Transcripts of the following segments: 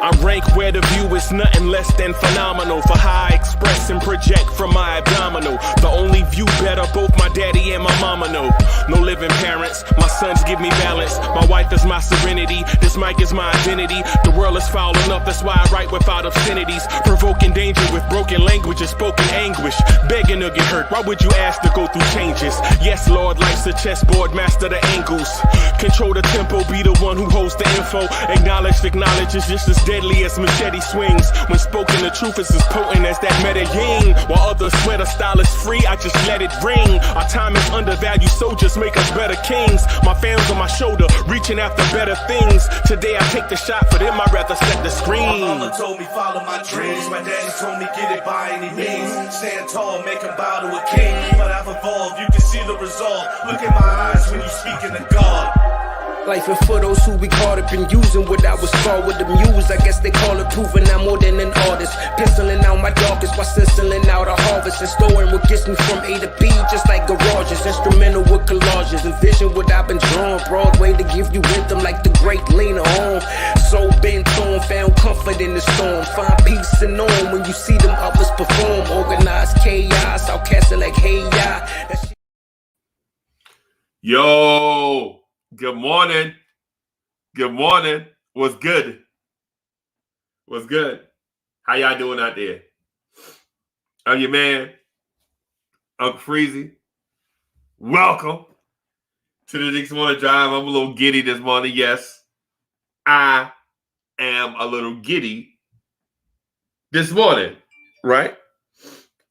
I rank where the view is nothing less than phenomenal for how I express and project from my abdominal. The only view better, both my daddy and my mama know. No living parents, my sons give me balance. My wife is my serenity, this mic is my identity. The world is foul enough, that's why I write without obscenities. Provoking danger with broken language and spoken anguish. Begging to get hurt, why would you ask to go through changes? Yes, Lord, life's a chessboard, master the angles. Control the tempo, be the one who holds the info. Acknowledged knowledge is just as deadly as machete swings. When spoken, the truth is as potent as that Medellin. While others swear the style is free, I just let it ring. Our time is undervalued, soldiers make us better kings. My fans on my shoulder, reaching after better things. Today I take the shot, for them I'd rather set the screen. My mama told me follow my dreams. My daddy told me get it by any means. Stand tall, make him bow to a king. But I've evolved, you can see the result. Look in my eyes when you speaking to God. Life and for those who we caught up in using what I was called with the muse. I guess they call it proving I'm more than an artist. Penciling out my darkest while stenciling out a harvest. And storing what gets me from A to B, just like garages. Instrumental with collages. Envision what I've been drawing. Broadway to give you rhythm like the great Lena Horne. So bent on, found comfort in the storm. Find peace and on when you see them others perform. Organized chaos, outcast it like hey ya. Yo. Good morning. Good morning. What's good? What's good? How y'all doing out there? I'm your man, Uncle Freezy. Welcome to the Knicks Morning Drive. I'm a little giddy this morning. Yes, I am a little giddy this morning, right?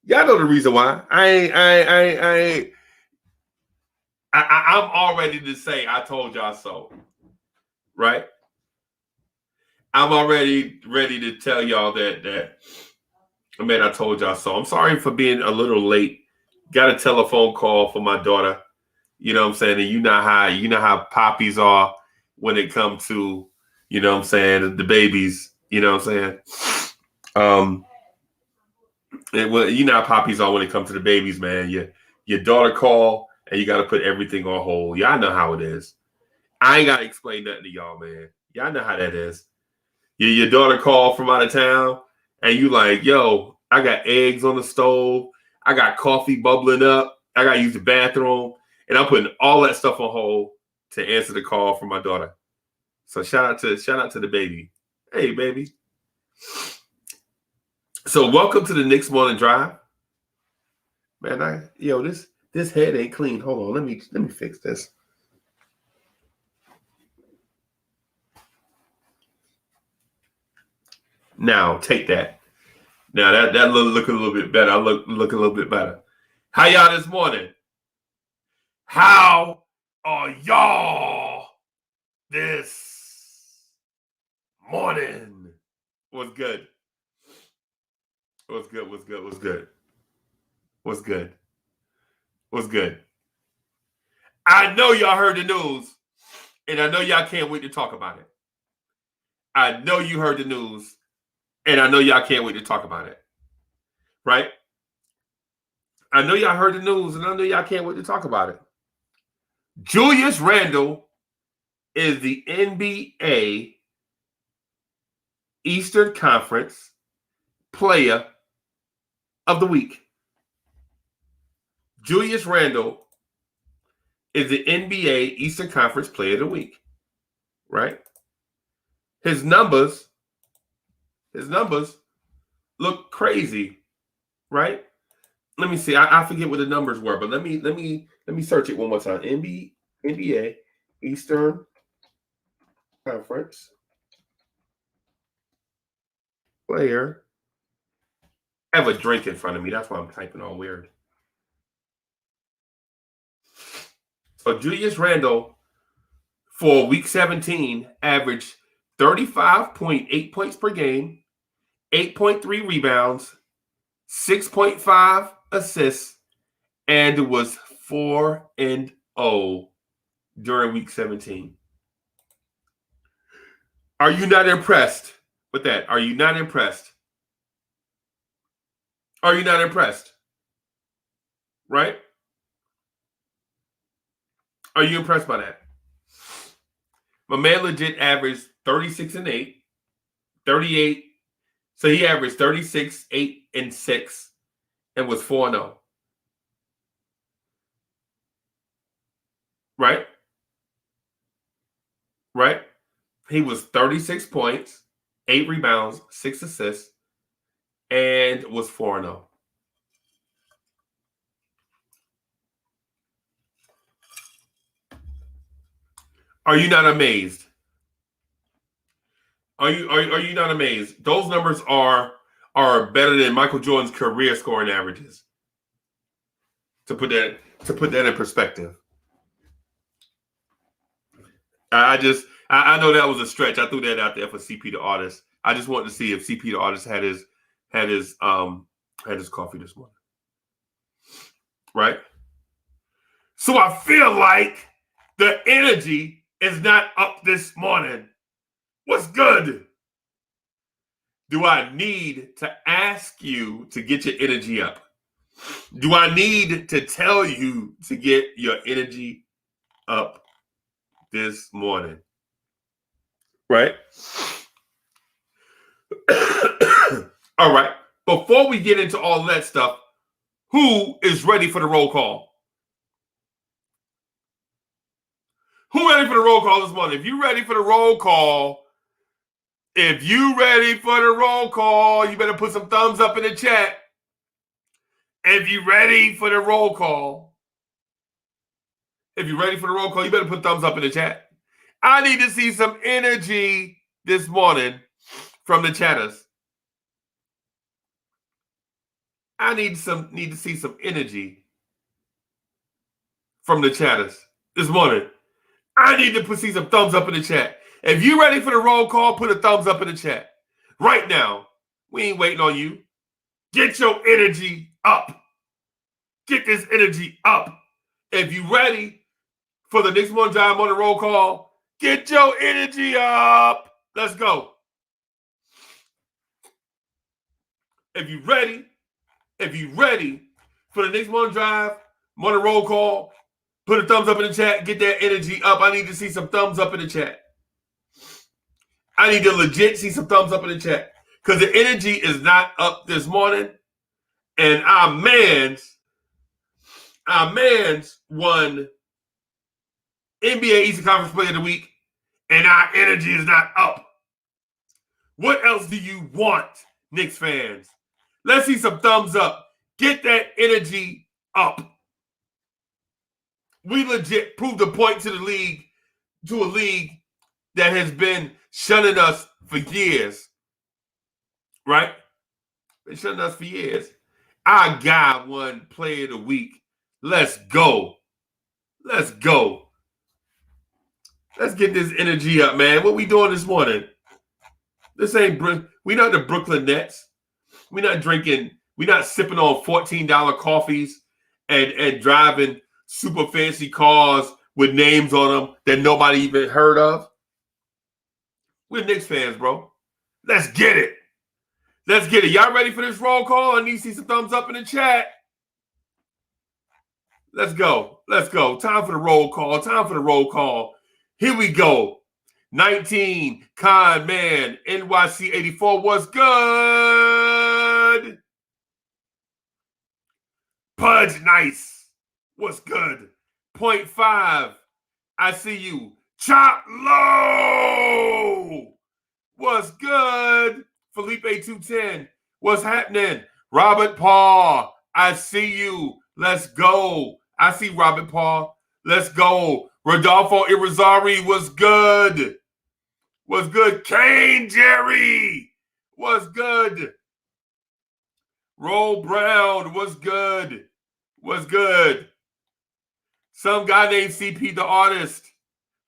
Y'all know the reason why. I'm all ready to say I told y'all so, right? I'm already ready to tell y'all that man, I told y'all so. I'm sorry for being a little late. Got a telephone call for my daughter. You know what I'm saying? And you know how poppies are when it comes to, you know what I'm saying, the babies. You know what I'm saying? You know how poppies are when it comes to the babies, man. Your daughter called. And you got to put everything on hold. Y'all know how it is. I ain't got to explain nothing to y'all, man. Y'all know how that is. Your daughter called from out of town, and you like, yo, I got eggs on the stove. I got coffee bubbling up. I got to use the bathroom. And I'm putting all that stuff on hold to answer the call from my daughter. So shout out to the baby. Hey, baby. So welcome to the Knicks Morning Drive. Man, this head ain't clean. Hold on, let me fix this. Now take that. Now that look a little bit better. I look a little bit better. How y'all this morning? How are y'all this morning? What's good? What's good? What's good? What's good? What's good? What's good? I know y'all heard the news, and I know y'all can't wait to talk about it. I know you heard the news, and I know y'all can't wait to talk about it. Right? I know y'all heard the news, and I know y'all can't wait to talk about it. Julius Randle is the NBA Eastern Conference Player of the Week. Julius Randle is the NBA Eastern Conference Player of the Week, right? His numbers look crazy, right? Let me see. I forget what the numbers were, but let me search it one more time. NBA Eastern Conference Player. I have a drink in front of me. That's why I'm typing all weird. So Julius Randle for week 17 averaged 35.8 points per game, 8.3 rebounds, 6.5 assists, and was 4-0 during week 17. Are you not impressed with that? Are you not impressed? Are you not impressed? Right? Are you impressed by that? My man legit averaged 36 and 8, 38. So he averaged 36, 8, and 6, and was 4-0. Right? Right? He was 36 points, 8 rebounds, 6 assists, and was 4-0. Are you not amazed? Are you not amazed? Those numbers are better than Michael Jordan's career scoring averages. To put that in perspective. I know that was a stretch. I threw that out there for CP the artist. I just wanted to see if CP the artist had his coffee this morning. Right? So I feel like the energy is not up this morning. What's good? Do I need to ask you to get your energy up? Do I need to tell you to get your energy up this morning? Right? All right. Before we get into all that stuff, who is ready for the roll call? Who ready for the roll call this morning? If you ready for the roll call, you better put some thumbs up in the chat. If you ready for the roll call, you better put thumbs up in the chat. I need to see some energy this morning from the chatters. I need to see some energy from the chatters this morning. I need to see some thumbs up in the chat. If you ready for the roll call, put a thumbs up in the chat. Right now. We ain't waiting on you. Get your energy up. Get this energy up. If you ready for the Knicks One Time on the roll call, get your energy up. Let's go. If you ready for the Knicks One Drive, on the roll call, put a thumbs up in the chat. Get that energy up. I need to see some thumbs up in the chat. I need to legit see some thumbs up in the chat. Because the energy is not up this morning. And our man's won NBA Eastern Conference Player of the Week. And our energy is not up. What else do you want, Knicks fans? Let's see some thumbs up. Get that energy up. We legit proved a point to a league that has been shunning us for years. Right? Been shunning us for years. Our guy won Player of the Week. Let's go. Let's go. Let's get this energy up, man. What we doing this morning? This ain't we not the Brooklyn Nets. We not sipping on $14 coffees and driving super fancy cars with names on them that nobody even heard of. We're Knicks fans, bro. Let's get it. Y'all ready for this roll call? I need to see some thumbs up in the chat. Let's go. Time for the roll call. Here we go. 19, Con Man, NYC 84, what's good? Pudge Nice, what's good? 0.5, I see you. Chop Low, what's good? Felipe 210, what's happening? Robert Paul, I see you. Let's go. I see Robert Paul. Let's go. Rodolfo Irizarry, what's good? What's good? Kane Jerry, what's good? Roll Brown, what's good? What's good? Some guy named CP the artist.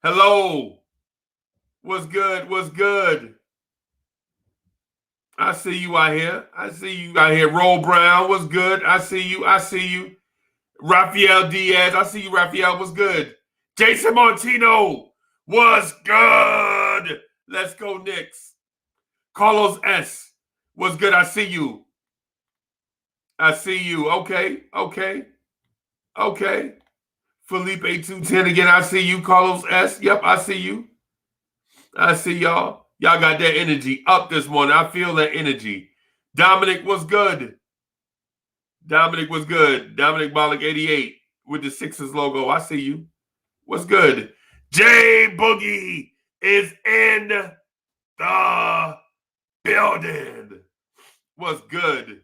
Hello. What's good? I see you out here. Roll Brown, what's good? I see you. Rafael Diaz, I see you, Rafael, what's good? Jason Montino, what's good? Let's go, Knicks. Carlos S, what's good? I see you. I see you. Okay. Felipe 210 again. I see you. Carlos S. Yep, I see you. I see y'all. Y'all got that energy up this morning. I feel that energy. Dominic was good. Dominic Bollock 88 with the Sixers logo. I see you. What's good? J Boogie is in the building. What's good?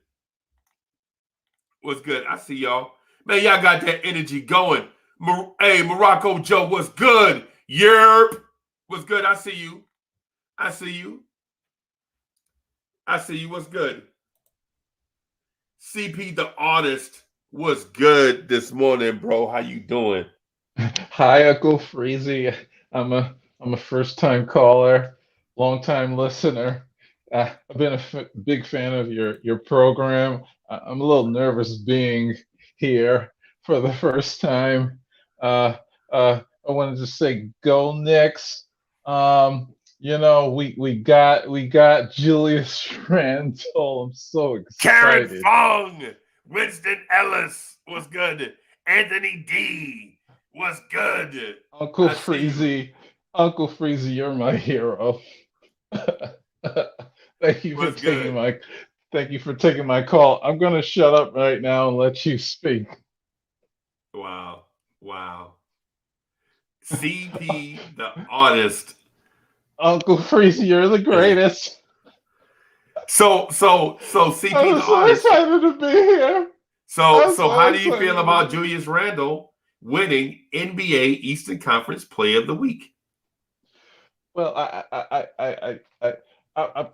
I see y'all. Man, y'all got that energy going. Hey, Morocco Joe, what's good? Yerp. What's good? I see you. What's good? CP the artist was good this morning, bro. How you doing? Hi, Uncle Freezy. I'm a first time caller, long time listener. I've been a big fan of your program. I'm a little nervous being here for the first time. I wanted to say go Knicks. We got Julius Randle. I'm so Karen excited. Fong, Winston Ellis was good. Anthony D was good. Uncle I see you. Freezy, you're my hero. Thank you for What's good? thank you for taking my call. I'm gonna shut up right now and let you speak. Wow. CP the artist. Uncle Freezy, you're the greatest. So CP I'm the so artist. excited to be here. So I'm so how do you excited feel to about be Julius Randle winning NBA Eastern Conference Player of the Week? Well,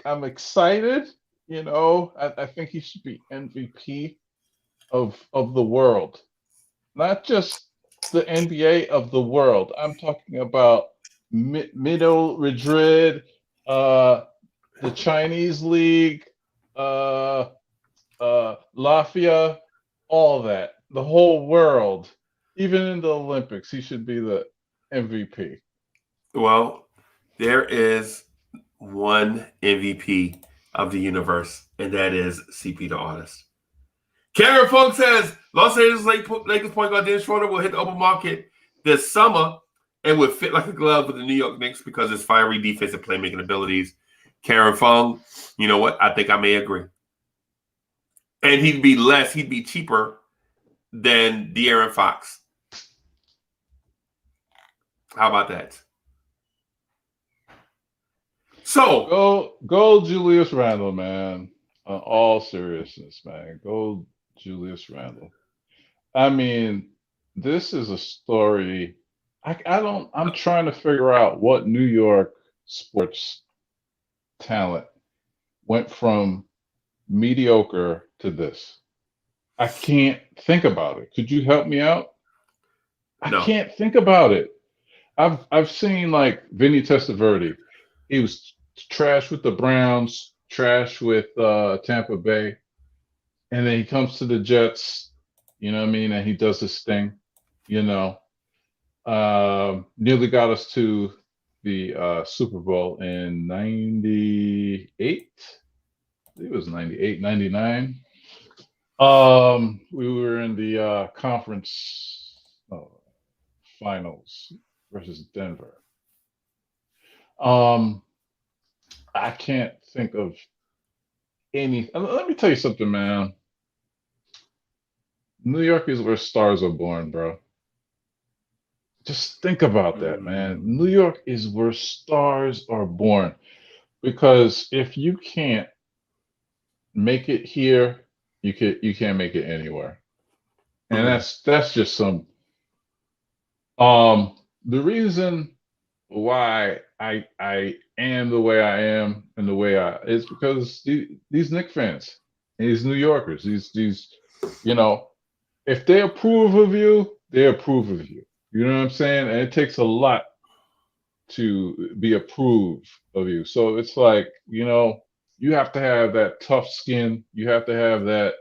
I'm excited. I think he should be MVP of the world, not just the NBA of the world. I'm talking about Middle Madrid, the Chinese League, uh, Lafayette, all that, the whole world, even in the Olympics, he should be the MVP. Well, there is one MVP of the universe, and that is CP the artist. Karen Funk says Los Angeles Lakers point guard Dennis Schroeder will hit the open market this summer and would fit like a glove with the New York Knicks because of his fiery defensive playmaking abilities. Karen Fung, you know what? I think I may agree. And he'd be cheaper than De'Aaron Fox. How about that? So Go Julius Randle, man. All seriousness, man. Go Julius Randle. I mean, this is a story. I'm trying to figure out what New York sports talent went from mediocre to this. I can't think about it. Could you help me out? I no. can't think about it. I've seen like Vinny Testaverde. He was trash with the Browns, trash with Tampa Bay, and then he comes to the Jets. You know what I mean? And he does his thing. Nearly got us to the Super Bowl in '98. I think it was '98, '99. We were in the conference finals versus Denver. I can't think of any. Let me tell you something, man. New York is where stars are born, bro. Just think about that, man. New York is where stars are born. Because if you can't make it here, you can't make it anywhere. And that's just some the reason why I am the way I am and the way I is because these Knicks fans, these New Yorkers, these if they approve of you, they approve of you. You know what I'm saying? And it takes a lot to be approved of you. So it's like, you have to have that tough skin. You have to have that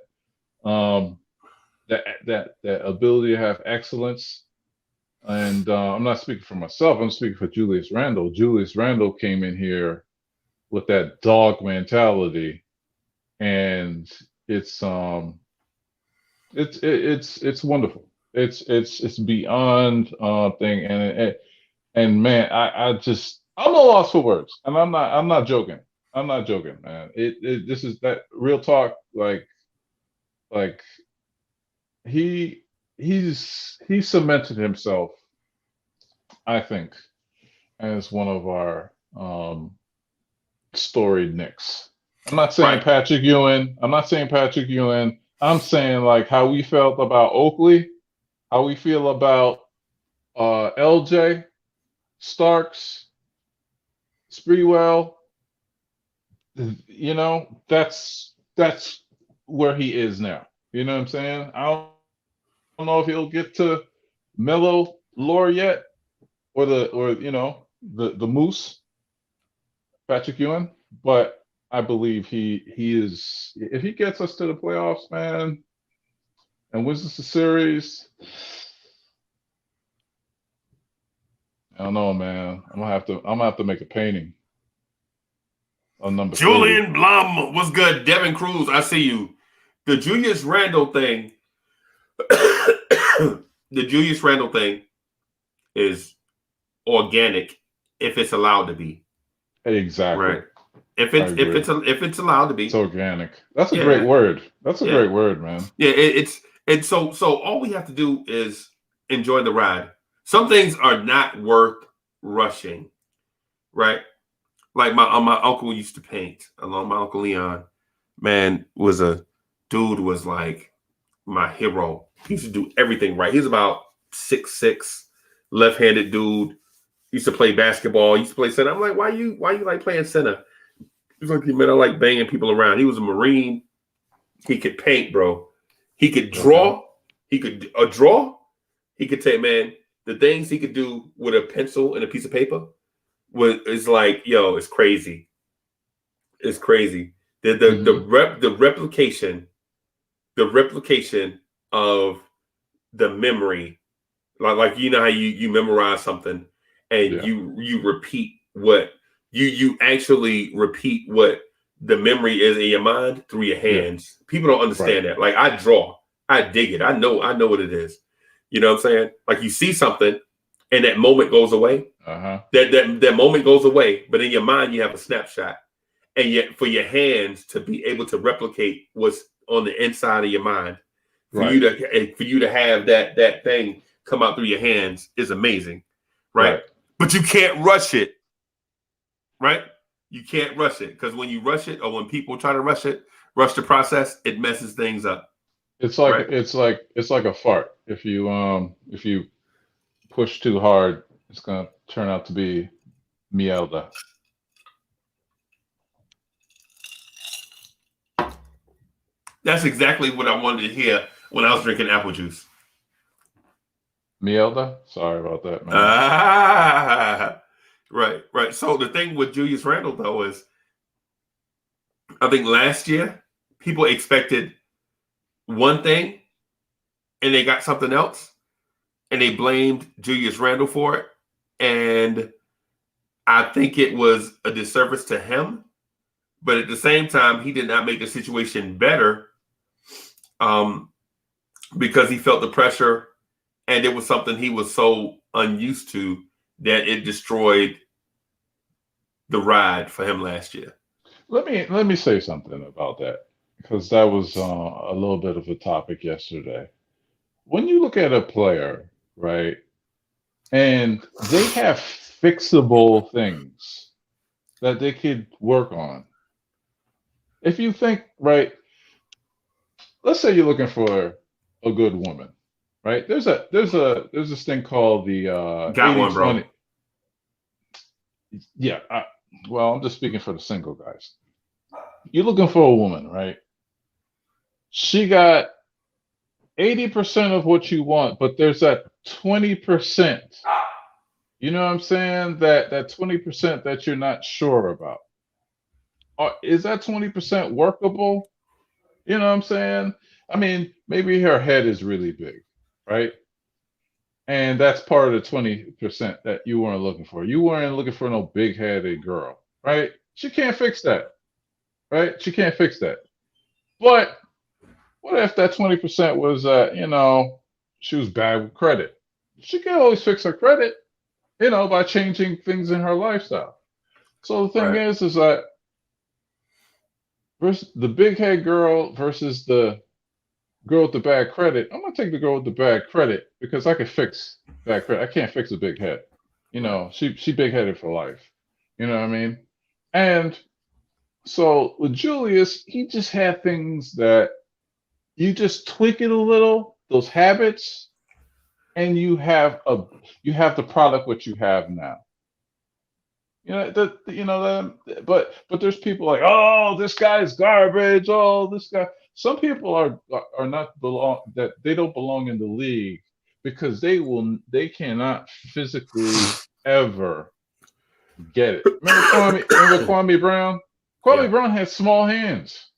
that ability to have excellence. And I'm not speaking for myself. I'm speaking for Julius Randle. Julius Randle came in here with that dog mentality, and it's It's wonderful. It's beyond thing, and man, I'm at a loss for words, and I'm not joking. I'm not joking, man. This is that real talk. Like he he cemented himself, I think, as one of our storied Knicks. I'm not saying Right. Patrick Ewing. I'm not saying Patrick Ewing. I'm saying like how we felt about Oakley, how we feel about LJ, Starks, Spreewell. You know, that's where he is now. You know what I'm saying? I don't know if he'll get to Melo lore yet, or the Moose, Patrick Ewing, but I believe he is, if he gets us to the playoffs, man, and wins us the series. I don't know, man. I'm gonna have to make a painting on number 30. Julian Blum, what's good? Devin Cruz, I see you. The Julius Randle thing, the Julius Randle thing is organic if it's allowed to be. Exactly. Right. If I it's agree. if it's allowed to It's be. organic. That's a Yeah. great word. That's a Yeah. great word, man. Yeah, it's so all we have to do is enjoy the ride. Some things are not worth rushing, right? Like my uncle used to paint. Along my uncle Leon, man, was like my hero. He used to do everything right. He's about 6'6", left-handed dude. He used to play basketball. He used to play center. I'm like, why you like playing center? He's like, man, I like banging people around. He was a Marine. He could paint, bro. He could draw. He could draw. He could take, man, the things he could do with a pencil and a piece of paper is like, yo, it's crazy. It's crazy. The replication of the memory, like you know how you memorize something and Yeah. you repeat what you actually repeat what the memory is in your mind through your hands. People don't understand that. Like I draw, I dig it. I know what it is. You know what I'm saying? Like you see something and that moment goes away. That moment goes away, but in your mind you have a snapshot. And yet for your hands to be able to replicate what's on the inside of your mind, for you to have that thing come out through your hands is amazing. Right? But you can't rush it. Right? You can't rush it, because when you rush it, or when people try to rush the process, it messes things up. It's like it's like a fart. If you push too hard, it's gonna turn out to be mielda. That's exactly what I wanted to hear when I was drinking apple juice. Mielda? Sorry about that, man. Right. So the thing with Julius Randle, though, is I think last year people expected one thing and they got something else, and they blamed Julius Randle for it. And I think it was a disservice to him. But at the same time, he did not make the situation better, because he felt the pressure, and it was something he was so unused to that it destroyed the ride for him last year. Let me say something about that, because that was a little bit of a topic yesterday. When you look at a player, right, and they have fixable things that they could work on. If you think, right, let's say you're looking for a good woman, right? There's this thing called the Got one, bro. 80/20. Yeah, well, I'm just speaking for the single guys. You're looking for a woman, right? She got 80% of what you want, but there's that 20%. You know what I'm saying? That 20% that you're not sure about. Is that 20% workable? You know what I'm saying? I mean, maybe her head is really big, right? And that's part of the 20% that you weren't looking for. You weren't looking for no big-headed girl, right? She can't fix that, right? She can't fix that. But What if that 20% was she was bad with credit? She can always fix her credit, by changing things in her lifestyle. So the thing Right. is that versus the big head girl versus the girl with the bad credit, I'm gonna take the girl with the bad credit because I can fix bad credit. I can't fix a big head. She big headed for life. You know what I mean? And so with Julius, he just had things that you just tweak it a little, those habits, and you have the product what you have now. But there's people like, oh, this guy's garbage. Oh, this guy. Some people are not belong that they don't belong in the league because they cannot physically ever get it. Remember Kwame Brown? Kwame Yeah. Brown had small hands.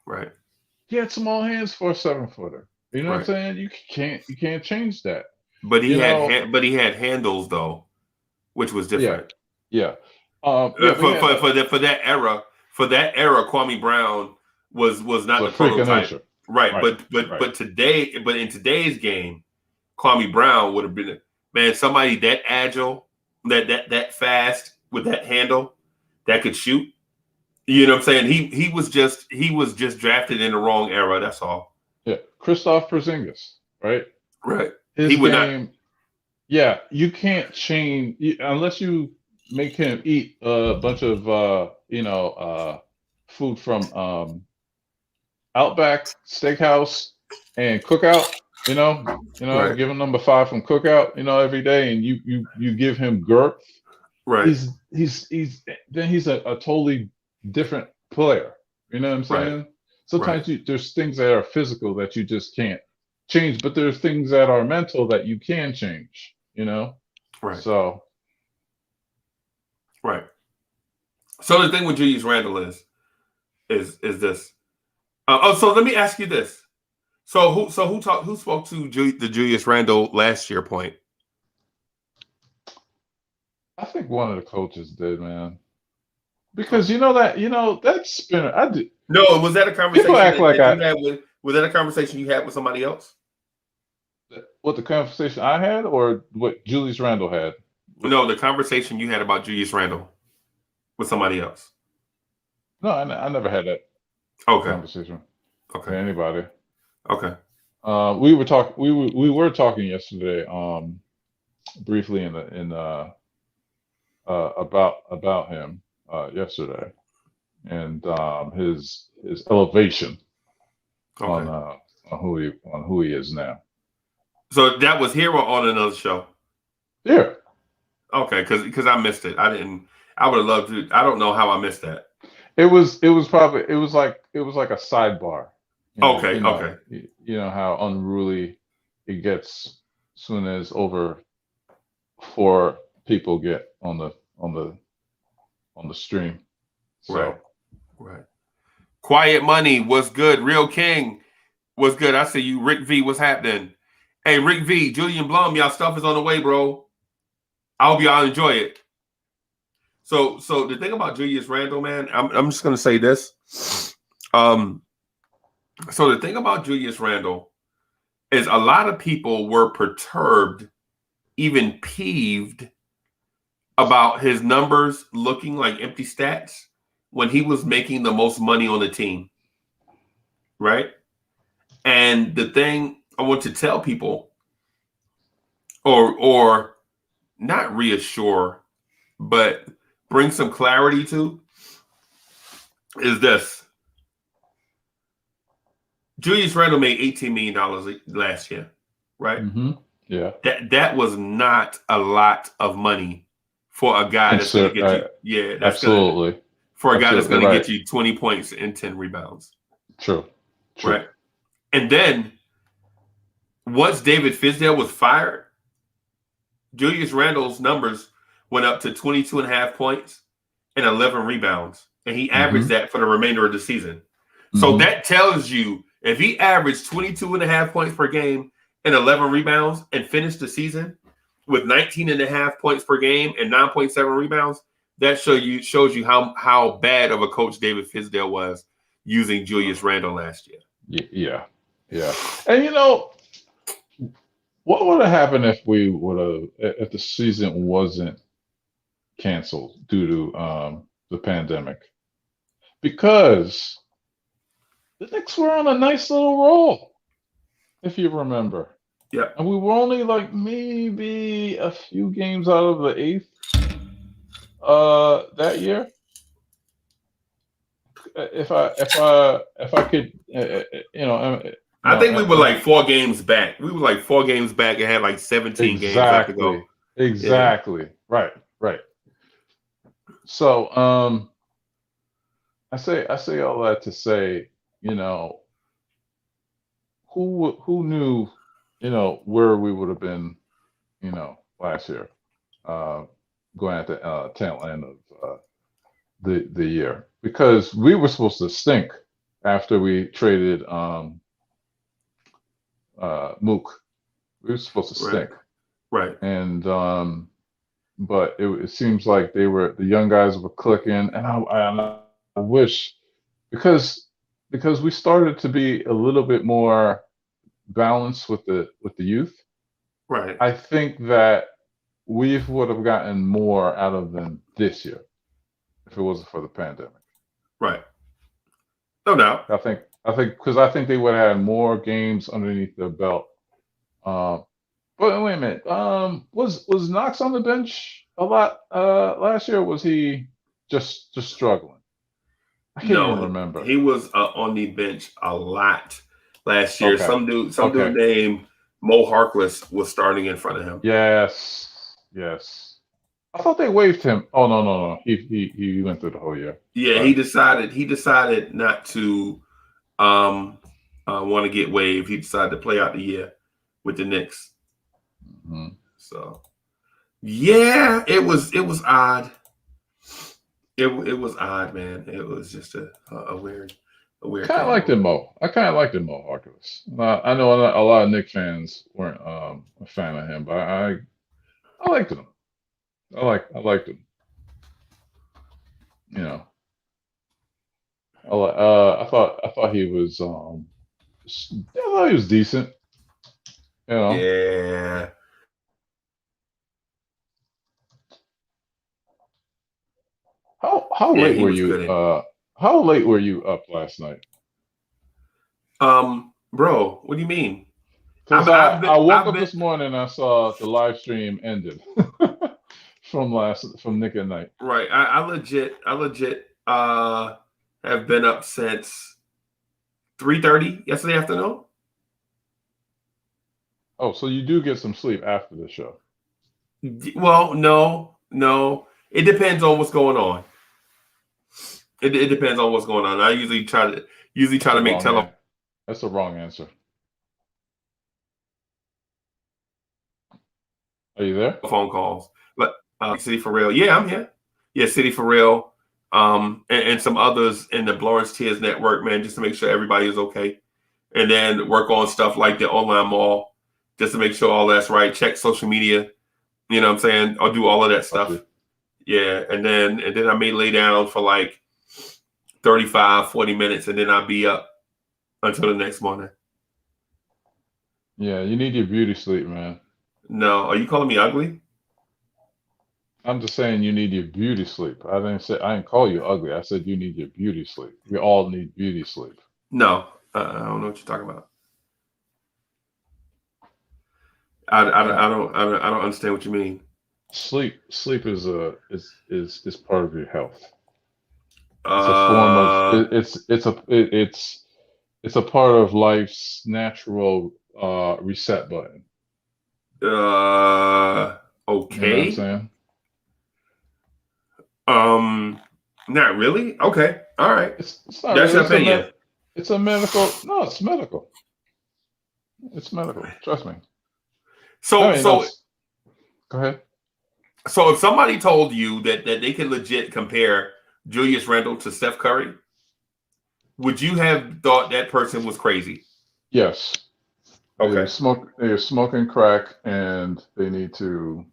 Right. He had small hands for a 7-footer. You know what I'm Right. saying? You can't change that. But he had handles though, which was different. Yeah. For that era, Kwame Brown was not the prototype. Right. But today, but in today's game, Kwame Brown would have been somebody that agile, that fast with that handle that could shoot. You know what I'm saying? He was just drafted in the wrong era. That's all. Yeah, Kristaps Porzingis, right? Right. His game. Yeah, you can't change unless you make him eat a bunch of food from Outback Steakhouse and Cookout. Right. Give him number 5 from Cookout. Every day, and you give him girth. Right. He's a totally different player. You know what I'm saying? Right. Sometimes there's things that are physical that you just can't change, but there's things that are mental that you can change. Right. So. Right. So the thing with Julius Randle is this. So let me ask you this. So who spoke to the Julius Randle last year point? I think one of the coaches did, man. Because that spinner. I did. No, was that a conversation People act like was that a conversation you had with somebody else? What the conversation I had, or what Julius Randle had? No, the conversation you had about Julius Randle with somebody else. No, I never had that conversation. Okay. With anybody. Okay. We were talking yesterday, briefly about him yesterday, and his elevation on who he is now. So that was here or on another show? Here. Okay, because I missed it. I would have loved to. I don't know how I missed that. It was like a sidebar. Okay. You know how unruly it gets as soon as over 4 people get on the stream. So. Right. Quiet Money was good. Real King was good. I see you. Rick V, what's happening? Hey, Rick V, Julian Blum, y'all stuff is on the way, bro. I hope y'all enjoy it. So the thing about Julius Randle, man, I'm just gonna say this. So the thing about Julius Randle is a lot of people were perturbed, even peeved about his numbers looking like empty stats when he was making the most money on the team. Right? And the thing I want to tell people, or not reassure, but bring some clarity to, is this. Julius Randle made $18 million last year, right? Mm-hmm. Yeah. That was not a lot of money for a guy that's going to get you. Yeah, that's absolutely. For a guy that's going to get you 20 points and 10 rebounds. True. Right. And then once David Fizdale was fired, Julius Randle's numbers went up to 22.5 points and 11 rebounds. And he averaged that for the remainder of the season. So that tells you if he averaged 22.5 points per game and 11 rebounds and finished the season with 19.5 points per game and 9.7 rebounds, that shows you how bad of a coach David Fizdale was using Julius Randle last year. Yeah. Yeah. And you know, what would have happened if if the season wasn't canceled due to the pandemic? Because the Knicks were on a nice little roll, if you remember. Yeah. And we were only like maybe a few games out of the eighth that year. If I could, I think we were like 4 games back. We were like 4 games back and had like 17 games left to go. Exactly. Yeah. Right. So I say all that to say, who knew, where we would have been, last year, going at the tail end of the year, because we were supposed to stink after we traded Mook. We were supposed to stink. Right. And but it seems like the young guys were clicking, and I wish, because we started to be a little bit more balanced with the youth. Right. I think that we would have gotten more out of them this year if it wasn't for the pandemic. Right. No doubt. I think because I think they would have had more games underneath their belt. But wait a minute. Was Knox on the bench a lot last year? Or was he just struggling? I can't even remember. He was on the bench a lot last year. Okay. Some dude named Mo Harkless was starting in front of him. Yes. I thought they waived him. Oh no. He went through the whole year. Yeah, Right. he decided not to want to get waived. He decided to play out the year with the Knicks. Mm-hmm. So yeah, it was odd. It was odd, man. It was just a weird. Kind of liked him, Mo. I kind of liked him, Mo Harkless. I know a lot of Knicks fans weren't a fan of him, but I liked him. I liked him. I thought he was decent. Yeah. How late were you? How late were you up last night? Bro, what do you mean? Because I woke up this morning and I saw the live stream ended from Nick at Night. Right. I legit have been up since 3:30 yesterday afternoon. Oh, so you do get some sleep after the show? Well, no. It depends on what's going on. It depends on what's going on. I usually try to make telephone. That's the wrong answer. Are you there? Phone calls, but City for Real. Yeah, I'm here. Yeah, City for Real. And some others in the Blorange Tears network, man, just to make sure everybody is okay, and then work on stuff like the online mall, just to make sure all that's right. Check social media. You know what I'm saying? I'll do all of that stuff. Okay. Yeah, and then I may lay down for like 35, 40 minutes, and then I'll be up until the next morning. Yeah, you need your beauty sleep, man. No, are you calling me ugly? I'm just saying you need your beauty sleep. I didn't call you ugly. I said you need your beauty sleep. We all need beauty sleep. No, I don't know what you're talking about. I don't understand what you mean. Sleep is part of your health. It's a form of it's a part of life's natural reset button. Okay. You know what I'm saying? Not really. Okay. All right. It's not That's really, your opinion. It's a medical. No, it's medical. It's medical. Trust me. So go ahead. So if somebody told you that they could legit compare Julius Randle to Steph Curry, would you have thought that person was crazy? Yes. Okay. They're smoking crack, and they need to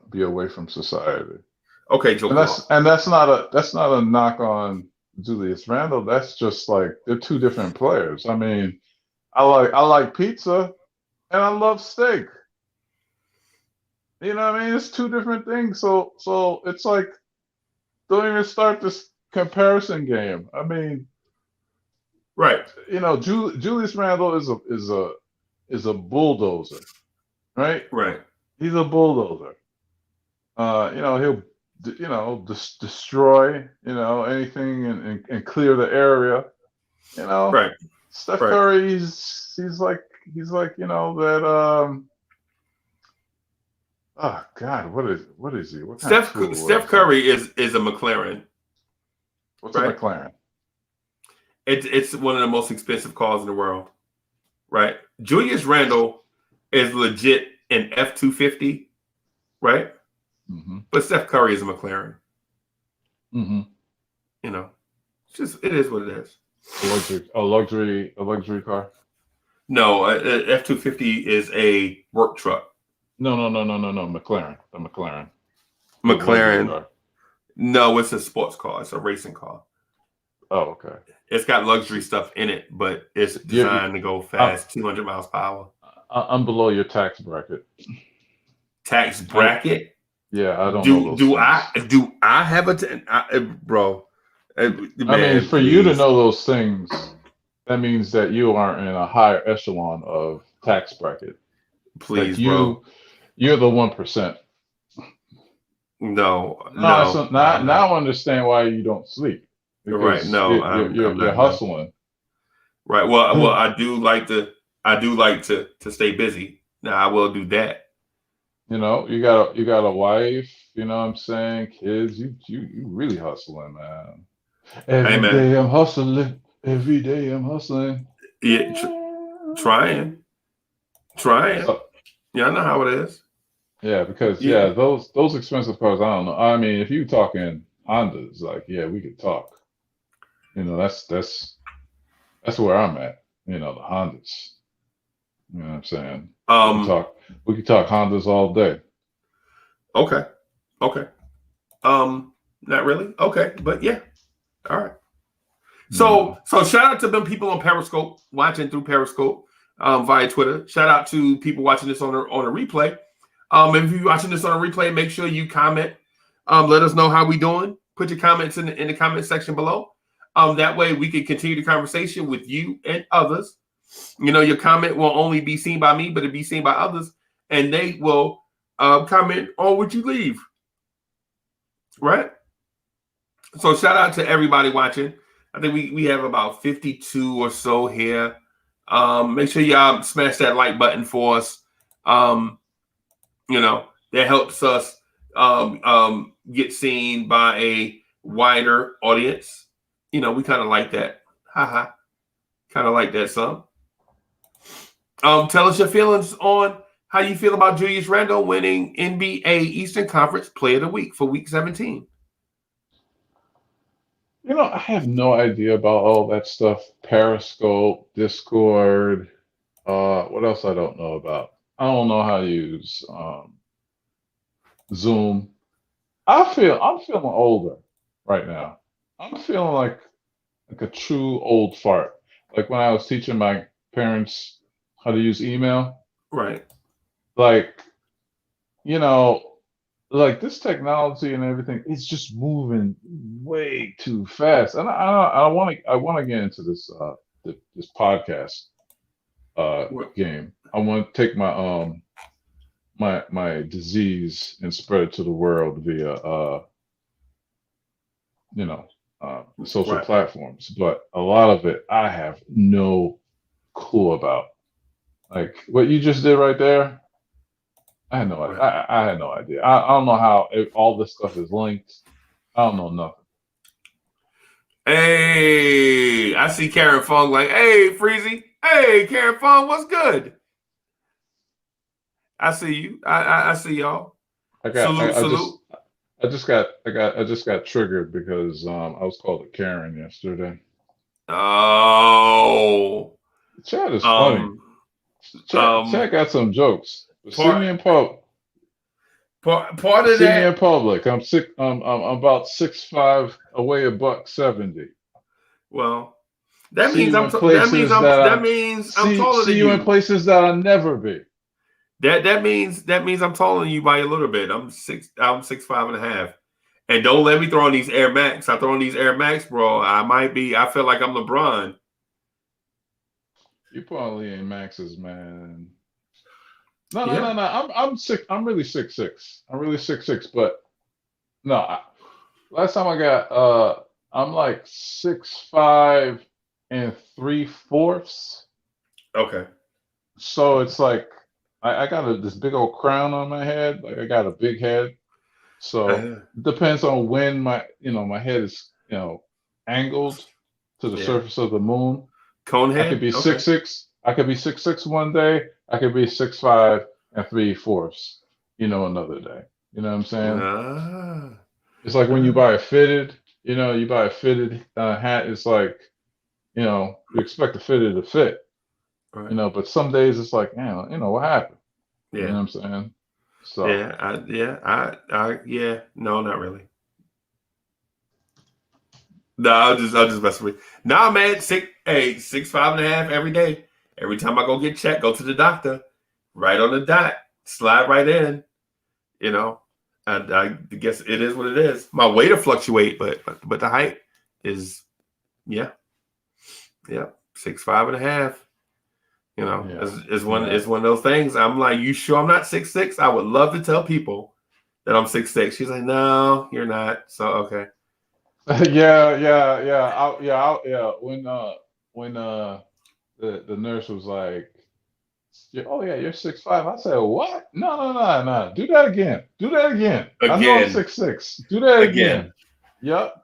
be away from society. Okay, Joe. And that's not a knock on Julius Randle, that's just like they're two different players. I mean, I like pizza and I love steak. You know what I mean? It's two different things. So it's like don't even start this comparison game. I mean, Right. you know, Julius Randle is a bulldozer, right? Right. He's a bulldozer. You know, he'll destroy anything and clear the area. You know, Right. Steph Right. Curry, he's like that. Oh God, what is he? What kind of tool Steph Curry is a McLaren. What's right? a McLaren? It's one of the most expensive cars in the world, right? Julius Randle is legit an F-250, right? Mm-hmm. But Steph Curry is a McLaren. Mm-hmm. You know, it is what it is. A luxury car. No, F-250 is a work truck. No. McLaren. The McLaren. McLaren. No, it's a sports car. It's a racing car. Oh, okay. It's got luxury stuff in it, but it's designed to go fast, 200 miles per hour. I'm below your tax bracket. Tax bracket? Yeah, I don't know those things. Do I have bro? I mean, for you to know those things, that means that you are in a higher echelon of tax bracket. Please, like bro. You're the 1%. No. So now I understand why you don't sleep. Right. No, you're hustling. Right. Well, I do like to stay busy. Now I will do that. You know, you got a wife. You know what I'm saying? Kids. You really hustling, man. Every day I'm hustling. Every day I'm hustling. Yeah, trying. Yeah, I know how it is. Yeah, because those expensive cars. I don't know. I mean, if you talking Hondas, like we could talk. You know, that's where I'm at. You know, the Hondas. You know what I'm saying? We could talk Hondas all day. Okay. Not really. Okay, but yeah. All right. So shout out to them people on Periscope, watching through Periscope via Twitter. Shout out to people watching this on a replay. If you're watching this on a replay, make sure you comment. Let us know how we doing. Put your comments in the comment section below. That way we can continue the conversation with you and others. You know, your comment will only be seen by me, but it'll be seen by others, and they will comment on what you leave. Right? So shout out to everybody watching. I think we have about 52 or so here. Make sure y'all smash that like button for us. You know, that helps us get seen by a wider audience. You know, we kind of like that. Haha. Kind of like that some. Tell us your feelings on how you feel about Julius Randle winning NBA Eastern Conference Player of the Week for Week 17. You know, I have no idea about all that stuff. Periscope, Discord. What else I don't know about? I don't know how to use Zoom. I'm feeling older right now. I'm feeling like a true old fart. Like when I was teaching my parents how to use email. Right. Like, you know, like this technology and everything, it's just moving way too fast. And I want to get into this this podcast game. I want to take my my disease and spread it to the world via social platforms. But a lot of it I have no clue about. Like what you just did right there. I had no idea. I had no idea. I don't know how all this stuff is linked. I don't know nothing. Hey, I see Karen Fung like, hey, Freezy. Hey, Karen Fung, what's good? I see you. I see y'all. Salute. I just got triggered because I was called a Karen yesterday. Oh, Chad is funny. Chad got some jokes. See me in public. Part of See that. me in public. I'm about 6'5", I weigh $170. Well, that See means you I'm in t- that means places I'm that that I'm means I'm taller see than you in you. places that I'll never be. That means I'm taller than you by a little bit. I'm 6'5.5". And don't let me throw on these Air Max. I throw on these Air Max, bro. I feel like I'm LeBron. You probably ain't Max's, man. No, no, Yeah. no, no. I'm sick. I'm really 6'6". I'm really 6'6". But no, last time I got I'm like 6'5" and 3/4. Okay. So it's like I got this big old crown on my head. Like I got a big head. So Uh-huh. it depends on when my head is, angled to the Yeah. surface of the moon. I could Conehead? be Okay. 6'6". I could be 6'6" one day. I could be 6'5" and 3/4, another day. You know what I'm saying? Ah. It's like when you Ah. buy a fitted, you buy a fitted hat. It's like, you expect the fitted to fit, Right. but some days it's like, what happened? You know Yeah. what I'm saying? So Yeah. No, not really. No, I'll just mess with you. Nah, man, 6'5.5" every day. Every time I go get checked, go to the doctor, right on the dot, slide right in, you know. And I guess it is what it is. My weight will fluctuate, but the height is, yeah, 6'5.5". yeah, Is one of those things. I'm like, you sure I'm not 6'6"? I would love to tell people that I'm 6'6". She's like, no, you're not. So okay. yeah. When the nurse was like, "Oh yeah, you're 6'5". I said, "What? No, no, no, no. Do that again. Do that again. I know I'm Again, 6'6". Do that again, again." Yep,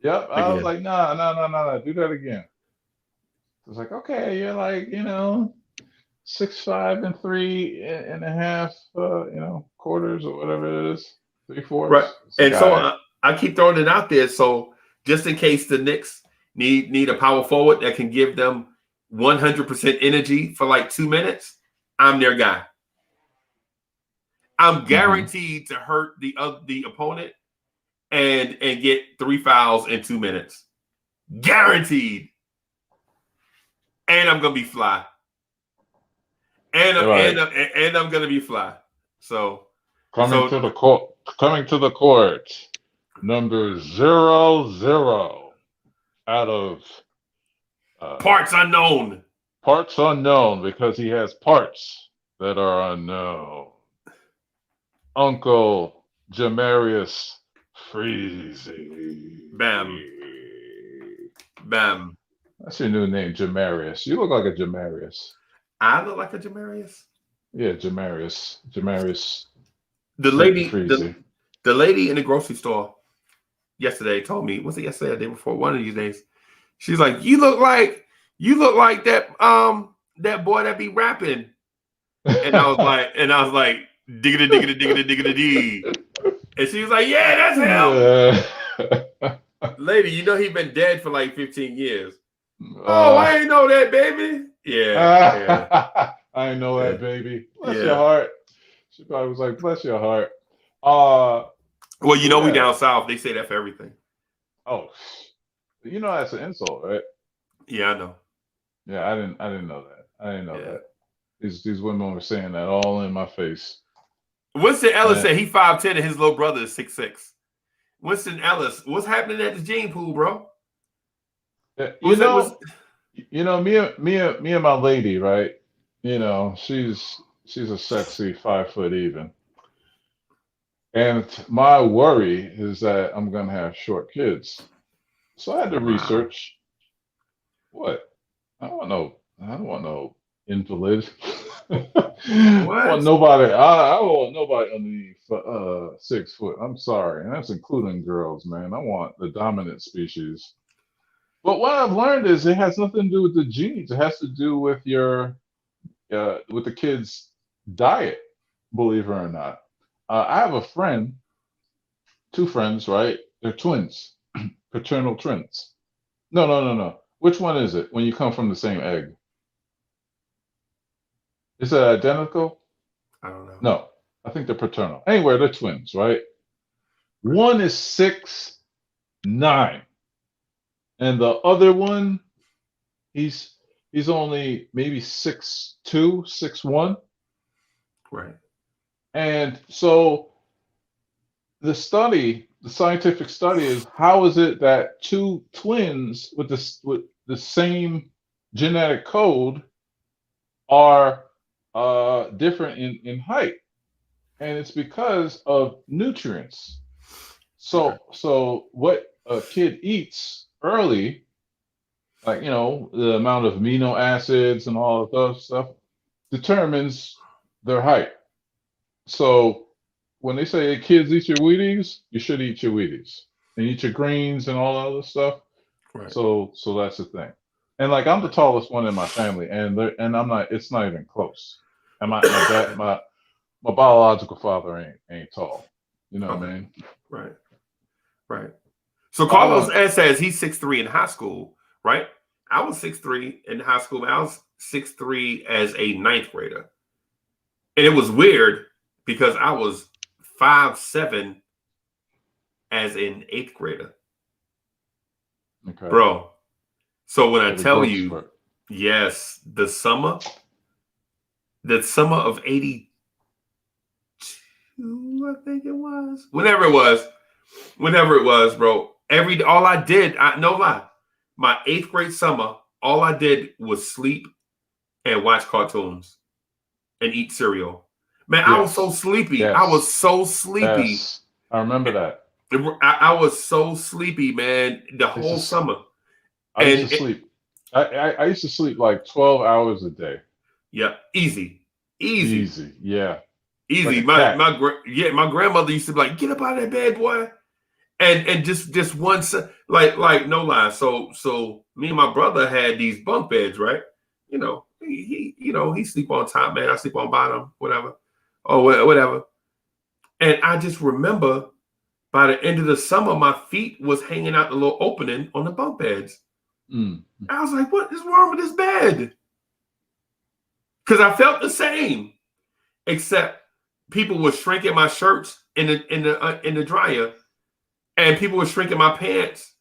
yep. I was again. like, "No, no, no, no, no. Do that again." It was like, "Okay, you're like, 6'5" and 3.5, quarters or whatever it is, Right. 3/4. It's like, And all so right. I keep throwing it out there. So just in case the Knicks need a power forward that can give them 100% energy for like 2 minutes, I'm their guy. I'm Mm-hmm. guaranteed to hurt the opponent and get 3 fouls in 2 minutes. Guaranteed. And I'm gonna be fly. And All right. and I'm gonna be fly. So Coming so to the court. Coming to the court. Number 00 out of parts unknown. parts unknown because he has parts that are unknown. Uncle Jamarius Freezy. Bam. Bam. That's your new name, Jamarius. You look like a Jamarius. I look like a Jamarius. Yeah, Jamarius. Jamarius The lady, Freezy. the lady in the grocery store yesterday told me, was it yesterday or the day before? One of these days. She's like, you look like that boy that be rapping. And I was like, diggity diggity diggity diggity dee. And she was like, yeah, that's him. Lady, he been dead for like 15 years. I ain't know that, baby. Yeah. I know Yeah. that, baby. Bless Yeah. your heart. She probably was like, bless your heart. Well, we yeah. down south, they say that for everything. Oh, that's an insult, right? Yeah, I know. Yeah, I didn't know that. I didn't know that. These women were saying that all in my face. Winston Ellis said he 5'10" and his little brother is 6'6". Winston Ellis, what's happening at the gene pool, bro? Me and my lady, right? She's a sexy 5 foot even. And my worry is that I'm gonna have short kids. So I had to research. What? I don't want no invalid. I don't want nobody. I don't want nobody underneath 6 foot. I'm sorry, and that's including girls, man. I want the dominant species. But what I've learned is it has nothing to do with the genes. It has to do with with the kid's diet. Believe it or not, I have a friend, 2 friends, right? They're twins, paternal twins. No. Which one is it when you come from the same egg? Is it identical? I don't know. No, I think they're paternal. Anyway, they're twins, right? One is 6'9", and the other one, he's only maybe 6'2", 6'1", Right. and so the scientific study is how is it that two twins with the same genetic code are different in height, and it's because of nutrients. Okay. So what a kid eats early, like the amount of amino acids and all of those stuff, determines their height. So when they say, hey, kids, eat your Wheaties, you should eat your Wheaties and eat your greens and all that other stuff. Right. So that's the thing. And like I'm the tallest one in my family, and I'm not. It's not even close. And my dad, my biological father ain't tall. You know what I Okay. mean? Right. Right. So I Carlos want. S says he's 6'3" in high school, right? I was 6'3" in high school. I was 6'3" as a ninth grader. And it was weird because I was 5'7" as an eighth grader. Okay. Bro. So when I The tell growth you, spurt. yes, the summer of 82, I think it was. Whenever it was, bro. All I did, no lie, my eighth grade summer, all I did was sleep and watch cartoons and eat cereal. Man, I was so Yes. sleepy. I was Yes. so sleepy. Yes. I remember that. I was so sleepy, man, the I used whole to, summer. I used to sleep. I used to sleep like 12 hours a day. Yeah, easy. Easy. Yeah. Like Easy. a cat. My grandmother used to be like, get up out of that bed, boy. And just once, like no lie. So me and my brother had these bunk beds, right? He sleep on top, man. I sleep on bottom, whatever, or whatever. And I just remember by the end of the summer, my feet was hanging out the little opening on the bunk beds. Mm. I was like, what is wrong with this bed? Because I felt the same, except people were shrinking my shirts in the dryer, and people were shrinking my pants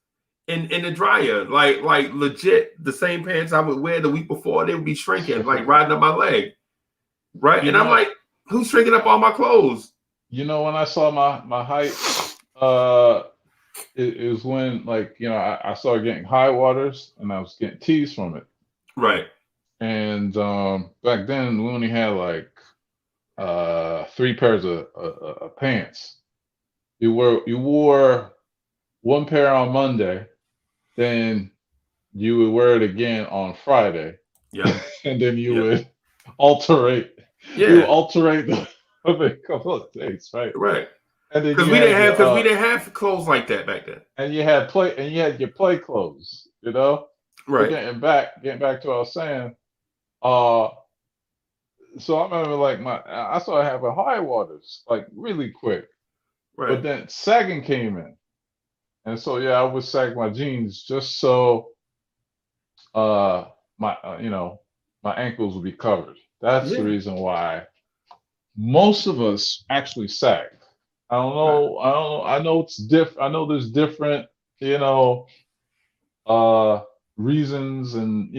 in the dryer. Like legit, the same pants I would wear the week before, they would be shrinking, like riding up my leg. Right. You And I'm know, like, who's shrinking up all my clothes? when I saw my height, it was when I started getting high waters and I was getting teased from it. Right. And back then we only had like 3 pairs of pants. You wore one pair on Monday, then you would wear it again on Friday. Yeah. And then you Yeah. would alterate. Yeah. You would alterate every couple of days, right? Right. And then Because we didn't have clothes like that back then. and you had your play clothes, Right. But getting back to what I was saying, so I remember like I started having high waters like really quick, Right. but then sagging came in, and so yeah, I would sag my jeans just so my my ankles would be covered. That's the reason why most of us actually sag. I don't know. I don't know. I know it's different. I know there's different, reasons, and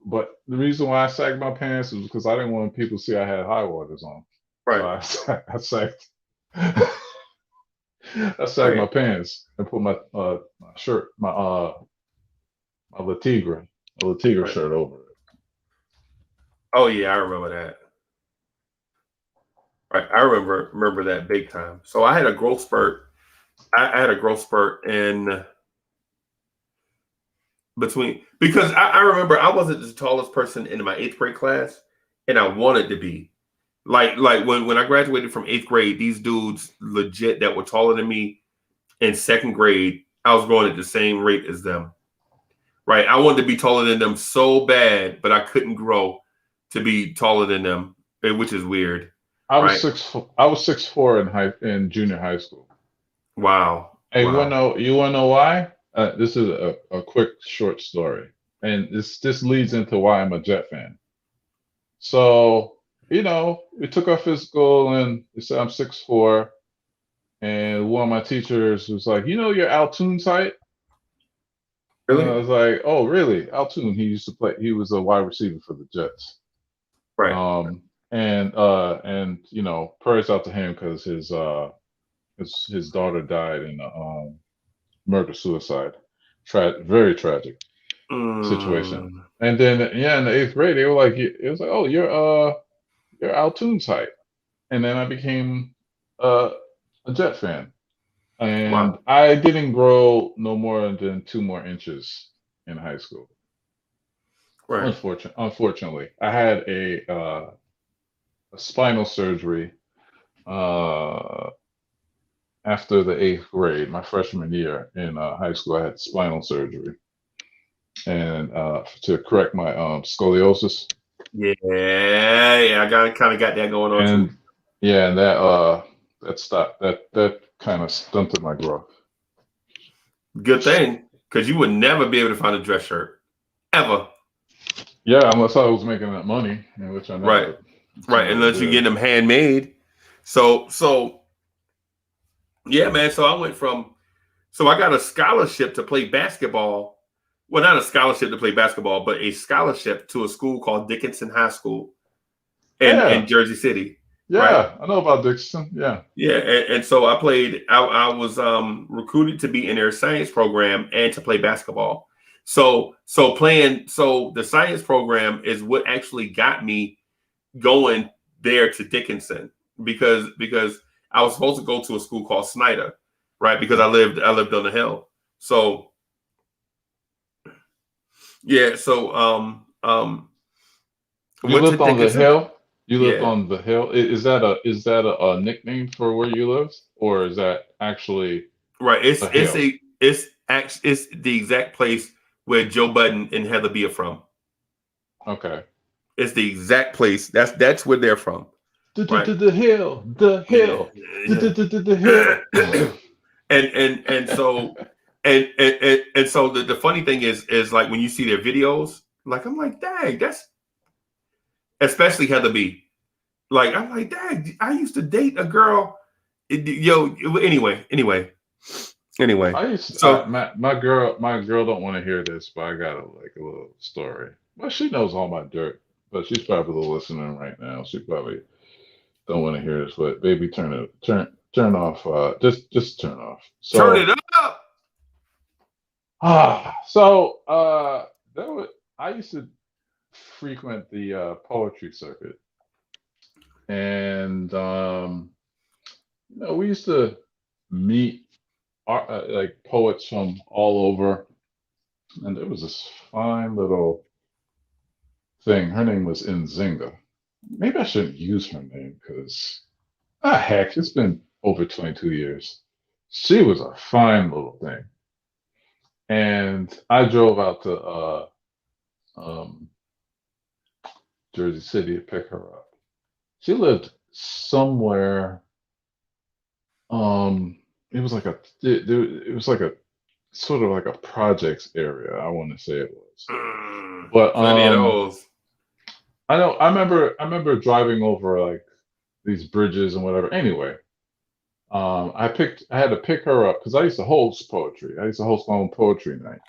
but the reason why I sagged my pants is because I didn't want people to see I had high waters on. Right. So I sagged. I sagged my pants and put my shirt, my La Tigre shirt over it. Oh yeah, I remember that. Right. I remember that big time. So I had a growth spurt. I had a growth spurt in between, because I remember I wasn't the tallest person in my eighth grade class, and I wanted to be. Like when I graduated from eighth grade, these dudes legit that were taller than me in second grade, I was growing at the same rate as them. Right. I wanted to be taller than them so bad, but I couldn't grow to be taller than them, which is weird. I was 6'4" in junior high school. Wow. Hey, Wow. you wanna know why? This is a quick short story, and this leads into why I'm a Jet fan. So we took our physical, and they said I'm 6'4", and one of my teachers was like, your Altoon's height? And Really? I was like, oh, really? Altoon, he used to play. He was a wide receiver for the Jets. Right. And prayers out to him because his daughter died in a murder suicide, very tragic situation. Mm. And then in the 8th grade, they were like, it was like, oh, you're Altoon's height. And then I became a Jet fan, and Wow. I didn't grow no more than 2 more inches in high school. Right. Unfortunately, I had a spinal surgery uh, after the 8th grade, my freshman year in high school. I had spinal surgery, and to correct my scoliosis, Yeah, yeah, I got that going on too. and yeah, and that stopped that kind of stunted my growth. Good thing, because you would never be able to find a dress shirt ever. Yeah, unless I was making that money, which I Right, right. never Unless you get did. them handmade. So yeah, man. So I got a scholarship to play basketball. Well, not a scholarship to play basketball, but a scholarship to a school called Dickinson High School in Yeah, Jersey City. Right. yeah, I know about Dixon. Yeah. Yeah, and so I played. I was recruited to be in their science program and to play basketball. So the science program is what actually got me going there to Dickinson because I was supposed to go to a school called Snyder, right? Because I lived on the hill. So yeah, You went to lived on the Dickinson. hill. You lived Yeah, on the hill. Is that a nickname for where you lived, or is that actually right. a hill? It's the exact place where Joe Budden and Heather B are from. Okay. It's the exact place. That's where they're from, right? The hill, the Yeah, hill, yeah. the hill. and so and so the funny thing is like when you see their videos, like I'm like, dang, that's especially Heather B. Like I'm like, dang, I used to date a girl. Anyway. I used So my girl don't want to hear this, but I got a little story. Well, she knows all my dirt, but she's probably listening right now. She probably don't want to hear this, but baby, turn off. Just turn off. turn it So up. that was I used to frequent the poetry circuit, and we used to meet like poets from all over, and there was this fine little thing. Her name was Nzinga. Maybe I shouldn't use her name because heck, it's been over 22 years. She was a fine little thing, and I drove out to um, Jersey City to pick her up. She lived somewhere. It was like it was like a sort of like a projects area. I want to say it was, but Plenty of those. I know. I remember driving over like these bridges and whatever. Anyway, I had to pick her up because I used to host poetry. I used to host my own poetry night,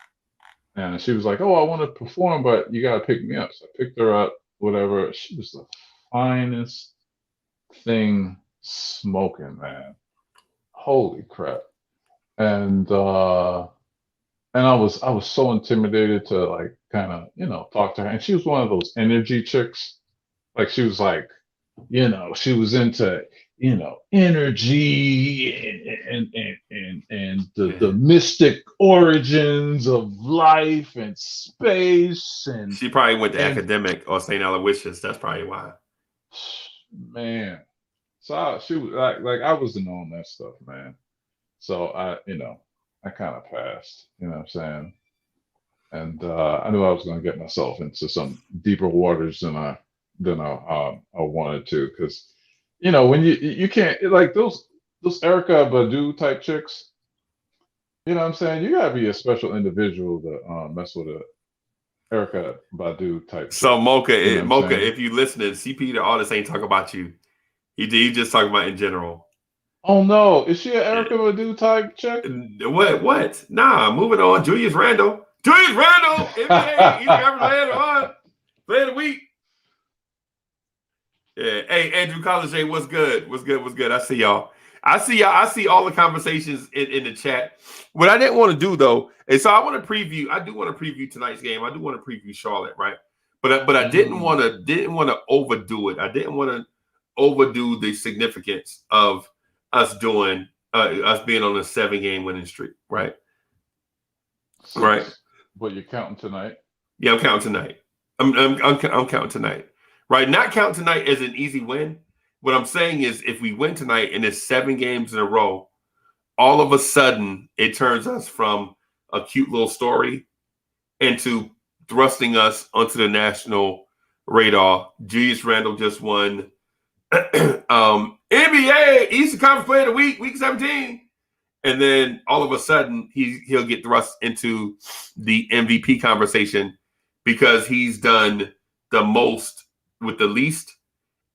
and she was like, "Oh, I want to perform, but you got to pick me up." So I picked her up. Whatever. She was the finest thing smoking, man. Holy crap! And I was so intimidated to like kind of talk to her, and she was one of those energy chicks. Like she was like, she was into energy and the mystic origins of life and space She probably went to and academic or St. Aloysius. That's probably why. man. So she was like I wasn't on that stuff, man. So I kind of passed. You know what I'm saying? And I knew I was going to get myself into some deeper waters than I wanted to, because when you can't like those Erica Badu type chicks. You know what I'm saying? You gotta be a special individual to mess with a Erica Badu type chick. So You know what I'm Mocha, saying? if you listening, CP the artist ain't talking about you. He just talking about in general. Oh no, is she an Erica Badu type chick? What? Nah, moving on. Julius Randle. Julius Randle, NBA, East Carolina, Player of the Week. Yeah. Hey, Andrew College, what's good? What's good? I see y'all. I see all the conversations in the chat. What I didn't want to do though, and so I want to preview. I do want to preview tonight's game. I do want to preview Charlotte, right? But I didn't want to overdo it. I didn't want to overdo the significance of us being on a 7-game winning streak, right? Right. But you're counting tonight. Yeah, I'm counting tonight. I'm counting tonight. Right. Not count tonight as an easy win. What I'm saying is if we win tonight and it's 7 games in a row, all of a sudden it turns us from a cute little story into thrusting us onto the national radar. Julius Randle just won NBA Eastern Conference Player of the Week, Week 17. And then all of a sudden he'll get thrust into the MVP conversation because he's done the most with the least,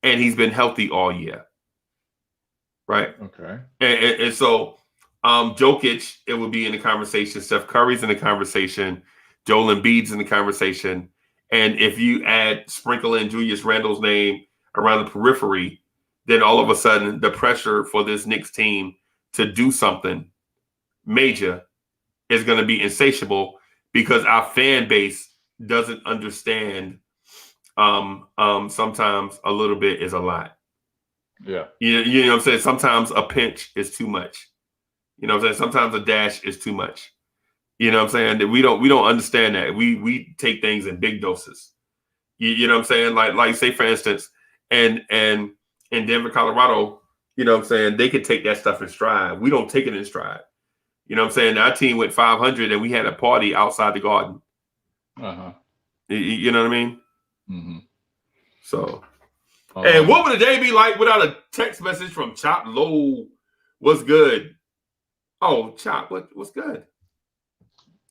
and he's been healthy all year. Right? Okay. And so Jokic, it would be in the conversation. Steph Curry's in the conversation. Joel Embiid's in the conversation. And if you sprinkle in Julius Randle's name around the periphery, then all of a sudden the pressure for this Knicks team to do something major is going to be insatiable because our fan base doesn't understand sometimes a little bit is a lot. Yeah. You know what I'm saying? Sometimes a pinch is too much. You know what I'm saying? Sometimes a dash is too much. You know what I'm saying? That we don't understand that. We take things in big doses. You know what I'm saying? Like say for instance, and in Denver, Colorado, you know what I'm saying, they could take that stuff in stride. We don't take it in stride. You know what I'm saying? Our team went 500 and we had a party outside the Garden. Uh-huh. You know what I mean? Mm-hmm. So, and what would a day be like without a text message from Chop Low? What's good? Oh, Chop, what's good?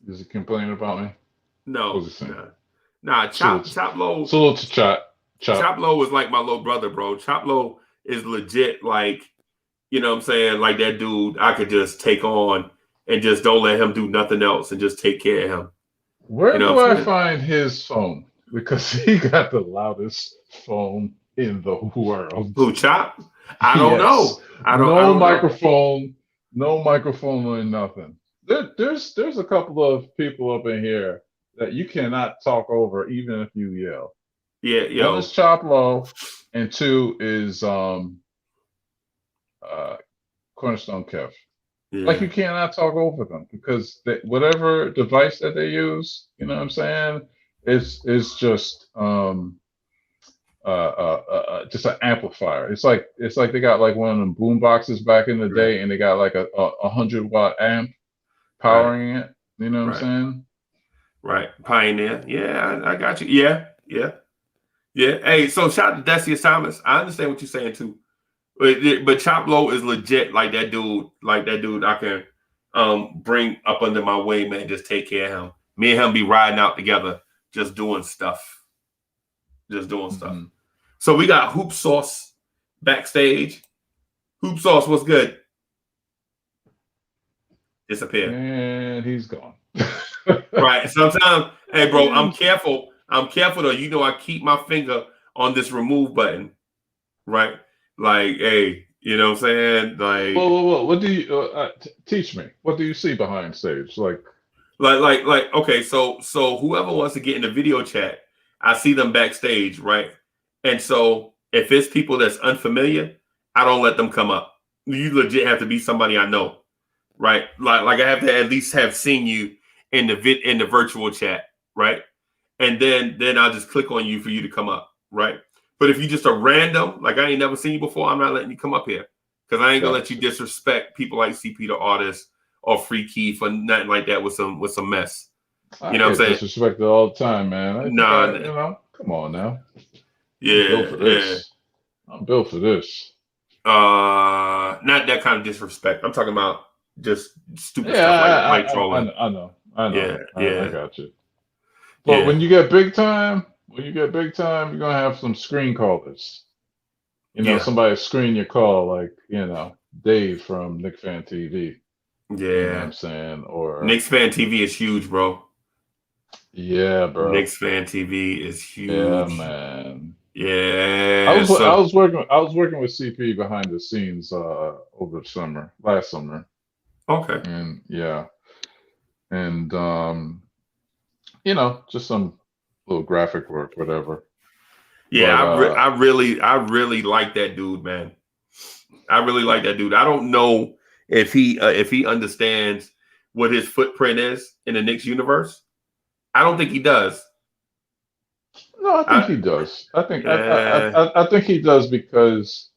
Is he complaining about me? No. Nah, Chop Low. Salute to Chop. Chop Low is like my little brother, bro. Chop Low is legit like, you know what I'm saying? Like that dude I could just take on and just don't let him do nothing else and just take care of him. Where do I find his phone? Because he got the loudest phone in the world. Who, Chop? I don't know. No microphone or nothing. There's a couple of people up in here that you cannot talk over even if you yell. Yeah, yo. One is Chop Low, and 2 is Cornerstone Kev. Yeah. Like you cannot talk over them because whatever device that they use, you know what I'm saying, is just an amplifier. It's like they got like one of them boom boxes back in the day, and they got like a 100-watt amp powering it. You know what I'm saying? Right, Pioneer. Yeah, I got you. Yeah. Hey, so shout out to Decius Thomas. I understand what you're saying too. But Chop Low is legit like that dude. Like that dude I can bring up under my wing, man. Just take care of him. Me and him be riding out together, just doing stuff. Mm-hmm. So we got Hoop Sauce backstage. Hoop Sauce, what's good? Disappear. And he's gone. Right. Sometimes, hey bro, I'm careful. Though. You know, I keep my finger on this remove button. Right. Like, hey, you know what I'm saying? Like, whoa. What do you teach me? What do you see behind stage? Like, okay. So whoever wants to get in the video chat, I see them backstage, right? And so if it's people that's unfamiliar, I don't let them come up. You legit have to be somebody I know, right? Like I have to at least have seen you in the virtual chat, right? And then I'll just click on you for you to come up, right? But if you just a random, like I ain't never seen you before, I'm not letting you come up here because I ain't gonna let you disrespect people like CP the artist or Free Key for nothing like that with some mess. You know what I'm saying? Disrespected all the time, man. You know, come on now. Yeah, I'm built for this. Not that kind of disrespect. I'm talking about just stupid stuff like trolling. I know. Yeah, I got you. But when you get big time, you're gonna have some screen callers. You know, somebody screen your call, like, you know, Dave from Knicks Fan TV. Yeah. You know what I'm saying? Or Knicks Fan TV is huge, bro. Yeah, bro. Knicks fan TV is Yeah, huge. man. Yeah. I So was working with CP behind the scenes over the summer, last summer. okay. And yeah. And just some little graphic work, whatever. Yeah, But I really like that dude, man. I really like that dude. I don't know if he understands what his footprint is in the Knicks universe. I don't think he does. no, I think I, he does. uh, I think he does because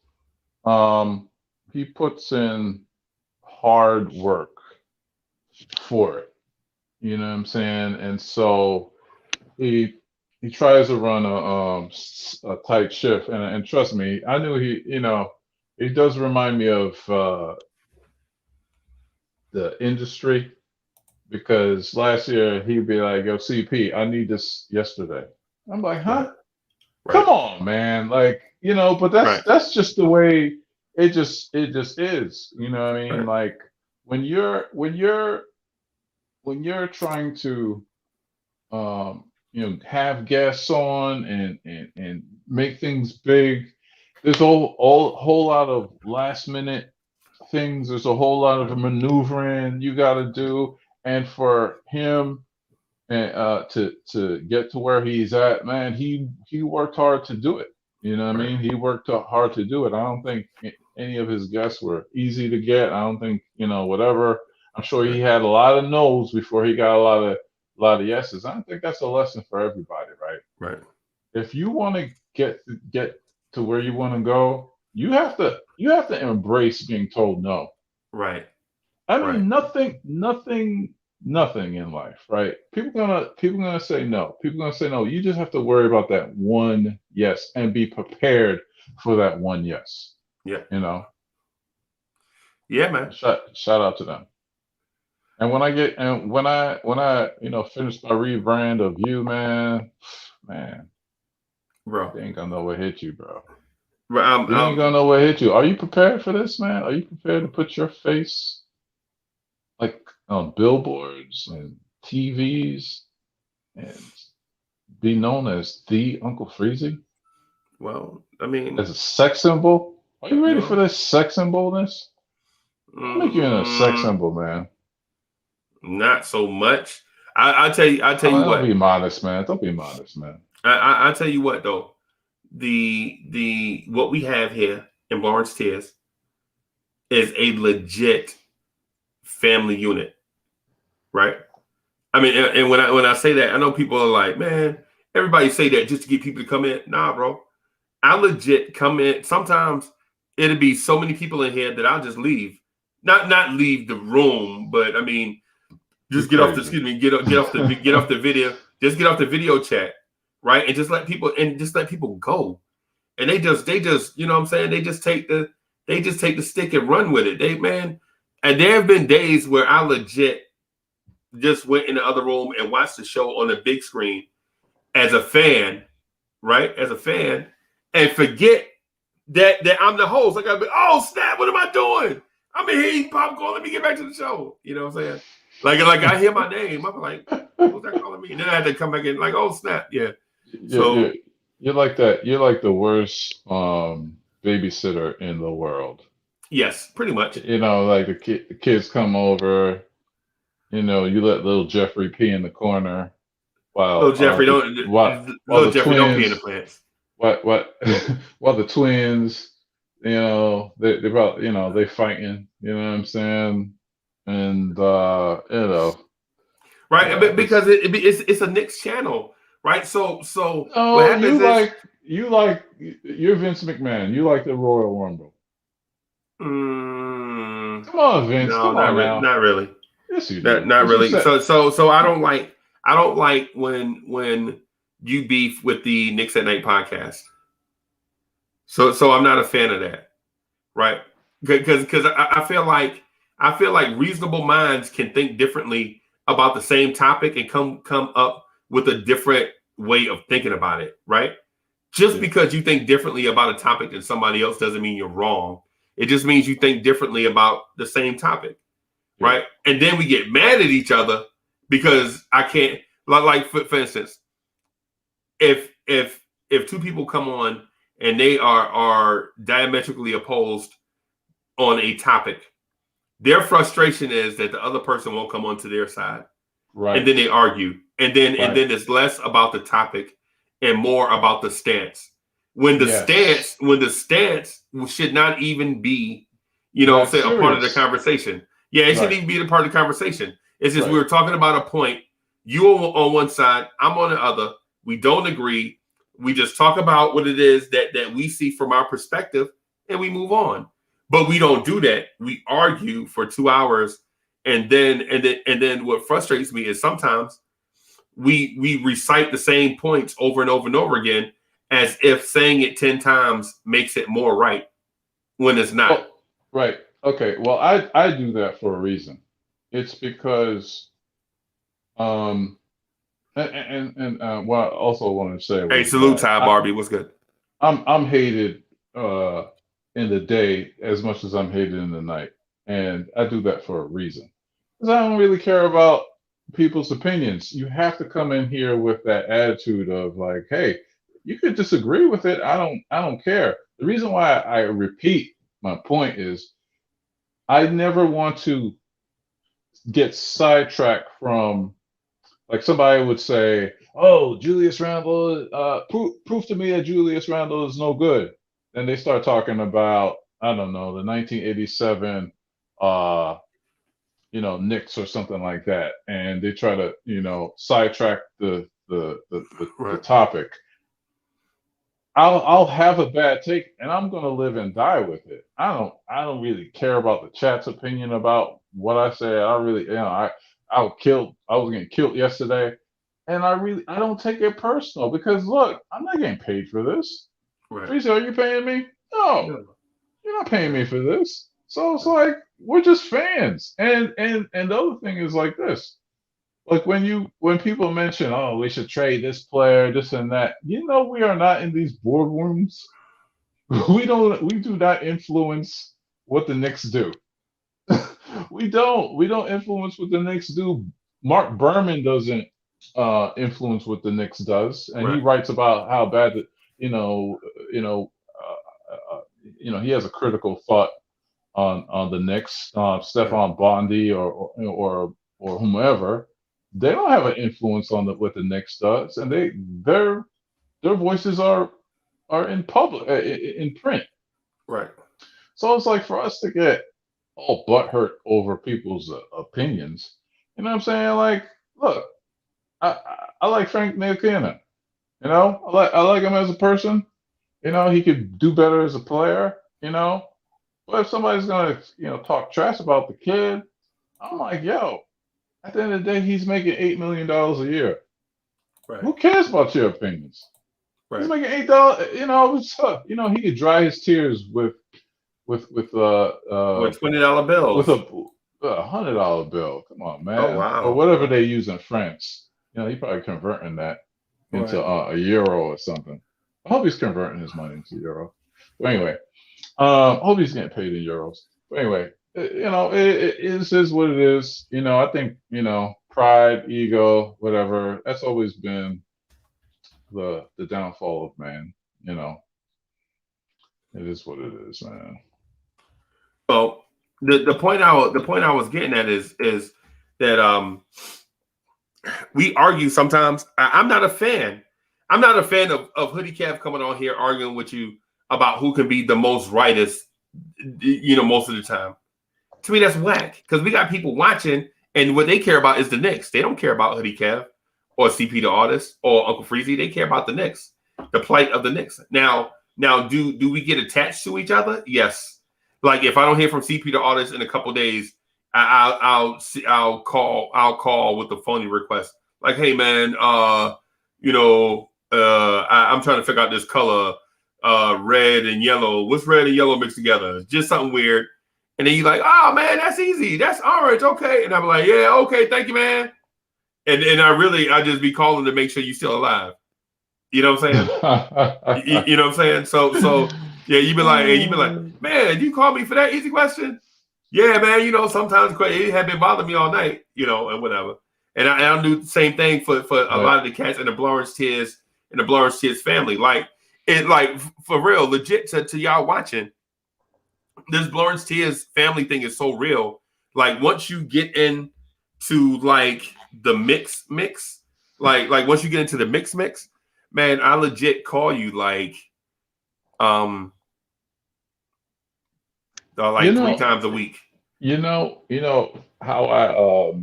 he puts in hard work for it. You know what I'm saying? And so he tries to run a tight ship, and trust me, I knew he does remind me of the industry because last year he'd be like, "Yo, CP, I need this yesterday." I'm like, right, "Huh? right, Come on, man!" Like, but right, that's just the way it just is. You know what I mean? right, Like when you're trying to have guests on and make things big. There's a whole lot of last minute things. There's a whole lot of right, maneuvering you got to do, and for him to get to where he's at, man, he worked hard to do it. You know what I right, mean? He worked hard to do it. I don't think any of his guests were easy to get. I don't think whatever. I'm sure he right, had a lot of no's before he got a lot of yeses. I don't think that's a lesson for everybody, right? right, If you want to get to where you want to go, you have to embrace being told no. right, I right, mean, nothing in life, right? People gonna say no. People gonna say no. You just have to worry about that one yes and be prepared for that one yes. yeah, You know, yeah, man, shout out to them. And when I finish my rebrand of you, man, bro. you ain't gonna know what hit you, bro. Bro, You ain't gonna know what hit you. Are you prepared for this, man? Are you prepared to put your face like on billboards and TVs and be known as the Uncle Freezy well, I as mean, a sex symbol? Are you ready for no, this sex symbolness? I'll make you into a sex mm, symbol, man. not so much. I tell you Don't what. be modest, man. Don't be modest, man. I tell you what though. The what we have here in Blorange Tears is a legit family unit, right? I mean, and when I say that, I know people are like, man, everybody say that just to get people to come in. Nah, bro. I legit come in. Sometimes it'll be so many people in here that I'll just leave. Not leave the room, but I mean, You just get off the crazy. excuse me, get off the video, just get off the video chat, right? And just let people go. And they just, you know what I'm saying? They just take the stick and run with it. And there have been days where I legit just went in the other room and watched the show on the big screen as a fan, right? As a fan, and forget that I'm the host. I gotta be, oh snap, what am I doing? I'm in here eating popcorn. Let me get back to the show. You know what I'm saying? Like I hear my name. I'm like, who's that calling me? And then I had to come back in, like, oh snap, yeah. you're, So you're, you're like that. You're like the worst babysitter in the world. yes, pretty much. Like the kids come over. You let little Jeffrey pee in the corner Little while Jeffrey, while little the Jeffrey, don't pee in the twins plants. what while the twins they about they fighting, you know what I'm saying? And Right, yeah, but because it's a Knicks channel, right? So what no, happens is, you're Vince McMahon. You like the Royal Rumble. mm, Come on, Vince. no, Come on now. not really, Yes, you not do. not Because you really. said So I don't like when you beef with the Knicks at Night podcast. So I'm not a fan of that, right? Because I feel like reasonable minds can think differently about the same topic and come up with a different way of thinking about it, right? Just yeah, because you think differently about a topic than somebody else doesn't mean you're wrong. It just means you think differently about the same topic, yeah. right? And then we get mad at each other because I can't. Like for instance, if two people come on and they are diametrically opposed on a topic, their frustration is that the other person won't come onto their side, Right. And then they argue, and then Right. it's less about the topic and more about the stance. When the stance should not even be, you know, say, a part of the conversation. Yeah, it shouldn't even be a part of the conversation. It's just we were talking about a point. You on one side, I'm on the other. We don't agree. We just talk about what it is that we see from our perspective, and we move on. But we don't do that. We argue for 2 hours, and then what frustrates me is sometimes we recite the same points over and over and over again, as if saying it 10 times makes it more right when it's not. Well, right. Okay. Well, I do that for a reason. It's because and what I also want to say. Hey, salute Ty Barbie. What's good? I'm hated in the day as much as I'm hated in the night, and I do that for a reason. Because I don't really care about people's opinions. You have to come in here with that attitude of like, hey, you could disagree with it. I don't care. The reason why I repeat my point is I never want to get sidetracked from, like, somebody would say, oh, Julius Randle, prove to me that Julius Randle is no good. Then they start talking about, I don't know, the 1987 Knicks or something like that. And they try to, sidetrack the topic. I'll have a bad take, and I'm gonna live and die with it. I don't really care about the chat's opinion about what I say. I really, I was getting killed yesterday, and I don't take it personal, because look, I'm not getting paid for this. Right. Teresa, are you paying me? No, you're not paying me for this. So it's like, we're just fans. And the other thing is like this. Like when people mention, oh, we should trade this player, this and that, we are not in these boardrooms. We do not influence what the Knicks do. We don't influence what the Knicks do. Mark Berman doesn't influence what the Knicks does, and he writes about how bad he has a critical thought on the Knicks. Stephon Bondi or whomever. They don't have an influence on what the Knicks does, and their voices are in public, in print. Right. So it's like, for us to get all butthurt over people's opinions, you know what I'm saying? Like, look, I like Frank Ntilikina. I like him as a person. He could do better as a player. But if somebody's gonna talk trash about the kid, I'm like, yo. At the end of the day, he's making $8 million a year. Right. Who cares about your opinions? Right. He's making $8. He could dry his tears with $20 bills. With a $100 bill. Come on, man. Oh, wow. Or whatever they use in France. He probably converting that into a euro or something. I hope he's converting his money into euro. But anyway, I hope he's getting paid in euros. But anyway. It is what it is. I think, pride, ego, whatever, that's always been the downfall of man. It is what it is, man. Well, the point I was getting at is that we argue sometimes. I'm not a fan. I'm not a fan of Hoodie Cav coming on here arguing with you about who can be the most rightest, most of the time. To me, that's whack, because we got people watching, and what they care about is the Knicks. They don't care about Hoodie Cav or CP the Artist or Uncle Freezy. They care about the Knicks, the plight of the Knicks. Now, do we get attached to each other? Yes. Like, if I don't hear from CP the Artist in a couple days, I'll call with the phony request. Like, hey man, I'm trying to figure out this color, red and yellow. What's red and yellow mixed together? It's just something weird. And then you're like, oh man, that's easy. That's orange. Okay. And I'm like, yeah, okay, thank you, man. And I just be calling to make sure you're still alive. You know what I'm saying? you know what I'm saying? So yeah, you be like, man, you call me for that easy question? Yeah, man, sometimes it had been bothering me all night, and whatever. And I'll do the same thing for a lot of the cats in the Blorange Tears family. Like it, like for real, legit to y'all watching. This Blorange Tears family thing is so real. Like once you get into like the mix, like once you get into the mix, man, I legit call you like 3 times a week. You know how I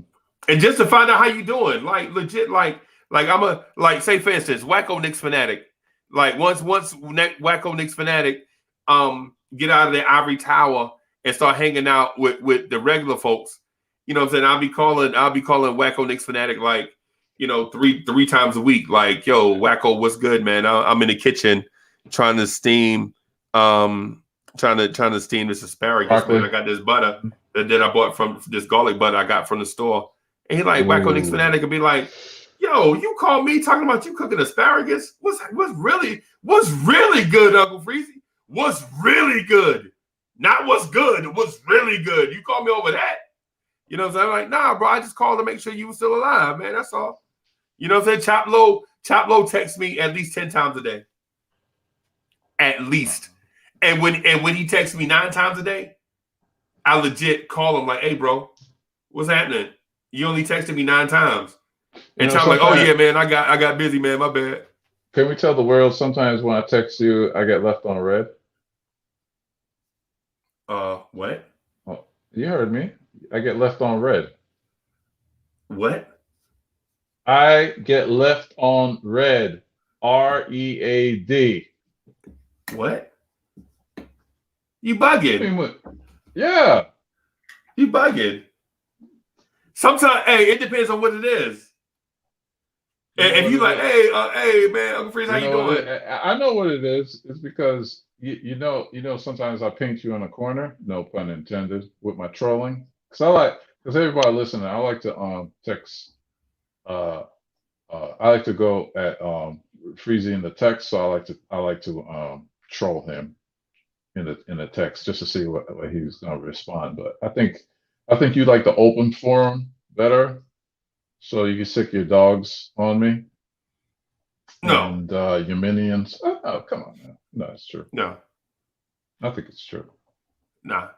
and just to find out how you doing, like legit, like I'm a like say for instance, Wacko Knicks fanatic. Like once Wacko Knicks fanatic get out of the ivory tower and start hanging out with the regular folks, you know what I'm saying? I'll be calling Wacko Knicks fanatic like, you know, three times a week. Like, yo, Wacko, what's good, man? I'm in the kitchen trying to steam this asparagus, man. I got this butter that I bought from this garlic butter I got from the store. And he like Wacko Knicks fanatic and be like, yo, you call me talking about you cooking asparagus? What's really good, Uncle Freezy? What's really good? Not what's good, what's really good. You call me over that? You know what I'm saying? I'm like, nah, bro, I just called to make sure you were still alive, man. That's all. You know what I'm saying? Chop Low texts me at least 10 times a day. At least. And when he texts me 9 times a day, I legit call him like, hey, bro, what's happening? You only texted me 9 times. And Chop like, oh yeah, man, I got busy, man. My bad. Can we tell the world sometimes when I text you, I get left on red? What? Oh, you heard me. I get left on red. What? I get left on red. READ. What? You bugging? I mean, what? Yeah. You bugging. Sometimes, hey, it depends on what it is. And if you like, hey, man, Uncle Freeze, how you doing? I know what it is. It's because you know, sometimes I paint you in a corner, no pun intended, with my trolling. Because everybody listening, I like to text. I like to go at Freezy in the text, so I like to troll him in the text just to see what he's gonna respond. But I think you like the open forum better. So you can sick your dogs on me. No. And your minions. Oh, come on, man. No, it's true. No. I think it's true. Nah.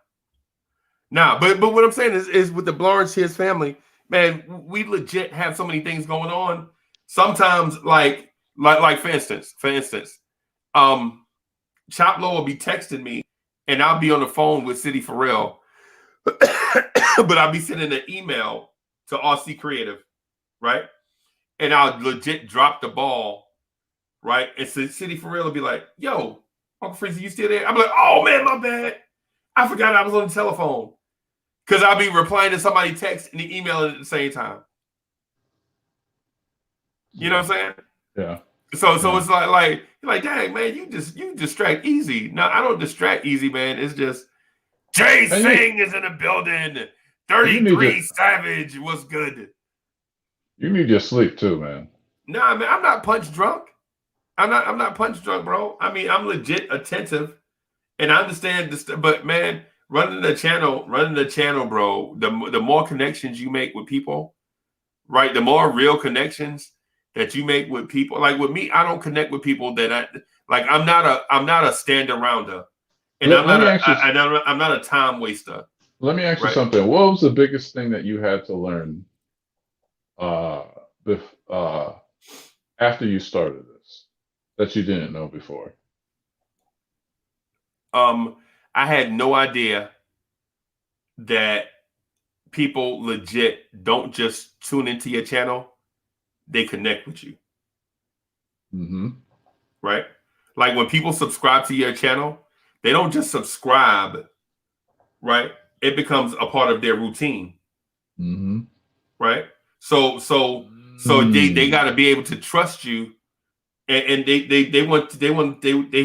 But what I'm saying is with the Blorange Tears family, man, we legit have so many things going on. Sometimes, like for instance, Chop Low will be texting me, and I'll be on the phone with City Pharrell, but I'll be sending an email to RC Creative, right? And I'll legit drop the ball, right? And so City Pharrell will be like, yo, Uncle Freezy, you still there? I'm like, oh, man, my bad. I forgot I was on the telephone. Because I'll be replying to somebody text and emailing at the same time. You know what I'm saying? Yeah. So it's like, dang, man, you distract easy. No, I don't distract easy, man. It's just Jay Singh is in the building. 33 Savage was good. You need your sleep too, man. Nah, man, I'm not punch drunk. I'm not punch drunk, bro. I mean, I'm legit attentive, and I understand this. But man, running the channel, bro. The more connections you make with people, right? The more real connections that you make with people. Like with me, I don't connect with people that I'm not a stand arounder, and I'm not a time waster. Let me ask you something. What was the biggest thing that you had to learn after you started this that you didn't know before? I had no idea that people legit don't just tune into your channel, they connect with you. Mm-hmm. Right? Like when people subscribe to your channel, they don't just subscribe, right? It becomes a part of their routine. Mm-hmm. Right? So they got to be able to trust you, and they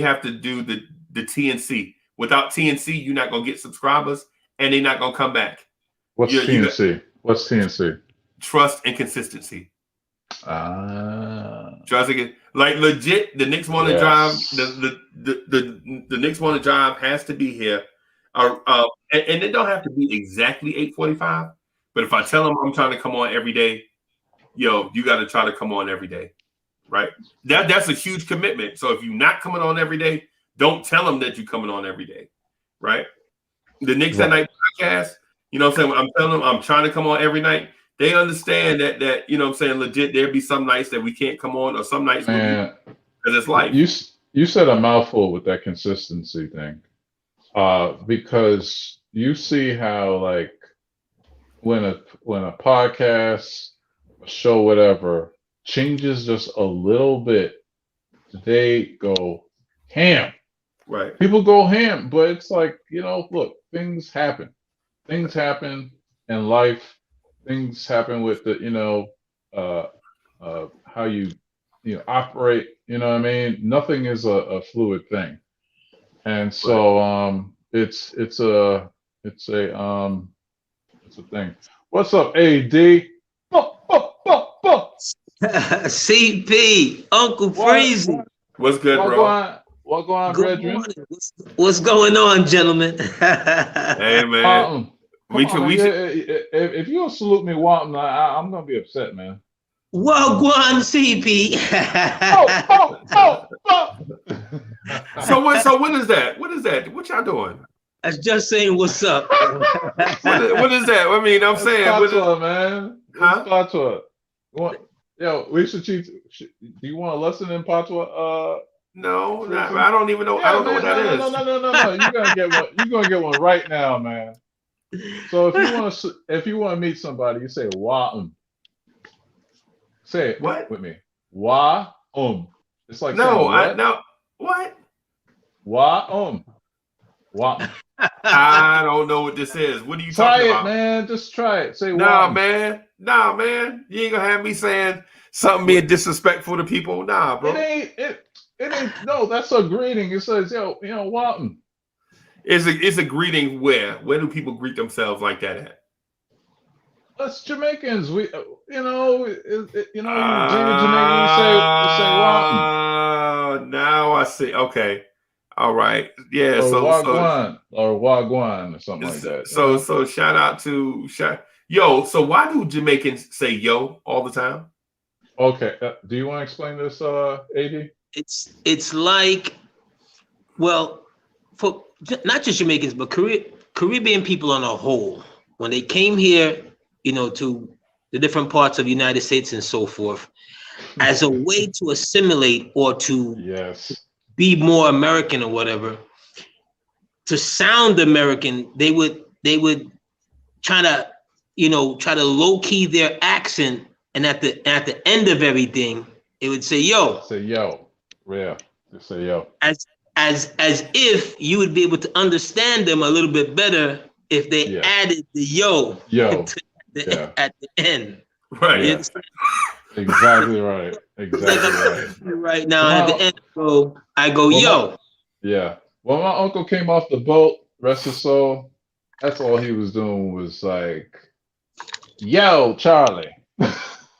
have to do the TNC. Without TNC, you're not gonna get subscribers, and they're not gonna come back. What's TNC? What's TNC? Trust and consistency. Trust again, like legit. The Knicks want to drive. The Knicks want to drive has to be here, and it don't have to be exactly 8:45. But if I tell them I'm trying to come on every day, yo, you got to try to come on every day, right? That's a huge commitment. So if you're not coming on every day, don't tell them that you're coming on every day, right? The Knicks at Night podcast, you know what I'm saying? I'm telling them I'm trying to come on every night. They understand that you know what I'm saying, legit, there'll be some nights that we can't come on, or some nights because it's life. You said a mouthful with that consistency thing. Because you see how, like, when a podcast, a show, whatever, changes just a little bit, they go ham. Right. People go ham, but it's like, you know, look, things happen. Things happen in life. Things happen with the, you know, how you operate. You know what I mean? Nothing is a fluid thing, and so it's a thing. What's up, AD? CP, Uncle Freezy. What's good, bro? What going on, Good brethren? morning. What's going on, gentlemen? Hey, man. If you don't salute me, I'm gonna be upset, man. Well, go on, CP. So what is that? What is that? What y'all doing? I was just saying, what's up? What is that? I mean, I'm saying, Patois, man. Huh? Patois. We should cheat. Do you want a lesson in Patois? No, I don't even know. I don't know what that is. No. You're gonna get one. You're gonna get one right now, man. So if you want to meet somebody, you say wa. Say it with me. Wa. It's like no. What? Wa. Wa. I don't know what this is. What are you talking about? Try it, man. Just try it. Say nah, man. You ain't gonna have me saying something being disrespectful to people. Nah, bro. It ain't. No, that's a greeting. It says, yo, Walton. It's a greeting where? Where do people greet themselves like that at? Us Jamaicans, you Jamaicans say Walton. Now I see. Okay. All right. Yeah. Or Wagwan or something like that. So shout out to yo. So why do Jamaicans say yo all the time? Okay. Do you want to explain this, AD? It's like, well, for not just Jamaicans, but Caribbean people on a whole, when they came here, to the different parts of the United States and so forth, as a way to assimilate or to be more American or whatever, to sound American, they would try to low key their accent, and at the end of everything, it would say yo. Say yo. Yeah. Just say yo. As if you would be able to understand them a little bit better if they added the yo at the end. Right. Yeah. Exactly right. Right now at the end, I go yo. Yeah. Well, my uncle came off the boat, rest his soul. That's all he was doing was like, yo, Charlie.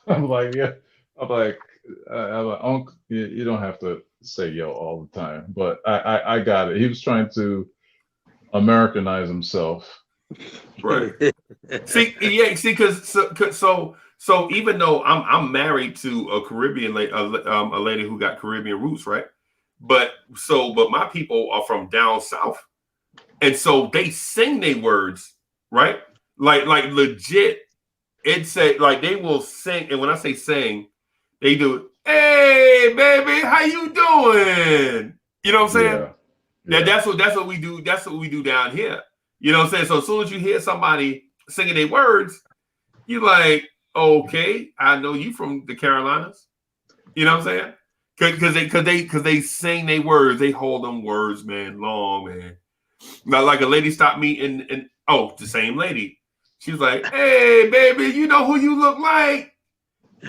I'm like, uncle, you don't have to say yo all the time, but I got it. He was trying to Americanize himself. Right. Because so even though I'm married to a Caribbean lady, a lady who got Caribbean roots, right? But my people are from down south, and so they sing their words, right? Like legit. It's like they will sing, and when I say sing, they do. Hey, baby, how you doing? You know what I'm saying? Yeah. That's what we do. That's what we do down here. You know what I'm saying? So as soon as you hear somebody singing their words, you're like, okay, I know you from the Carolinas. You know what I'm saying? Because they sing their words. They hold them words, man, long, man. Now, like a lady stopped me and the same lady. She was like, hey, baby, you know who you look like?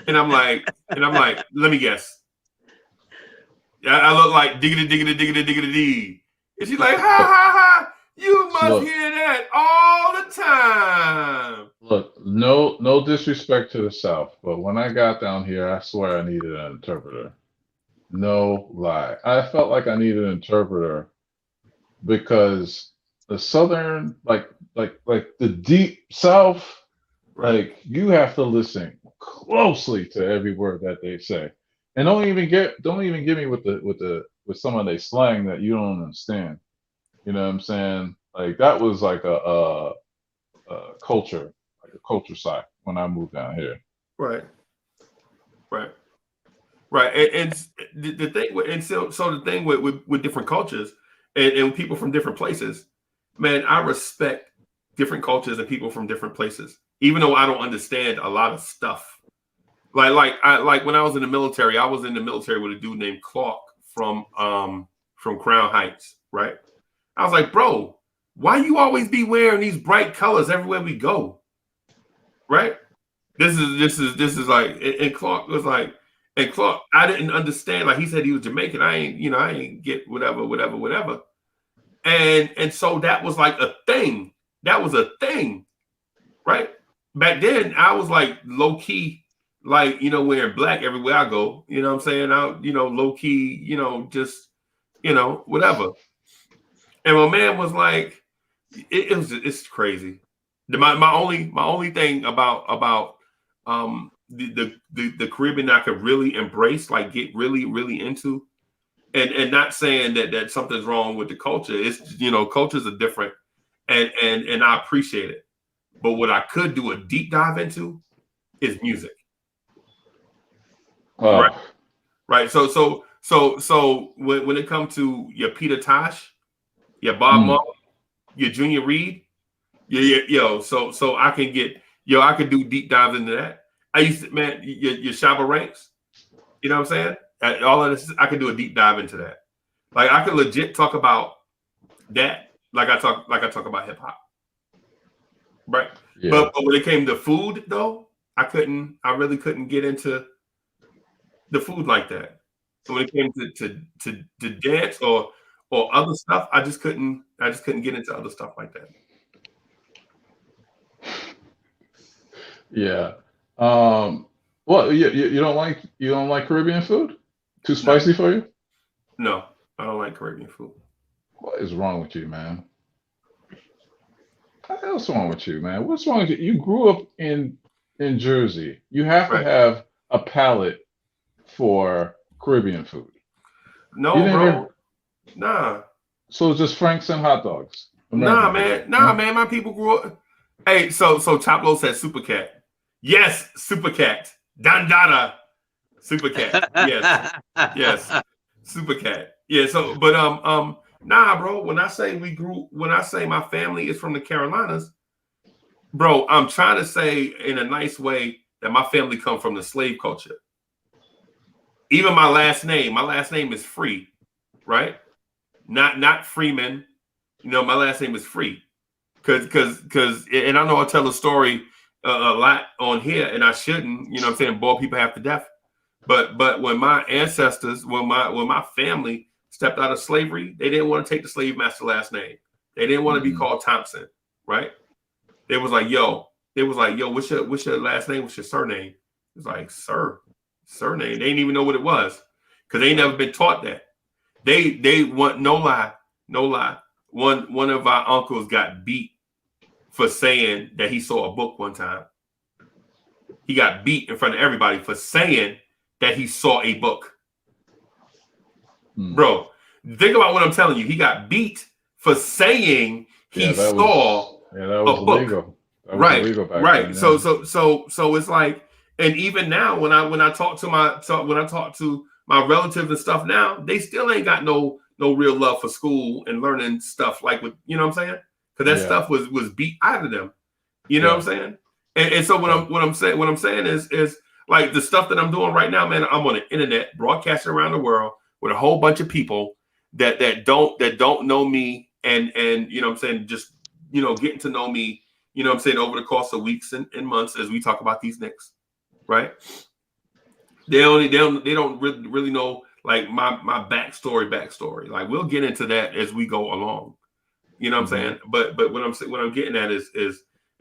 And I'm like, let me guess. I look like diggity. And she's like, ha. You must hear that all the time. Look, no disrespect to the South, but when I got down here, I swear I needed an interpreter. No lie. I felt like I needed an interpreter because the Southern, like the deep South, like you have to listen closely to every word that they say, and don't even get me with some of their slang that you don't understand. You know what I'm saying? Like that was like a culture, like a culture shock when I moved down here. Right. And the thing with, and so the thing with different cultures and people from different places, man, I respect different cultures and people from different places, even though I don't understand a lot of stuff. Like when I was in the military, I was in the military with a dude named Clark from Crown Heights, right? I was like, bro, why you always be wearing these bright colors everywhere we go? Right? This is like, and Clark was like, and Clark, I didn't understand. Like he said he was Jamaican. I ain't get whatever. And so that was like a thing. That was a thing, right? Back then, I was like low key, like, wearing black everywhere I go. You know what I'm saying? Low key, just, whatever. And my man was like, it's crazy. My only thing about the Caribbean that I could really embrace, like get really, really into, and not saying that something's wrong with the culture. It's cultures are different, and I appreciate it. But what I could do a deep dive into is music. Right. So when it comes to your Peter Tosh, your Bob Marley, your Junior Reed, so I can get I could do deep dives into that. I used to, man, your Shabba Ranks, you know what I'm saying? All of this, I could do a deep dive into that. Like I could legit talk about that, like I talk about hip hop, right? Yeah. But when it came to food, though, I really couldn't get into the food like that. So when it came to dance or other stuff, I just couldn't get into other stuff like that. Yeah. Well, you don't like Caribbean food? Too spicy for you? No, I don't like Caribbean food. What is wrong with you, man? What's wrong with you, man? What's wrong with you? You grew up in Jersey. You have to have a palate for Caribbean food. No, bro. Nah. So it's just Franks and hot dogs. Nah, man. My people grew up. Hey, so Chaplo said Super Cat. Yes, Super Cat. Dandada. Super Cat. Yes. Super Cat. Yeah, so but nah, bro. When I say my family is from the Carolinas, bro, I'm trying to say in a nice way that my family come from the slave culture. Even my last name is Free, right? Not Freeman. My last name is Free. Cause and I know I tell a story a lot on here, and I shouldn't, what I'm saying, bore people half to death. But when my ancestors, when my family stepped out of slavery, they didn't want to take the slave master last name. They didn't want to be called Thompson, right? They was like, yo, what's your last name? What's your surname? It's like, surname. They didn't even know what it was because they ain't never been taught that. They want no lie. One of our uncles got beat for saying that he saw a book one time. He got beat in front of everybody for saying that he saw a book. Bro, think about what I'm telling you. He got beat for saying he saw a book. Illegal. That was illegal back then, yeah. So it's like, and even now when I talk to my relatives and stuff now, they still ain't got no real love for school and learning stuff like with, you know what I'm saying? Because that stuff was beat out of them. You know what I'm saying? And so what I'm saying is like the stuff that I'm doing right now, man, I'm on the internet broadcasting around the world with a whole bunch of people that don't know me and you know what I'm saying, just getting to know me, you know what I'm saying, over the course of weeks and months as we talk about these Knicks, right? They don't really know like my backstory. Like we'll get into that as we go along. You know what I'm saying? But what I'm getting at is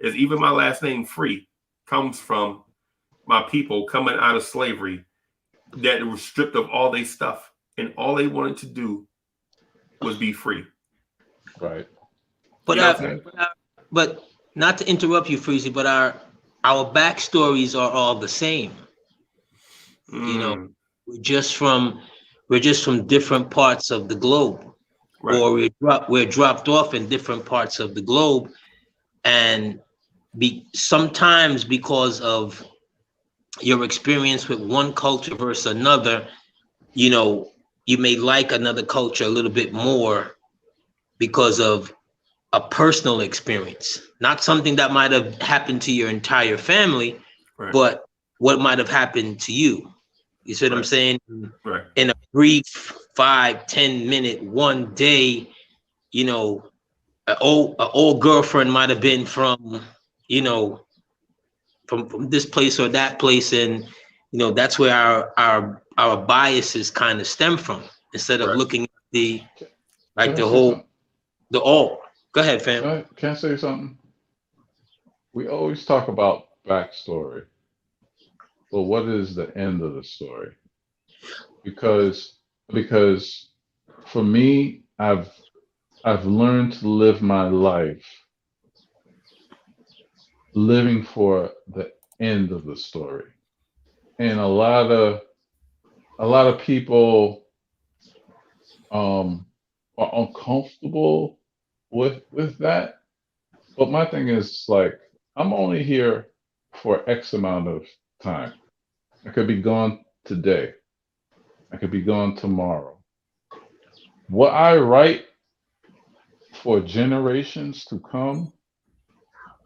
even my last name Free comes from my people coming out of slavery that were stripped of all their stuff and all they wanted to do was be free. Right. But but not to interrupt you, Freezy, but our our backstories are all the same. You know, we're just from different parts of the globe, Right. or we're dropped off in different parts of the globe, and sometimes because of your experience with one culture versus another, you know, you may like another culture a little bit more because of a personal experience, not something that might have happened to your entire family, Right. but what might have happened to you. You see what I'm Right. saying? Right. In a brief 5-10 minute, one day, you know, an old girlfriend might have been from, you know, from this place or that place, and you know that's where our biases kind of stem from, instead of Right. looking at the Can I the say whole something? the all. Go ahead, fam. Can I say something? We always talk about backstory, but what is the end of the story? Because for me, I've learned to live my life living for the end of the story. And a lot of people are uncomfortable with that. But my thing is like I'm only here for X amount of time. I could be gone today. I could be gone tomorrow. What I write for generations to come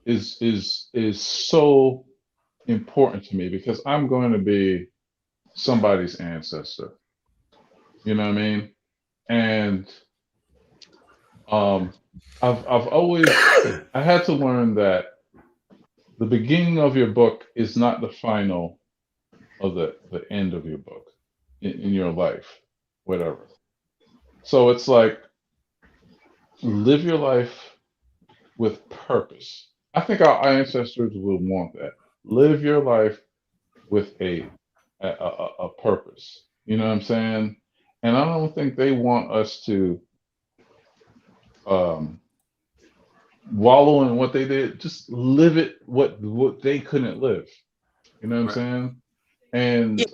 is so important to me because I'm going to be somebody's ancestor. You know what I mean? And um, I've always I had to learn that the beginning of your book is not the final of the end of your book in your life, whatever. So it's like live your life with purpose. I think our ancestors would want that. Live your life with a purpose. You know what I'm saying? And I don't think they want us to um, wallow in what they did. Just live it what they couldn't live. You know what I'm Right. saying? And Yeah,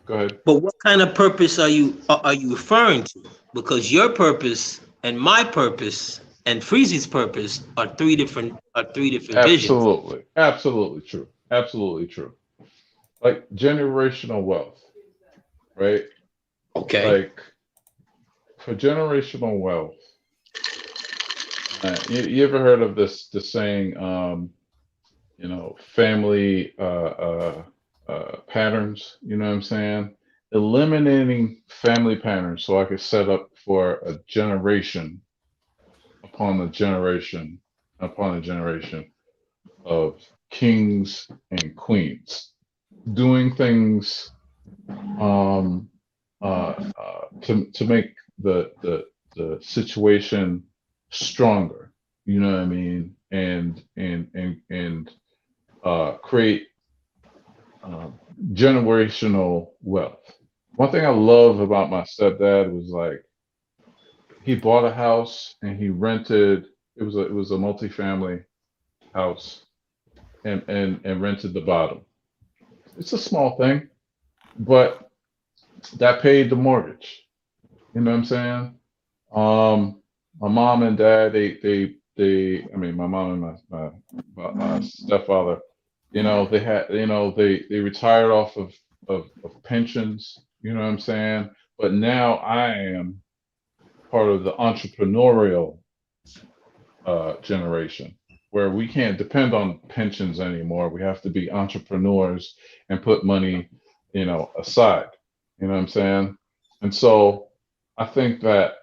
go ahead. but what kind of purpose are you referring to? Because your purpose and my purpose and Freezy's purpose are three different visions. Absolutely, absolutely true. Absolutely true. Like generational wealth, right? Okay. Like for generational wealth, you ever heard of the saying, family patterns? You know what I'm saying? Eliminating family patterns so I could set up for a generation upon a generation upon a generation of kings and queens doing things to make the situation stronger. You know what I mean? And create uh, generational wealth. One thing I love about my stepdad was like he bought a house and he rented. It was a multifamily house and rented the bottom. It's a small thing, but that paid the mortgage. You know what I'm saying? My mom and dad, I mean, my mom and my stepfather, they retired off of pensions. You know what I'm saying? But now I am part of the entrepreneurial generation where we can't depend on pensions anymore. We have to be entrepreneurs and put money, aside. You know what I'm saying? And so I think that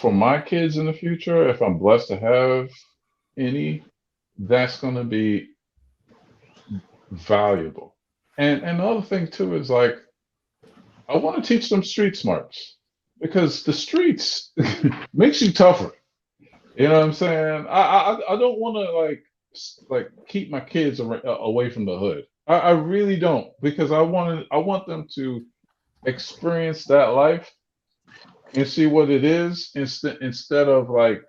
for my kids in the future, if I'm blessed to have any, that's going to be valuable. And another thing too is like I want to teach them street smarts because the streets makes you tougher. You know what I'm saying? I don't want to like keep my kids away from the hood. I really don't because I want them to experience that life and see what it is instead of like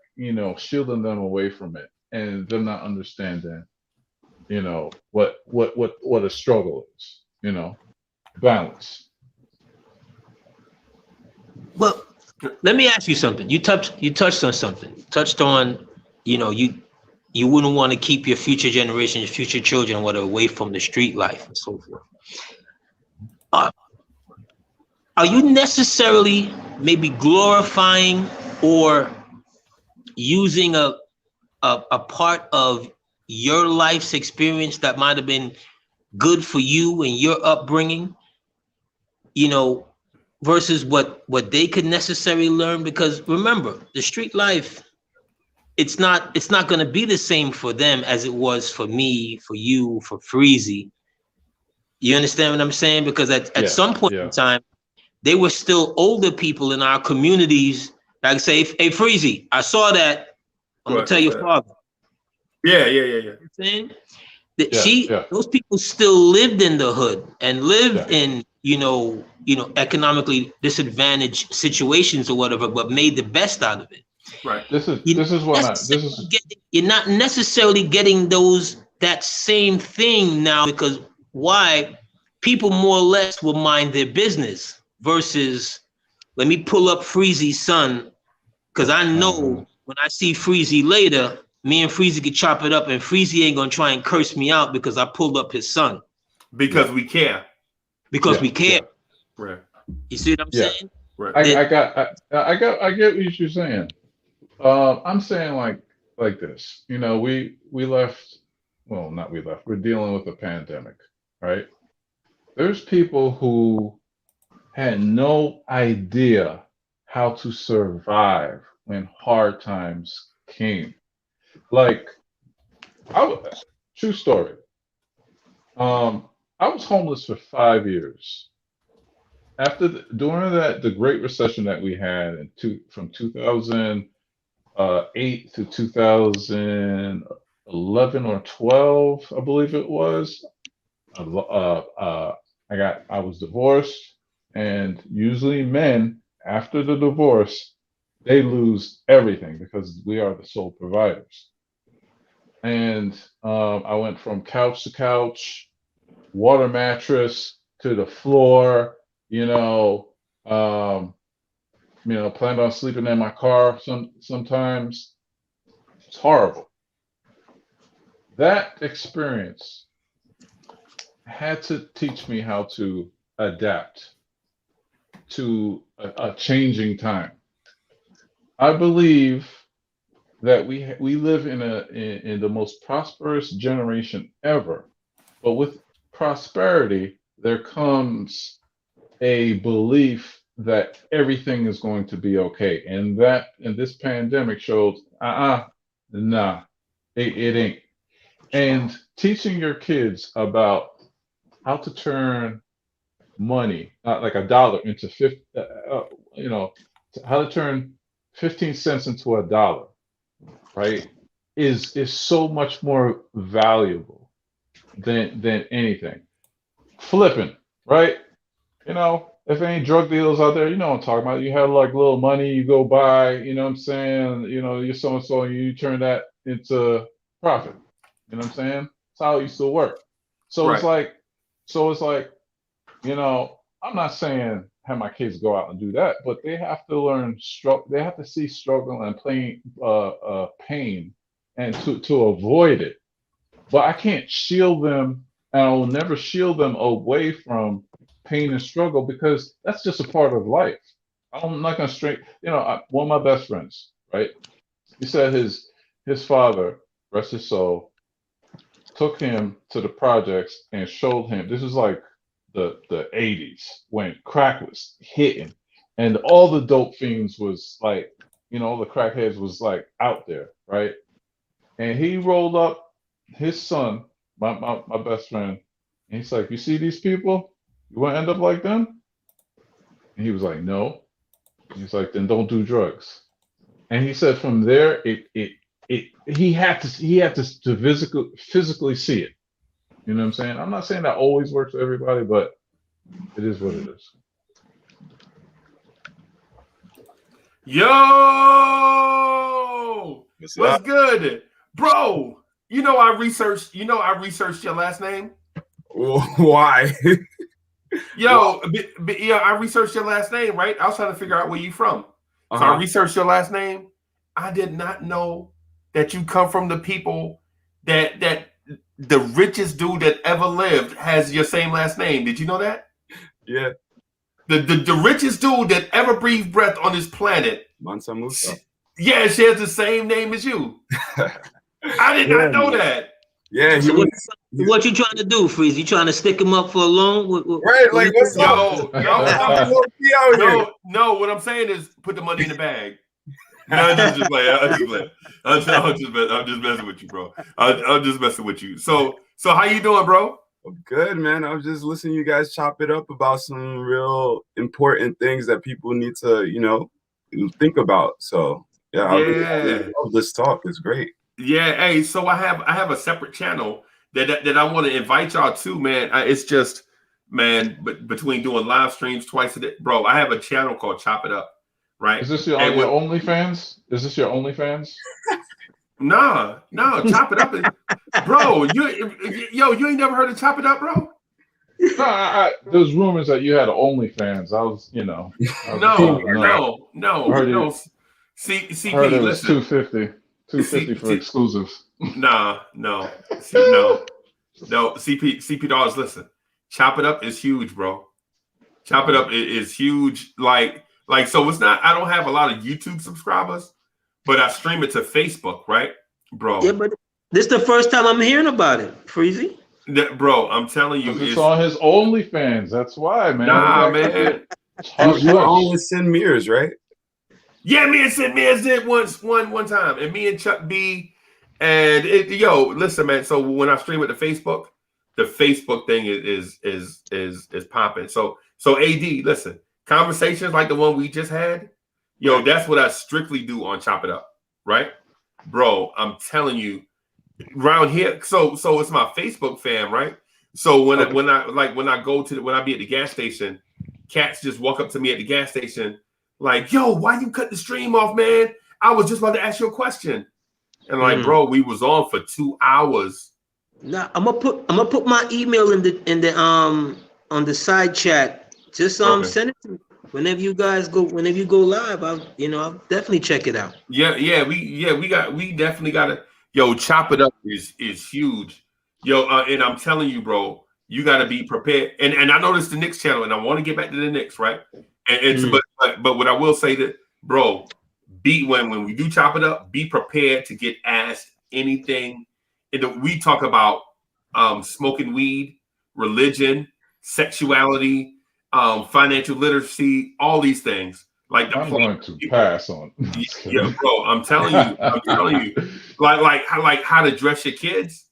shielding them away from it and them not understanding you know, what a struggle is, you know, balance. Well, let me ask you something. You touched on something. Touched on, you wouldn't want to keep your future generation, your future children, whatever, away from the street life and so forth. Are you necessarily maybe glorifying or using a part of your life's experience that might have been good for you and your upbringing, versus what they could necessarily learn? Because remember, the street life, it's not going to be the same for them as it was for me, for you, for Freezy. You understand what I'm saying? Because at some point in time, they were still older people in our communities that could say, "Hey, Freezy, I saw that. I'm gonna tell your father." Yeah. You know what I'm saying? Those people still lived in the hood and lived in, economically disadvantaged situations or whatever, but made the best out of it. Right. You're not necessarily getting that same thing now, because why? People more or less will mind their business versus, let me pull up Freezy's son, because I know when I see Freezy later, me and Freezy could chop it up, and Freezy ain't gonna try and curse me out because I pulled up his son. Because we care. Because we care. Right. You see what I'm saying? Right. I get what you're saying. I'm saying like this. We left. Well, not we left. We're dealing with a pandemic, right? There's people who had no idea how to survive when hard times came. Like, true story. I was homeless for 5 years. During the Great Recession that we had from 2008 to 2011 or 12, I believe it was. I was divorced, and usually men after the divorce, they lose everything because we are the sole providers. And I went from couch to couch, water mattress to the floor, planned on sleeping in my car sometimes. It's horrible. That experience had to teach me how to adapt to a changing time. I believe that we live in the most prosperous generation ever, but with prosperity there comes a belief that everything is going to be okay, and this pandemic showed nah, it ain't. And teaching your kids about how to turn money, like a dollar, into how to turn 15 cents into a dollar, right, is so much more valuable than anything. Flipping, right? If any drug dealers out there, you know what I'm talking about. You have like little money, you go buy, you know what I'm saying? You're so and so, and you turn that into profit. You know what I'm saying? That's how it used to work. So it's like, I'm not saying have my kids go out and do that, but they have to learn they have to see struggle and pain, and to avoid it. But I can't shield them, and I will never shield them away from pain and struggle, because that's just a part of life. I'm not gonna one of my best friends, right? He said his father, rest his soul, took him to the projects and showed him. This is like the 80s when crack was hitting, and all the dope fiends was like, all the crackheads was like out there, right? And he rolled up his son, my best friend, and he's like, "You see these people? You want to end up like them?" And he was like, "No." He's like, "Then don't do drugs." And he said from there, he had to physically see it. You know what I'm saying? I'm not saying that always works for everybody, but it is what it is. Yo, what's good, bro? I researched your last name. Why? I researched your last name, right? I was trying to figure out where you from. So I researched your last name. I did not know that you come from the people that the richest dude that ever lived has your same last name. Did you know that? Yeah. The richest dude that ever breathed breath on this planet. Mansa Musa. Yeah, shares the same name as you. I did not know that. Yeah. So what you trying to do, Freeze? You trying to stick him up for a loan? Right, like what's up? No. What I'm saying is put the money in the bag. No, I'm just playing. I'm just messing with you, bro. I'm just messing with you. So how you doing, bro? I'm good, man. I was just listening to you guys chop it up about some real important things that people need to, think about. So yeah, I love this talk. It's great. Yeah, hey, so I have a separate channel that I want to invite y'all to, man. It's just, man, but between doing live streams twice a day, bro, I have a channel called Chop It Up, right? Is this your OnlyFans? Is this your OnlyFans? No, Chop It Up is, bro. You ain't never heard of Chop It Up, bro? No, there's rumors that you had an OnlyFans. I was, No. CP, it was listen. $250 for exclusives. No. CP dollars, listen. Chop It Up is huge, bro. Chop It Up is huge. Like, so it's not, I don't have a lot of YouTube subscribers, but I stream it to Facebook, right? Bro. Yeah, but this is the first time I'm hearing about it, Freezy. Bro, I'm telling you. It's on his OnlyFans. That's why, man. Nah, man. You were on with Sin Mears, right? Yeah, me and Sid Mears did one time, and me and Chuck B. And listen, man. So when I stream it to Facebook, the Facebook thing is popping. So AD, listen, conversations like the one we just had, that's what I strictly do on Chop It Up, right, bro? I'm telling you, around here. So it's my Facebook fam, right? So when I be at the gas station, cats just walk up to me at the gas station. Like, yo, why you cut the stream off, man? I was just about to ask you a question. And like, bro, we was on for 2 hours. Nah, I'm gonna put my email in the on the side chat. Just send it to me. Whenever you go live, I'll definitely check it out. We definitely gotta Chop It Up is huge. And I'm telling you, bro, you gotta be prepared. And I noticed the Knicks channel, and I want to get back to the Knicks, right? But what I will say that, bro, when we do Chop It Up, be prepared to get asked anything. We talk about smoking weed, religion, sexuality, financial literacy, all these things. Like I'm going to pass on. Yeah, bro, I'm telling you, like how to dress your kids,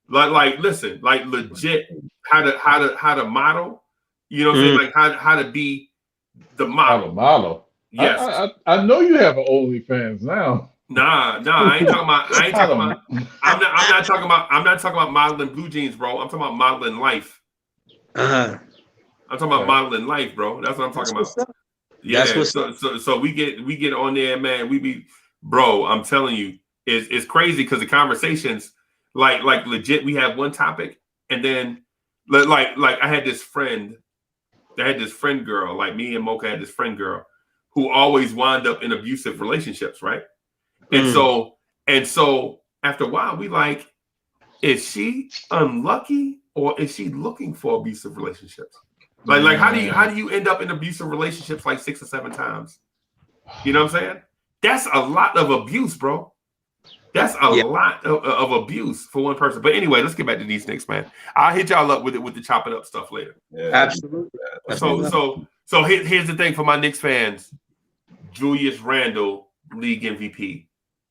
like listen, like legit, how to model. You know what I'm saying? Like how to be the model. Yes. I know you have an OnlyFans now. Nah, I ain't talking about. I'm not talking about modeling blue jeans, bro. I'm talking about modeling life. I'm talking about modeling life, bro. That's what I'm talking about. Yeah. So we get on there, man. We be, bro. I'm telling you, it's crazy because the conversations, like legit. We have one topic, and then like I had this friend. I had this friend girl, like me and Mocha had this friend girl who always wound up in abusive relationships, right? And so after a while, we like, is she unlucky or is she looking for abusive relationships? Like how do you end up in abusive relationships like 6 or 7 times? You know what I'm saying? That's a lot of abuse, bro. That's a lot of abuse for one person. But anyway, let's get back to these Knicks, man. I'll hit y'all up with the Chop It Up stuff later. Yeah, absolutely. So here's the thing for my Knicks fans: Julius Randle, league MVP.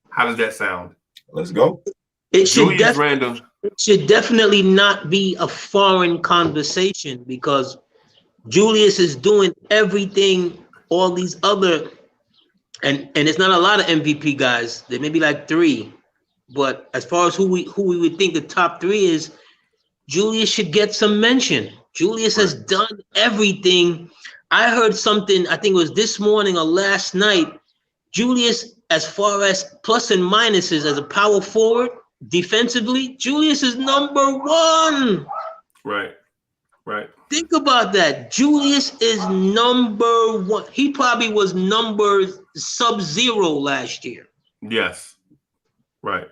How does that sound? Let's go. It should definitely not be a foreign conversation because Julius is doing everything all these other. And it's not a lot of MVP guys. There may be like 3, but as far as who we would think the top 3 is, Julius should get some mention. Julius has done everything. I heard something, I think it was this morning or last night. Julius, as far as plus and minuses as a power forward, defensively, Julius is number one. Right. Right. Think about that. Julius is number one. He probably was number sub-zero last year. Yes. Right.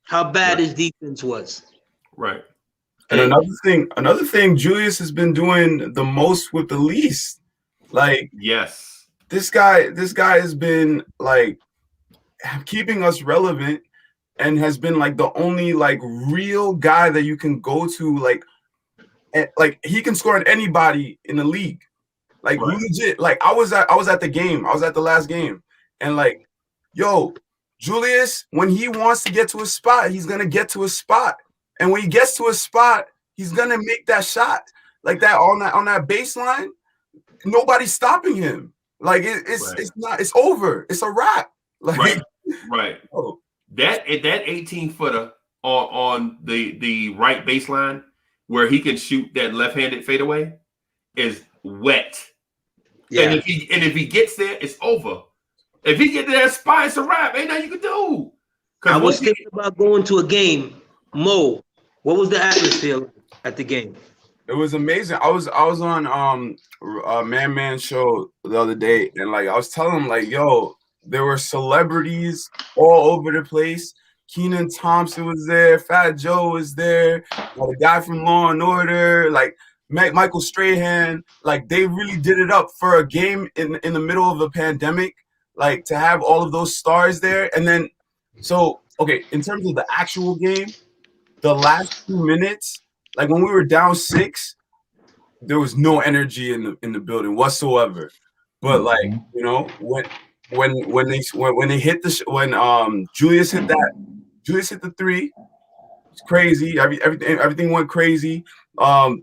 How bad his defense was. Right. And another thing, Julius has been doing the most with the least. Like, yes, this guy has been like keeping us relevant and has been like the only like real guy that you can go to, like he can score on anybody in the league. Like legit. Like I was at the game. I was at the last game. And like, yo, Julius, when he wants to get to a spot, he's gonna get to a spot. And when he gets to a spot, he's gonna make that shot. Like that on that baseline, nobody's stopping him. Like it's over. It's a wrap. Like right. Oh. That 18-footer on the right baseline where he can shoot that left-handed fadeaway is wet. Yeah. And if he gets there, it's over. If he gets to that spot, it's a wrap. Ain't nothing you can do. I was thinking about going to a game. Mo, what was the atmosphere at the game? It was amazing. I was on a Man show the other day, and like I was telling him, like, yo, there were celebrities all over the place. Kenan Thompson was there, Fat Joe was there, the guy from Law and Order, like Michael Strahan. Like they really did it up for a game in the middle of a pandemic. Like to have all of those stars there, and then so okay, in terms of the actual game, the last 2 minutes. Like when we were down 6, there was no energy in the building whatsoever. But like, you know, when they hit Julius hit the 3, it's crazy. Everything went crazy.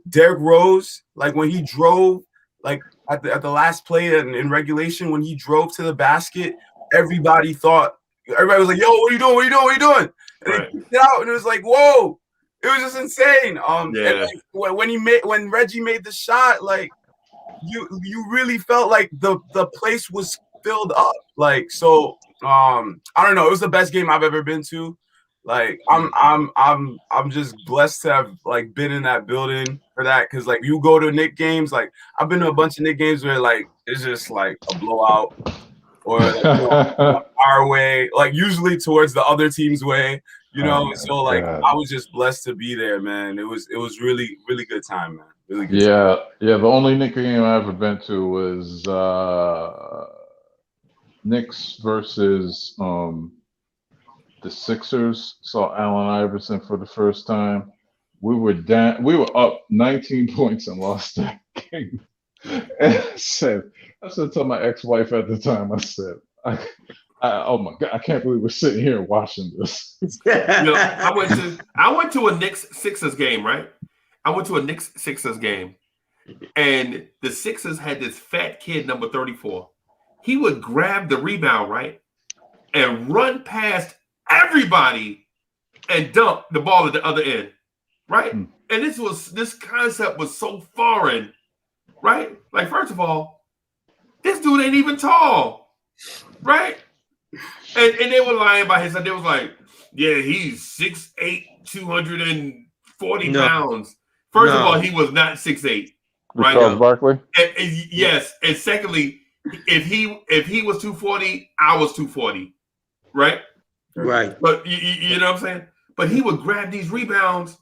Derrick Rose, like when he drove, like at the last play in regulation, when he drove to the basket, everybody was like, "Yo, what are you doing? What are you doing?" And they kicked it out, and it was like, "Whoa." It was just insane. And like, when Reggie made the shot, like you really felt like the place was filled up. Like so, I don't know. It was the best game I've ever been to. Like I'm just blessed to have like been in that building for that. Cause like you go to Knicks games, like I've been to a bunch of Knicks games where like it's just like a blowout or like, our way, like usually towards the other team's way. You know, so like I was just blessed to be there, man. It was really, really good time, man. Really good time. Yeah. The only Knicks game I ever been to was Knicks versus the Sixers. Saw Allen Iverson for the first time. We were up 19 points and lost that game. And I said to my ex-wife at the time, I said, oh my God, I can't believe we're sitting here watching this. You know, I went to a Knicks Sixers game, right? I went to a Knicks Sixers game, and the Sixers had this fat kid, number 34. He would grab the rebound, right, and run past everybody and dump the ball at the other end, right? And this concept was so foreign, right? Like, first of all, this dude ain't even tall, right? And they were lying by his side. They was like, yeah, he's 6'8", 240 pounds. First of all, he was not 6'8", right? Charles Barkley? And yes. And secondly, if he was 240, I was 240, right? Right. But you know what I'm saying? But he would grab these rebounds,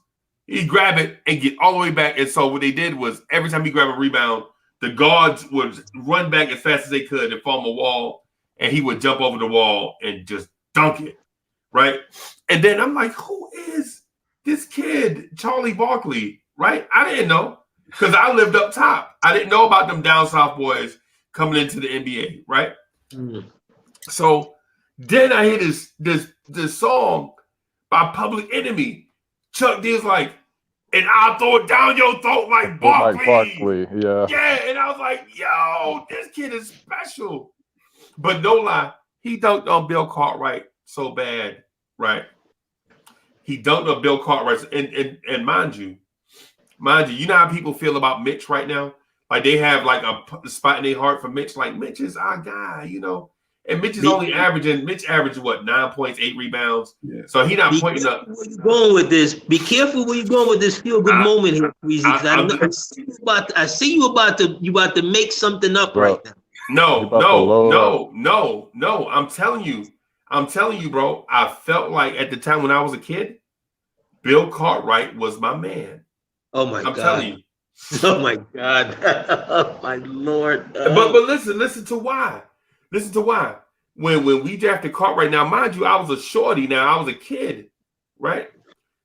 he'd grab it and get all the way back. And so what they did was every time he grabbed a rebound, the guards would run back as fast as they could and form a wall. And he would jump over the wall and just dunk it, right? And then I'm like, who is this kid, Charlie Barkley, right? I didn't know because I lived up top. I didn't know about them down south boys coming into the NBA, right? So then I hear this song by Public Enemy. Chuck D's like, and I'll throw it down your throat like Barkley. Like Barkley, yeah. Yeah, and I was like, yo, this kid is special. But no lie, he dunked on Bill Cartwright so bad, right? He dunked on Bill Cartwright, and mind you, you know how people feel about Mitch right now? Like they have like a spot in their heart for Mitch. Like Mitch is our guy, you know. And Mitch is only averaging. Mitch averaged what 9 points, 8 rebounds. Yeah. So he not pointing up. Where you going with this? Be careful where you going with this feel good moment here, Weezy. I see you about to make something up right now. No. I'm telling you, bro. I felt like at the time when I was a kid, Bill Cartwright was my man. Oh my God! I'm telling you. Oh my God! Oh my Lord! But listen to why. Listen to why. When we drafted Cartwright, now mind you, I was a shorty. Now I was a kid, right?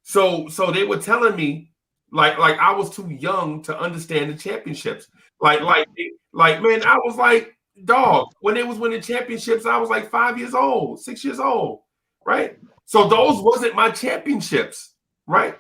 So they were telling me like I was too young to understand the championships. Like man, I was like, dog, when they was winning championships, I was like 5 years old, 6 years old, right? So those wasn't my championships, right?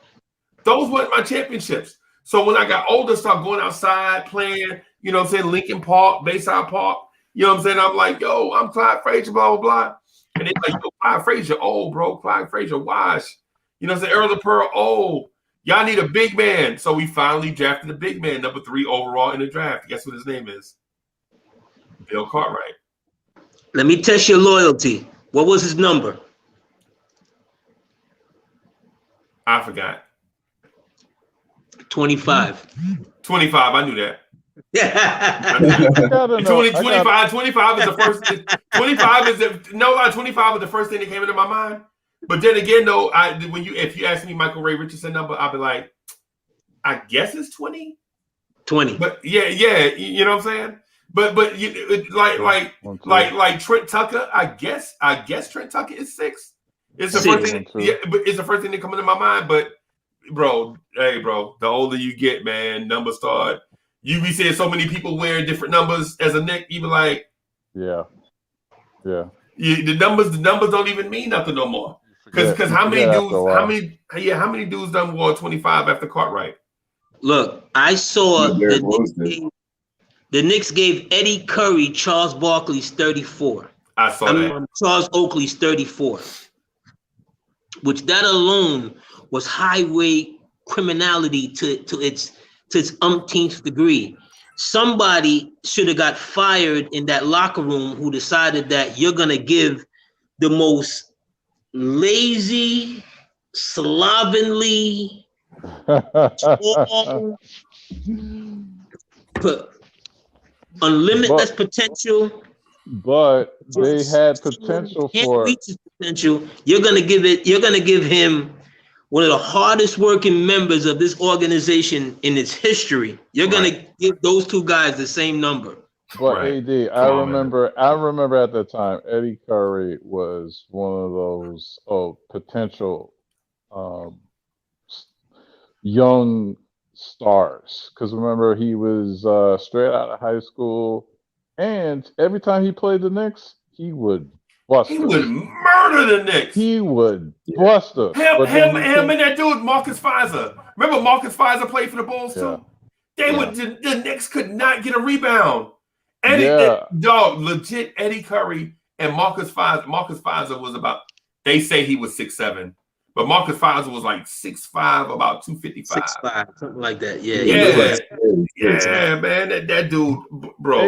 Those weren't my championships. So when I got older, started going outside playing, you know what I'm saying, Lincoln Park, Bayside Park, you know what I'm saying? I'm like, yo, I'm Clyde Frazier, blah, blah, blah. And they're like, yo, Clyde Frazier, old, bro. Clyde Frazier, washed. You know what I'm saying? Earl Pearl, old. Y'all need a big man. So we finally drafted a big man, number 3 overall in the draft. Guess what his name is? Bill Cartwright. Let me test your loyalty. What was his number? I forgot. 25. 25. I knew that. Yeah. 25 is the first. 25 is the 25 is the first thing that came into my mind. But then again, though, if you ask me Michael Ray Richardson number, I'll be like, I guess it's 20. 20. But yeah, you know what I'm saying. But like Trent Tucker, I guess Trent Tucker is 6. It's the first thing. Yeah, but it's the first thing that comes into my mind. But bro, the older you get, man, numbers start. You be seeing so many people wearing different numbers as a Knick. You be like, yeah. The numbers don't even mean nothing no more. Because how many dudes done wore 25 after Cartwright? Look, I saw the Knicks gave Eddie Curry Charles Barkley's 34. I saw that. Charles Oakley's 34, which that alone was highway criminality to its umpteenth degree. Somebody should have got fired in that locker room who decided that you're gonna give the most lazy, slovenly, unlimitless potential. But they had potential for reach his potential. You're gonna give him one of the hardest working members of this organization in its history. You're gonna give those two guys the same number. But AD, I remember at the time Eddie Curry was one of those potential young stars. Because remember, he was straight out of high school, and every time he played the Knicks, he would bust us. He would murder the Knicks. He would bust us. Him and that dude, Marcus Fizer. Remember Marcus Fizer played for the Bulls too? The Knicks could not get a rebound. Legit Eddie Curry and Marcus Fizer. Marcus Fizer was they say he was 6'7", but Marcus Fizer was like 6'5", about 255. 6'5", something like that. Yeah, man. That dude, bro.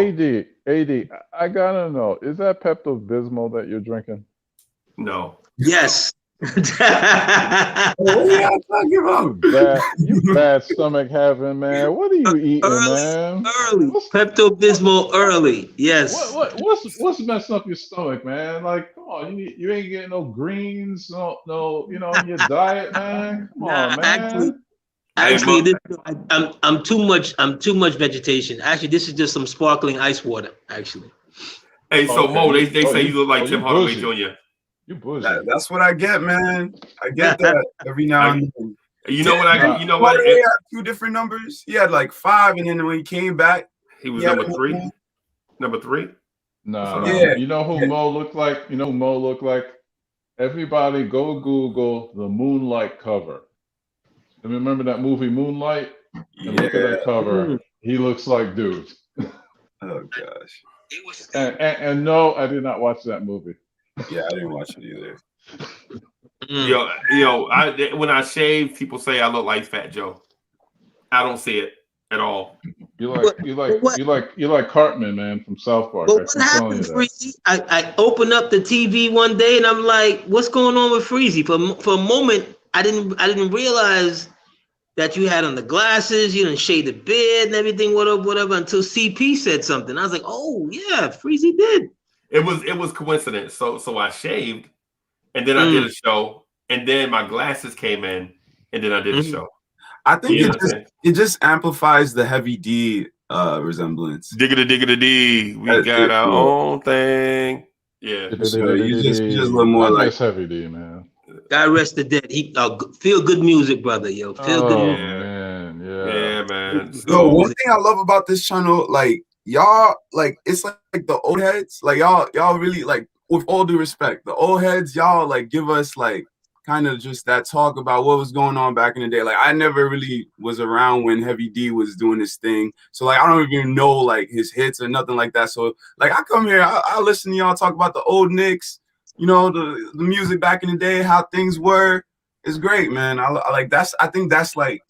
AD, I gotta know, is that Pepto-Bismol that you're drinking? No. Yes. You bad stomach having, man. What are you eating, man? Early. Pepto-Bismol early. Yes. What's messing up your stomach, man? Like, come on, you ain't getting no greens, no, you know, in your diet, man. Come on, man. Actually, I'm too much vegetation. Actually, this is just some sparkling ice water. Actually. Hey, so Mo, they say you look like Tim Hardaway Jr. You bullshit. That's what I get, man. I get that every now and then. You know what I? You know what? He had 2 different numbers. He had like 5, and then when he came back, he was number 3. Number 3. No. You know who Mo looked like? Everybody go Google the Moonlight cover. Remember that movie Moonlight? And look at that cover. He looks like dude. Oh gosh. And no, I did not watch that movie. Yeah, I didn't watch it either. Yo, when I shave, people say I look like Fat Joe. I don't see it at all. You like Cartman, man, from South Park. But I what keep telling you happened, that. Freezy? I opened up the TV one day and I'm like, what's going on with Freezy? For a moment, I didn't realize that you had on the glasses, you didn't shade the beard and everything, whatever, until CP said something. I was like, oh yeah, Freezy did. It was coincidence. So I shaved, and then I did a show, and then my glasses came in, and then I did a show. I think it just amplifies the Heavy D resemblance. Diggity D, we got our own thing. Yeah, so you just look more like Heavy D, man. God rest the dead. He feel good music, brother. Yo, feel good music. Man, yeah, man. So one thing I love about this channel, like y'all, like it's like the old heads, like y'all really, like, with all due respect, the old heads, y'all like give us like kind of just that talk about what was going on back in the day. Like I never really was around when Heavy D was doing this thing, so like I don't even know like his hits or nothing like that. So like I come here, I listen to y'all talk about the old Knicks, you know, the music back in the day, how things were. It's great, man. I like that's. I think that's like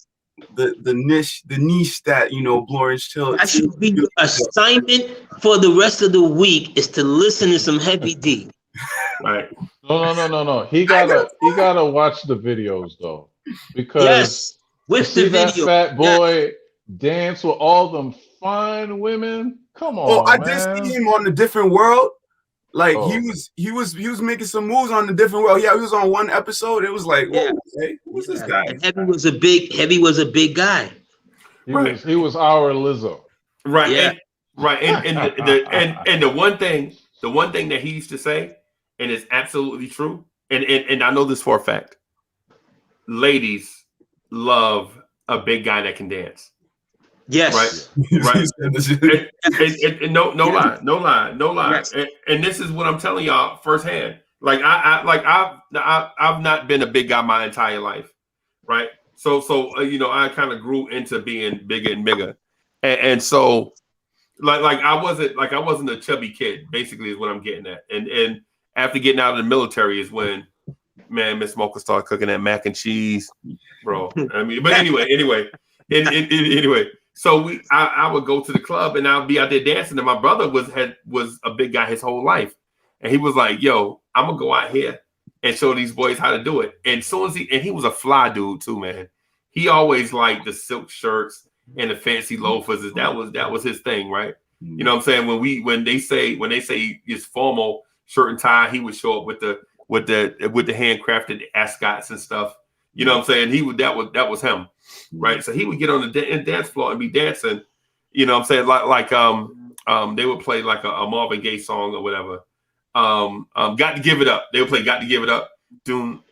the niche that, you know, Blorange Till. That should be your assignment for the rest of the week, is to listen to some Heavy D. Right. No. He gotta watch the videos though, because with the that video, fat boy dance with all them fine women. Come on, I man. did see him on The Different World. Like he was making some moves on The Different World. Yeah, he was on one episode. It was like, whoa, hey, who's this guy? And Heavy was a big guy. He was our Lizzo. Right. Yeah. And the one thing that he used to say, and it's absolutely true, and I know this for a fact, ladies love a big guy that can dance. Yes. Right. And no lie. Yes. And this is what I'm telling y'all firsthand. Like I've not been a big guy my entire life, right? So you know, I kind of grew into being bigger and bigger, and so like I wasn't a chubby kid. Basically, is what I'm getting at. And after getting out of the military is when, man, Miss Mocha started cooking that mac and cheese, bro. I mean, but anyway. So I would go to the club and I'd be out there dancing, and my brother was a big guy his whole life, and he was like, "Yo, I'm gonna go out here and show these boys how to do it." And soon as he was a fly dude too, man. He always liked the silk shirts and the fancy loafers. That was his thing, right? You know what I'm saying? When they say his formal shirt and tie, he would show up with the handcrafted ascots and stuff. You know what I'm saying? That was him. Right, so he would get on the dance floor and be dancing, you know what I'm saying, like they would play like a Marvin Gaye song or whatever. Got to Give It Up. They would play Got to Give It Up. Doom,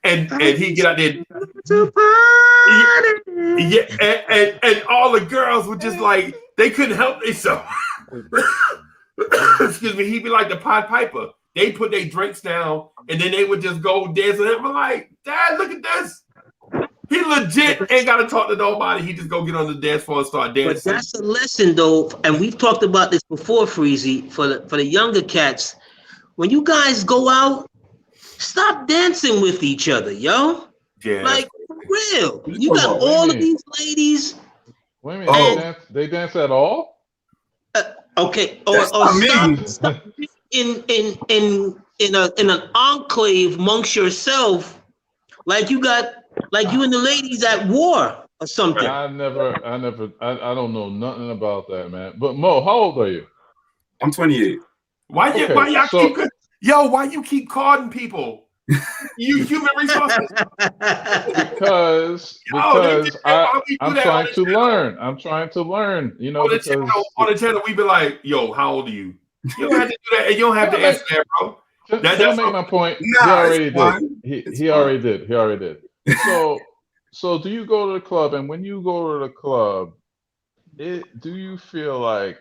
and he'd get out there. Yeah, and all the girls would just like, they couldn't help themselves. Excuse me, he'd be like the Pied Piper. They put their drinks down and then they would just go dance with him. I'm like, Dad, look at this. He legit ain't got to talk to nobody. He just go get on the dance floor and start dancing. But that's a lesson, though, and we've talked about this before, Freezy, for the younger cats. When you guys go out, stop dancing with each other, yo. Yeah. Like, for real. You got all of these ladies. Wait a minute, they dance at all? Okay, or stop in an enclave amongst yourself, like you and the ladies at war or something. I don't know nothing about that, man. But Mo, how old are you? I'm 28. Why you keep calling people? You human resources. Because I'm trying to learn. I'm trying to learn. You know, on the channel, we be like, "Yo, how old are you?" You don't have to do that, and you don't have to answer that, bro. That'll make my point. He already did. So do you go to the club, and when you go to the club, do you feel like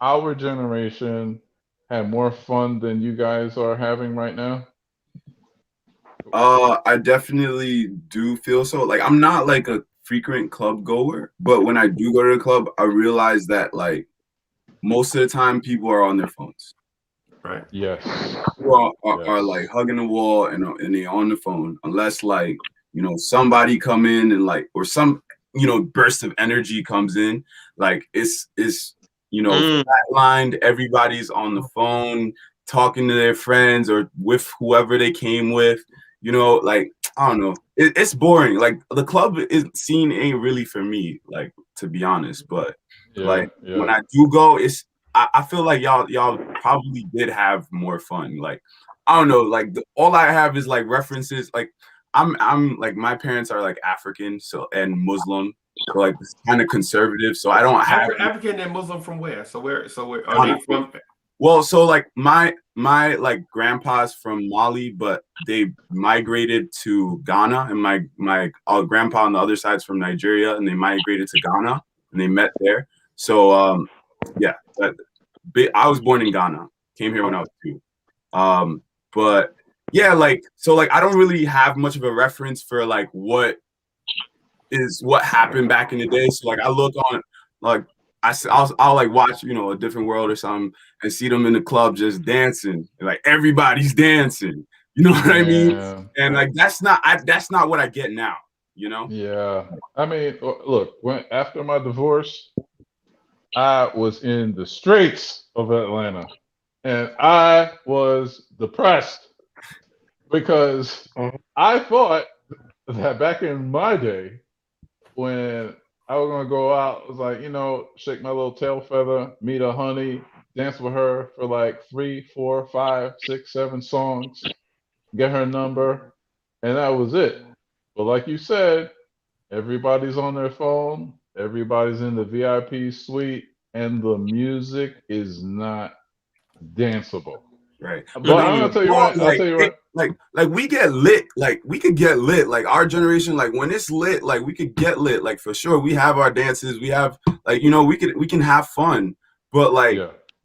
our generation had more fun than you guys are having right now? I definitely do feel so. Like, I'm not like a frequent club goer, but when I do go to the club, I realize that like most of the time people are on their phones. Right. Yes. People are like hugging the wall and they're on the phone, unless like, you know, somebody come in and like, or some, burst of energy comes in. Like it's flatlined. Everybody's on the phone talking to their friends or with whoever they came with. Like I don't know. It's boring. Like the club scene ain't really for me. Like to be honest, but when I do go, I feel like y'all probably did have more fun. Like I don't know. Like all I have is like references. Like I'm like my parents are like African and Muslim, so like it's kind of conservative. So I don't have African and Muslim from where? So where are they from? Well, so like my like grandpa's from Mali, but they migrated to Ghana, and my grandpa on the other side's from Nigeria, and they migrated to Ghana, and they met there. So I was born in Ghana, came here when I was 2. But yeah, like so like I don't really have much of a reference for like what happened back in the day. So like I look on like I'll like watch A Different World or something and see them in the club just dancing, and like everybody's dancing. You know what I mean? And like that's not what I get now. Yeah. I mean, look, after my divorce, I was in the streets of Atlanta, and I was depressed because I thought that back in my day, when I was gonna go out, I was like, shake my little tail feather, meet a honey, dance with her for like 3, 4, 5, 6, 7 songs, get her number, and that was it. But like you said, everybody's on their phone, everybody's in the VIP suite, and the music is not danceable. Right. But I'm gonna tell you what. I'll tell you what. Like we get lit. Like we could get lit. Like our generation. Like when it's lit. Like we could get lit. Like for sure. We have our dances. We have like we can have fun. But like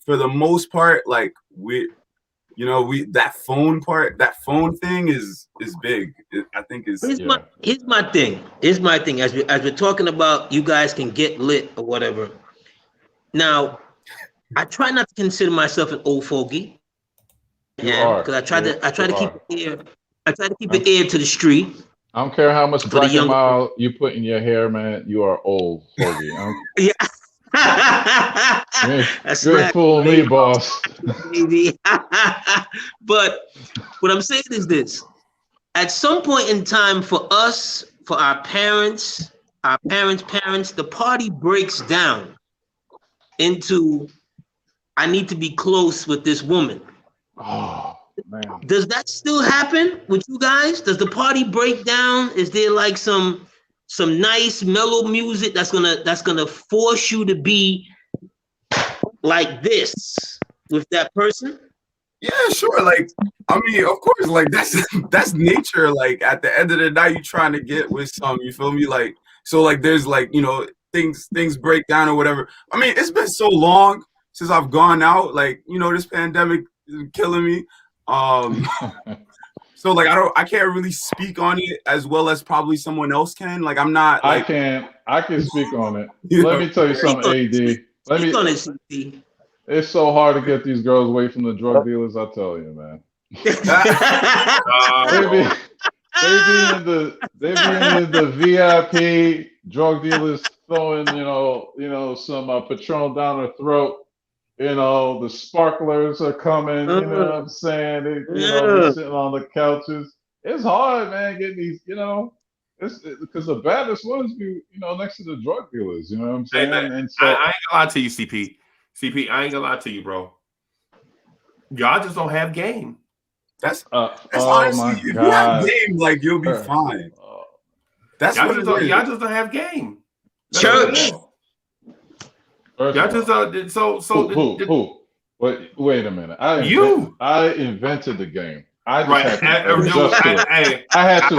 for the most part, like that phone thing is big. I think is. Here's my thing. As we're talking about, you guys can get lit or whatever. Now, I try not to consider myself an old fogey. Because I try to keep it ear to the street. I don't care how much black and mild you put in your hair, man. You are old, fogey. Yeah. You ain't fooling me, boss. But what I'm saying is this: at some point in time, for us, for our parents, the party breaks down into, I need to be close with this woman. Oh man. Does that still happen with you guys? Does the party break down? Is there like some nice mellow music that's gonna force you to be like this with that person? Yeah, sure. Like, I mean, of course, like that's nature. Like at the end of the night, you're trying to get with some, you feel me? Like, so like there's like, things break down or whatever. I mean, it's been so long since I've gone out, like, this pandemic is killing me. So like I can't really speak on it as well as probably someone else can. Like I'm not like I can speak on it. Let me tell you something, AD. It's so hard to get these girls away from the drug dealers, I tell you, man. They be in the VIP, drug dealers throwing, some Patron down their throat. The sparklers are coming, you know what I'm saying? They're sitting on the couches. It's hard, man, getting these, because the baddest ones be, next to the drug dealers, you know what I'm saying? Hey, and so, I ain't gonna lie to you, CP. CP, I ain't gonna lie to you, bro. Y'all just don't have game. That's oh honestly, my if you God. have game, like you'll be fine. That's y'all what just y'all just don't have game. Church. Y'all just who? Wait a minute. I invented the game. I just had to adjust to it. I had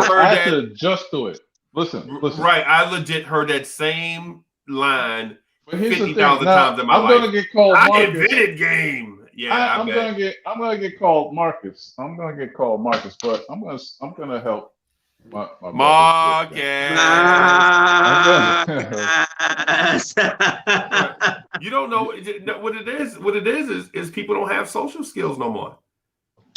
to adjust to it. Listen. Right, I legit heard that same line 50,000 times in my life. I'm gonna get called Marcus. I invented game. Yeah, I'm gonna get called Marcus. I'm gonna get called Marcus, but I'm gonna help my Marcus. You don't know what it is. What it is people don't have social skills no more,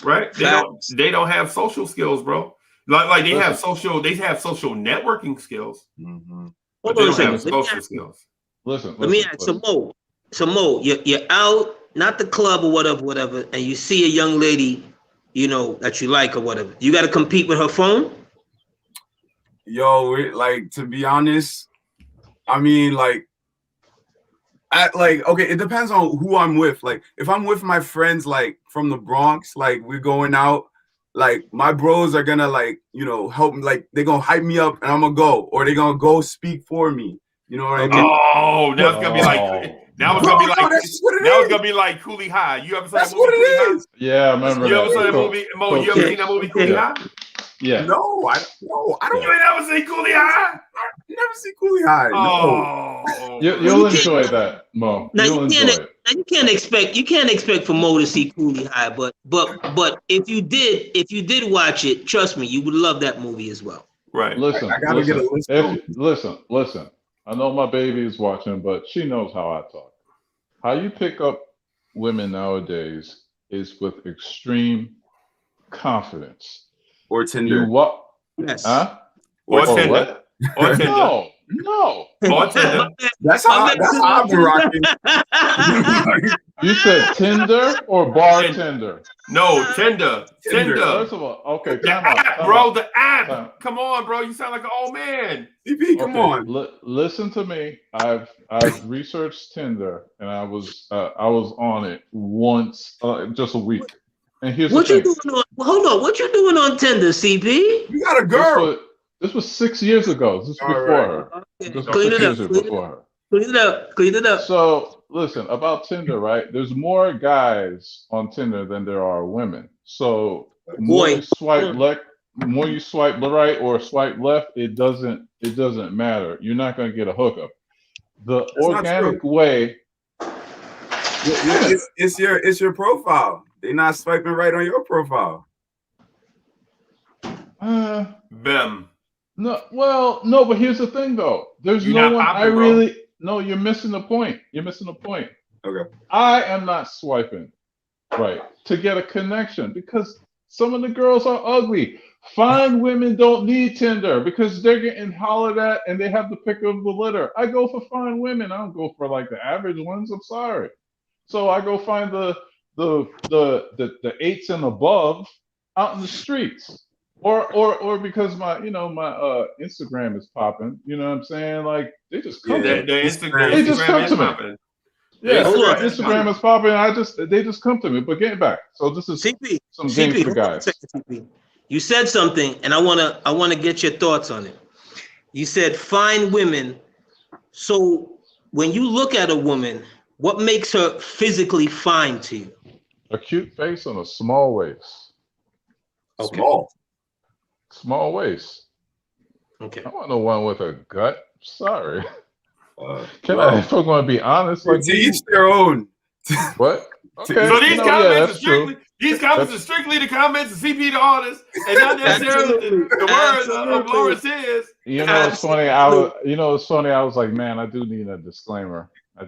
right? They don't have social skills, bro. Like they have social networking skills. Mm-hmm. But Hold they on a don't have second. Let me social ask you. skills. Listen. Let me ask some more. Some more. You're out, not the club or whatever, and you see a young lady, you know, that you like or whatever. You got to compete with her phone. Yo, like, to be honest, I mean, like, okay, it depends on who I'm with. Like, if I'm with my friends, like from the Bronx, like we're going out, like my bros are gonna, like, you know, help me, like they're gonna hype me up and I'm gonna go, or they're gonna go speak for me. You know what I mean? Oh, now it's gonna be like now it's gonna be like that's just what it now is. it's gonna be like Cooley High. You ever saw That's that movie what it Cooley High? is. Yeah, I remember You ever saw that. that movie? Mo, you ever seen that movie Cooley High? Yeah. No, I don't. You ain't never seen Cooley High? Never see Cooley High. No. Oh, You'll enjoy that, Mo. Now You'll enjoy it. you can't expect for Mo to see Cooley High, but if you did watch it, trust me, you would love that movie as well. right. Listen, I gotta get a list. listen. I know my baby is watching, but she knows how I talk. How you pick up women nowadays is with extreme confidence. Or Tinder. You what? Yes. Huh? Or Or Tinder. what? Or Tinder. No. Or Tinder. That's how I've been rocking. You said Tinder or bartender? No, Tinder. First of all, okay, The time out. app, time bro. out. The app. Time. Come on, bro. You sound like an old man. CP, come on. Listen to me. I've researched Tinder and I was on it once, just a week. And here's What the you thing. doing on? Hold on. What you doing on Tinder, CP? You got a girl. This was 6 years ago. This was All before right. her. Okay. This was Clean 6 it up. years Clean it before up. her. Clean it up. Clean it up. So listen about Tinder, right? There's more guys on Tinder than there are women. So more you swipe left, more you swipe right or swipe left, it doesn't matter. You're not going to get a hookup. The organic way. It's your profile. They're not swiping right on your profile. Bim. No, well, no, but here's the thing though. There's You're no not one popping, I bro. really no, you're missing the point. You're missing the point. Okay. I am not swiping right to get a connection because some of the girls are ugly. Fine women don't need Tinder because they're getting hollered at and they have the pick of the litter. I go for fine women. I don't go for like the average ones. I'm sorry. So I go find the 8s and above out in the streets. Or because my Instagram is popping, you know what I'm saying? Like they just come to me. The Instagram. They just come is to me. popping. Yeah, Instagram Instagram is popping. They just come to me. But getting back, so this is CP, some games for guys. CP. You said something, and I wanna get your thoughts on it. You said fine women. So when you look at a woman, what makes her physically fine to you? A cute face and a small waist. Okay. Small waist. Okay. I want no one with a gut. Sorry. If I'm going to be honest, like to each their own. What? Okay. So these comments that's true. These comments are strictly the comments of CP the artist, and not necessarily the words of Lawrence is. You know, it's funny. I was like, man, I do need a disclaimer. But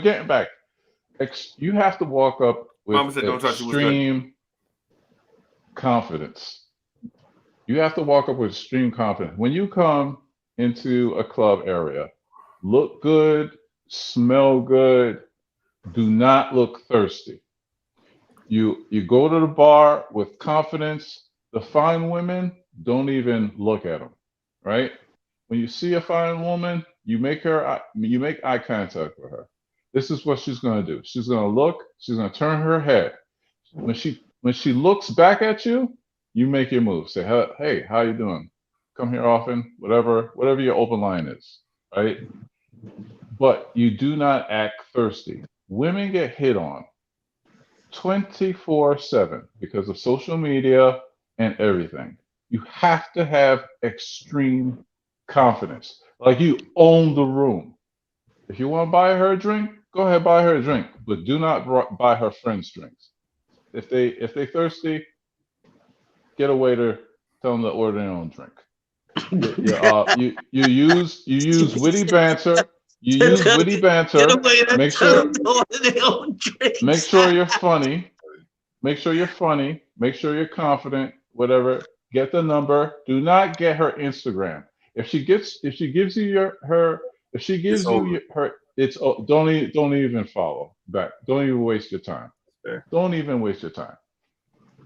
getting back, you have to walk up with extreme confidence. You have to walk up with extreme confidence. When you come into a club area, look good, smell good, do not look thirsty. You go to the bar with confidence. The fine women, don't even look at them, right? When you see a fine woman, you make eye contact with her. This is what she's going to do. She's going to look. She's going to turn her head. When she looks back at you, you make your move. Say, hey, how you doing? Come here often. Whatever your open line is, right? But you do not act thirsty. Women get hit on 24/7 because of social media and everything. You have to have extreme confidence. Like you own the room. If you want to buy her a drink, go ahead, buy her a drink, but do not buy her friends drinks. If they thirsty, get a waiter, tell them to order their own drink. You use witty banter. You use witty banter. Make sure you're funny. Make sure you're funny. Make sure you're confident. Whatever. Get the number. Do not get her Instagram. If she gives you her, it's don't even follow back. Don't even waste your time. Fair. Don't even waste your time.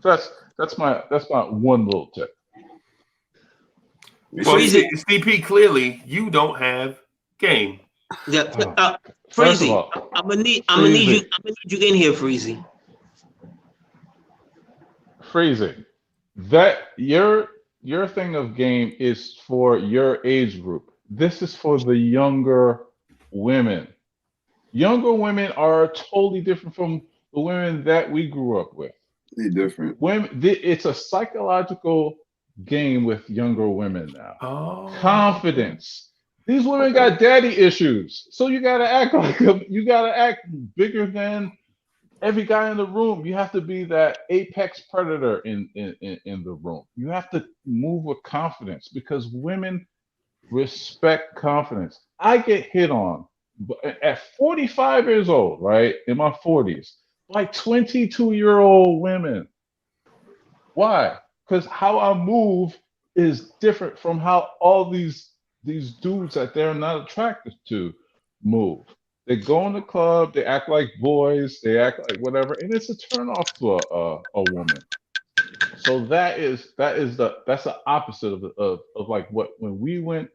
So that's my one little tip. Well, CP, clearly you don't have game. Yeah, First of Freezy, all, I'm gonna need you in here, Freezy. Freezy, that your thing of game is for your age group. This is for the younger women. Younger women are totally different from the women that we grew up with. They're different. Women, it's a psychological game with younger women now. Oh. Confidence. These women got daddy issues, so you gotta act like you gotta act bigger than every guy in the room. You have to be that apex predator in the room. You have to move with confidence because women respect confidence. I get hit on at 45 years old, right? In my 40s, by 22-year-old women. Why? Because how I move is different from how all these dudes that they're not attracted to move. They go in the club, they act like boys, they act like whatever, and it's a turn off to a woman. So that's the opposite of like what when we went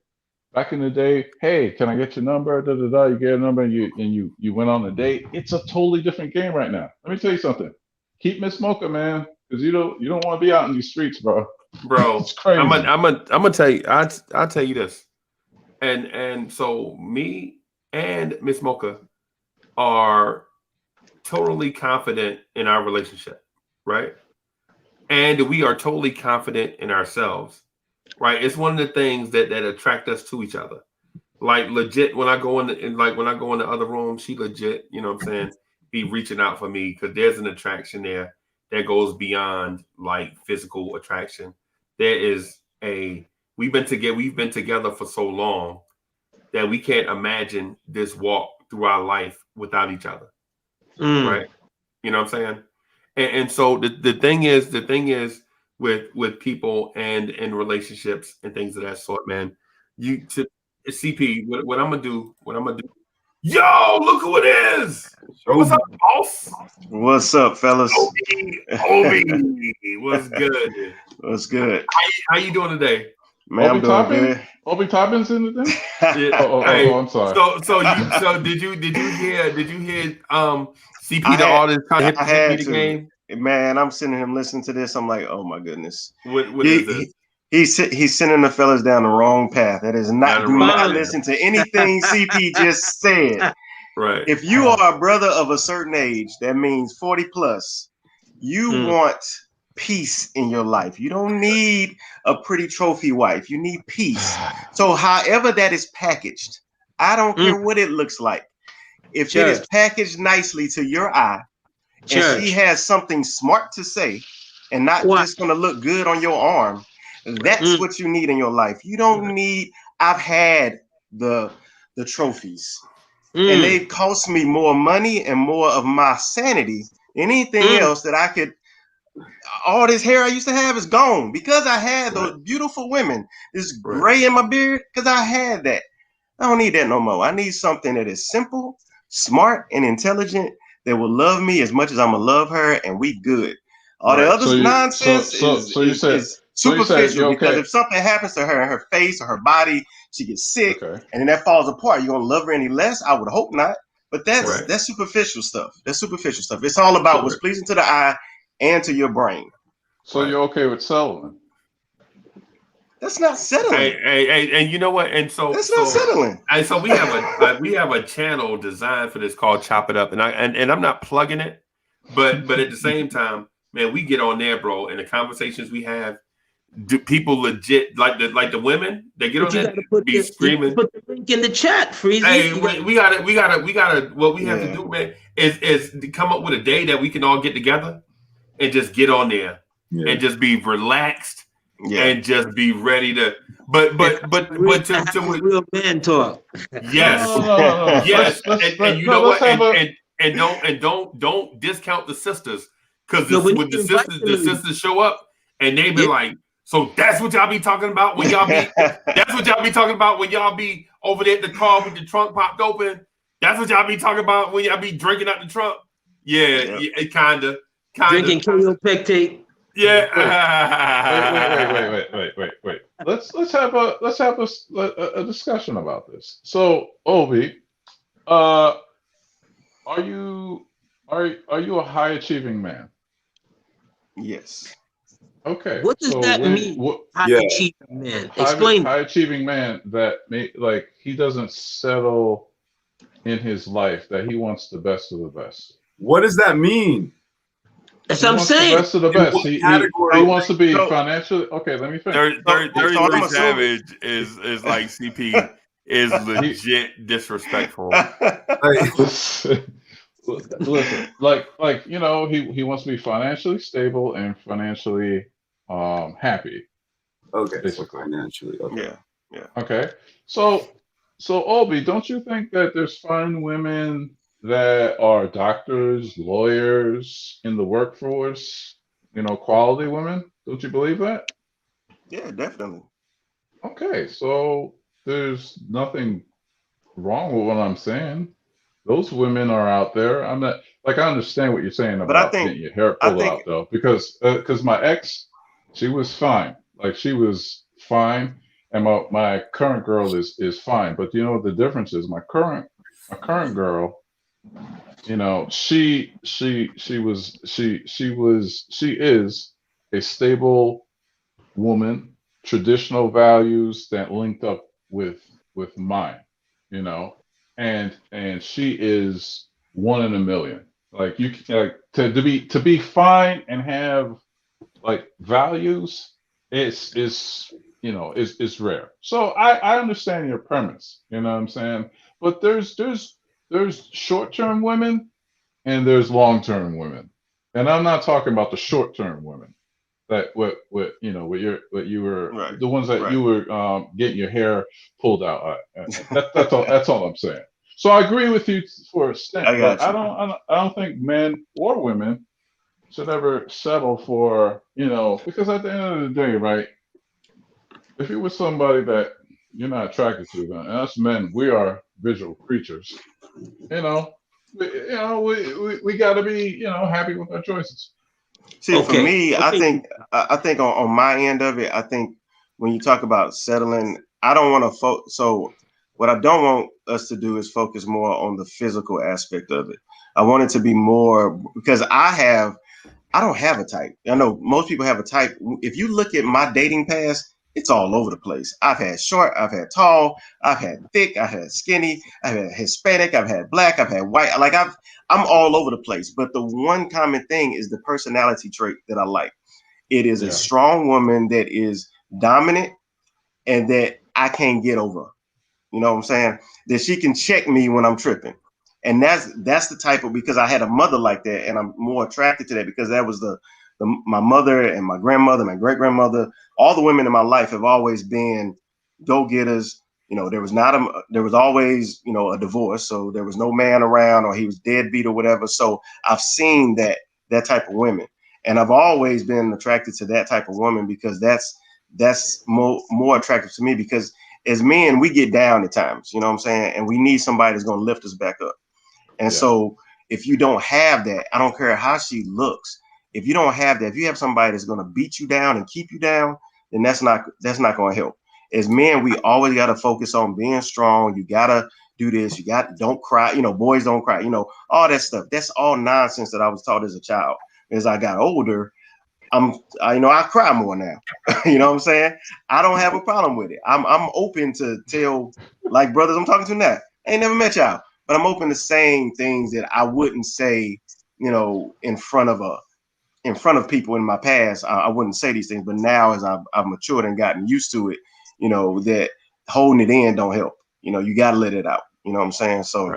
back in the day. Hey, can I get your number? Da da da. You get a number and you went on a date. It's a totally different game right now. Let me tell you something. Keep Miss Mocha, man, because you don't want to be out in these streets, bro. Bro, It's crazy. I'm gonna tell you. I'll tell you this. And so me and Miss Mocha are totally confident in our relationship, right? And we are totally confident in ourselves, right? It's one of the things that attract us to each other. Like legit, when I go in the other room, she legit, you know what I'm saying, be reaching out for me because there's an attraction there that goes beyond like physical attraction. There is we've been together for so long that we can't imagine this walk through our life without each other. Right? You know what I'm saying? And so the thing is with people and in relationships and things of that sort, man. CP, what I'm gonna do. Yo, look who it is! What's up, boss? What's up, fellas? Obi, what's good? What's good? How you doing today? Man, I'm doing good. Obi Toppin's in the thing? Hey, I'm sorry. So did you hear CP the artist trying to hit the game? Man, I'm sitting here listening to this. I'm like, oh my goodness. What is this? He's sending the fellas down the wrong path. That is not. Do not listen to anything CP just said. Right. If you are a brother of a certain age, that means 40 plus. You want peace in your life. You don't need a pretty trophy wife. You need peace. So, however that is packaged, I don't care what it looks like. If it is packaged nicely to your eye, and she has something smart to say, and not just going to look good on your arm. That's what you need in your life. You don't need. I've had the trophies, and they cost me more money and more of my sanity than anything else that I could. All this hair I used to have is gone because I had those beautiful women. This gray in my beard because I had that. I don't need that no more. I need something that is simple, smart, and intelligent that will love me as much as I'm gonna love her, and we good. All the other nonsense is superficial because if something happens to her, her face or her body, she gets sick, and then that falls apart. You gonna love her any less? I would hope not. But that's superficial stuff. That's superficial stuff. It's all about what's pleasing to the eye and to your brain. So you're okay with settling? That's not settling. And you know what? And so that's not settling. And so we have a channel designed for this called Chop It Up, and I'm not plugging it, but at the same time, man, we get on there, bro, and the conversations we have. Do people legit like the women? They get on there, be screaming. Put the link in the chat, Freezy. Hey, we gotta. What we have to do, man, is to come up with a day that we can all get together and just get on there and just be relaxed and just be ready to. But to real man talk. Yes, no. Yes, and you know what? And don't discount the sisters because when the sisters show up and they be like So that's what y'all be talking about when y'all be. That's what y'all be talking about when y'all be over there at the car with the trunk popped open. That's what y'all be talking about when y'all be drinking out the trunk. Yeah, it kinda. Drinking kaopectate. Yeah. Wait. Let's have a discussion about this. So, Obi, are you a high achieving man? Yes. Okay. What does that mean? High achieving man. Explain. High achieving man that he doesn't settle in his life, that he wants the best of the best. What does that mean? That's what I'm saying. The best of the best. He wants to be financially. Okay, let me finish. 33 Savage is like CP is legit disrespectful. Listen, he wants to be financially stable and financially happy. Okay, basically. Financially. Okay. Yeah. Okay, so Obi, don't you think that there's fine women that are doctors, lawyers in the workforce? Quality women. Don't you believe that? Yeah, definitely. Okay, so there's nothing wrong with what I'm saying. Those women are out there. I'm not I understand what you're saying about getting your hair pulled out though, because my ex, she was fine. She was fine, and my current girl is fine. But you know what the difference is? My current girl, she is a stable woman, traditional values that linked up with mine, and she is one in a million. To be fine and have values is rare. So I understand your premise, you know what I'm saying? But there's short-term women and there's long-term women. And I'm not talking about the short-term women that you were right. The ones that you were getting your hair pulled out. That's all I'm saying. So I agree with you for a extent, but I don't think men or women should ever settle for, because at the end of the day, right? If you're with somebody that you're not attracted to, then us men, we are visual creatures. We got to be, happy with our choices. See, for me, I think on my end of it, I think when you talk about settling, I don't want to So what I don't want us to do is focus more on the physical aspect of it. I want it to be more, because I don't have a type. I know most people have a type. If you look at my dating past, it's all over the place. I've had short, I've had tall, I've had thick, I've had skinny, I've had Hispanic, I've had black, I've had white. I'm all over the place. But the one common thing is the personality trait that I like. It is a strong woman that is dominant and that I can't get over. You know what I'm saying? That she can check me when I'm tripping. And that's the type of, because I had a mother like that, and I'm more attracted to that because that was my mother and my grandmother, my great grandmother. All the women in my life have always been go-getters. There was always, a divorce. So there was no man around, or he was deadbeat or whatever. So I've seen that type of women, and I've always been attracted to that type of woman because that's more attractive to me, because as men, we get down at times, you know what I'm saying? And we need somebody that's going to lift us back up. And so if you don't have that, I don't care how she looks. If you don't have that, if you have somebody that's going to beat you down and keep you down, then that's not going to help. As men, we always got to focus on being strong. You got to do this. Don't cry. Boys don't cry, all that stuff. That's all nonsense that I was taught as a child. As I got older, I cry more now. You know what I'm saying? I don't have a problem with it. I'm open to tell, like brothers I'm talking to now. I ain't never met y'all, but I'm open to saying things that I wouldn't say, in front of people in my past. I wouldn't say these things, but now as I've matured and gotten used to it, that holding it in don't help. You got to let it out. You know what I'm saying? So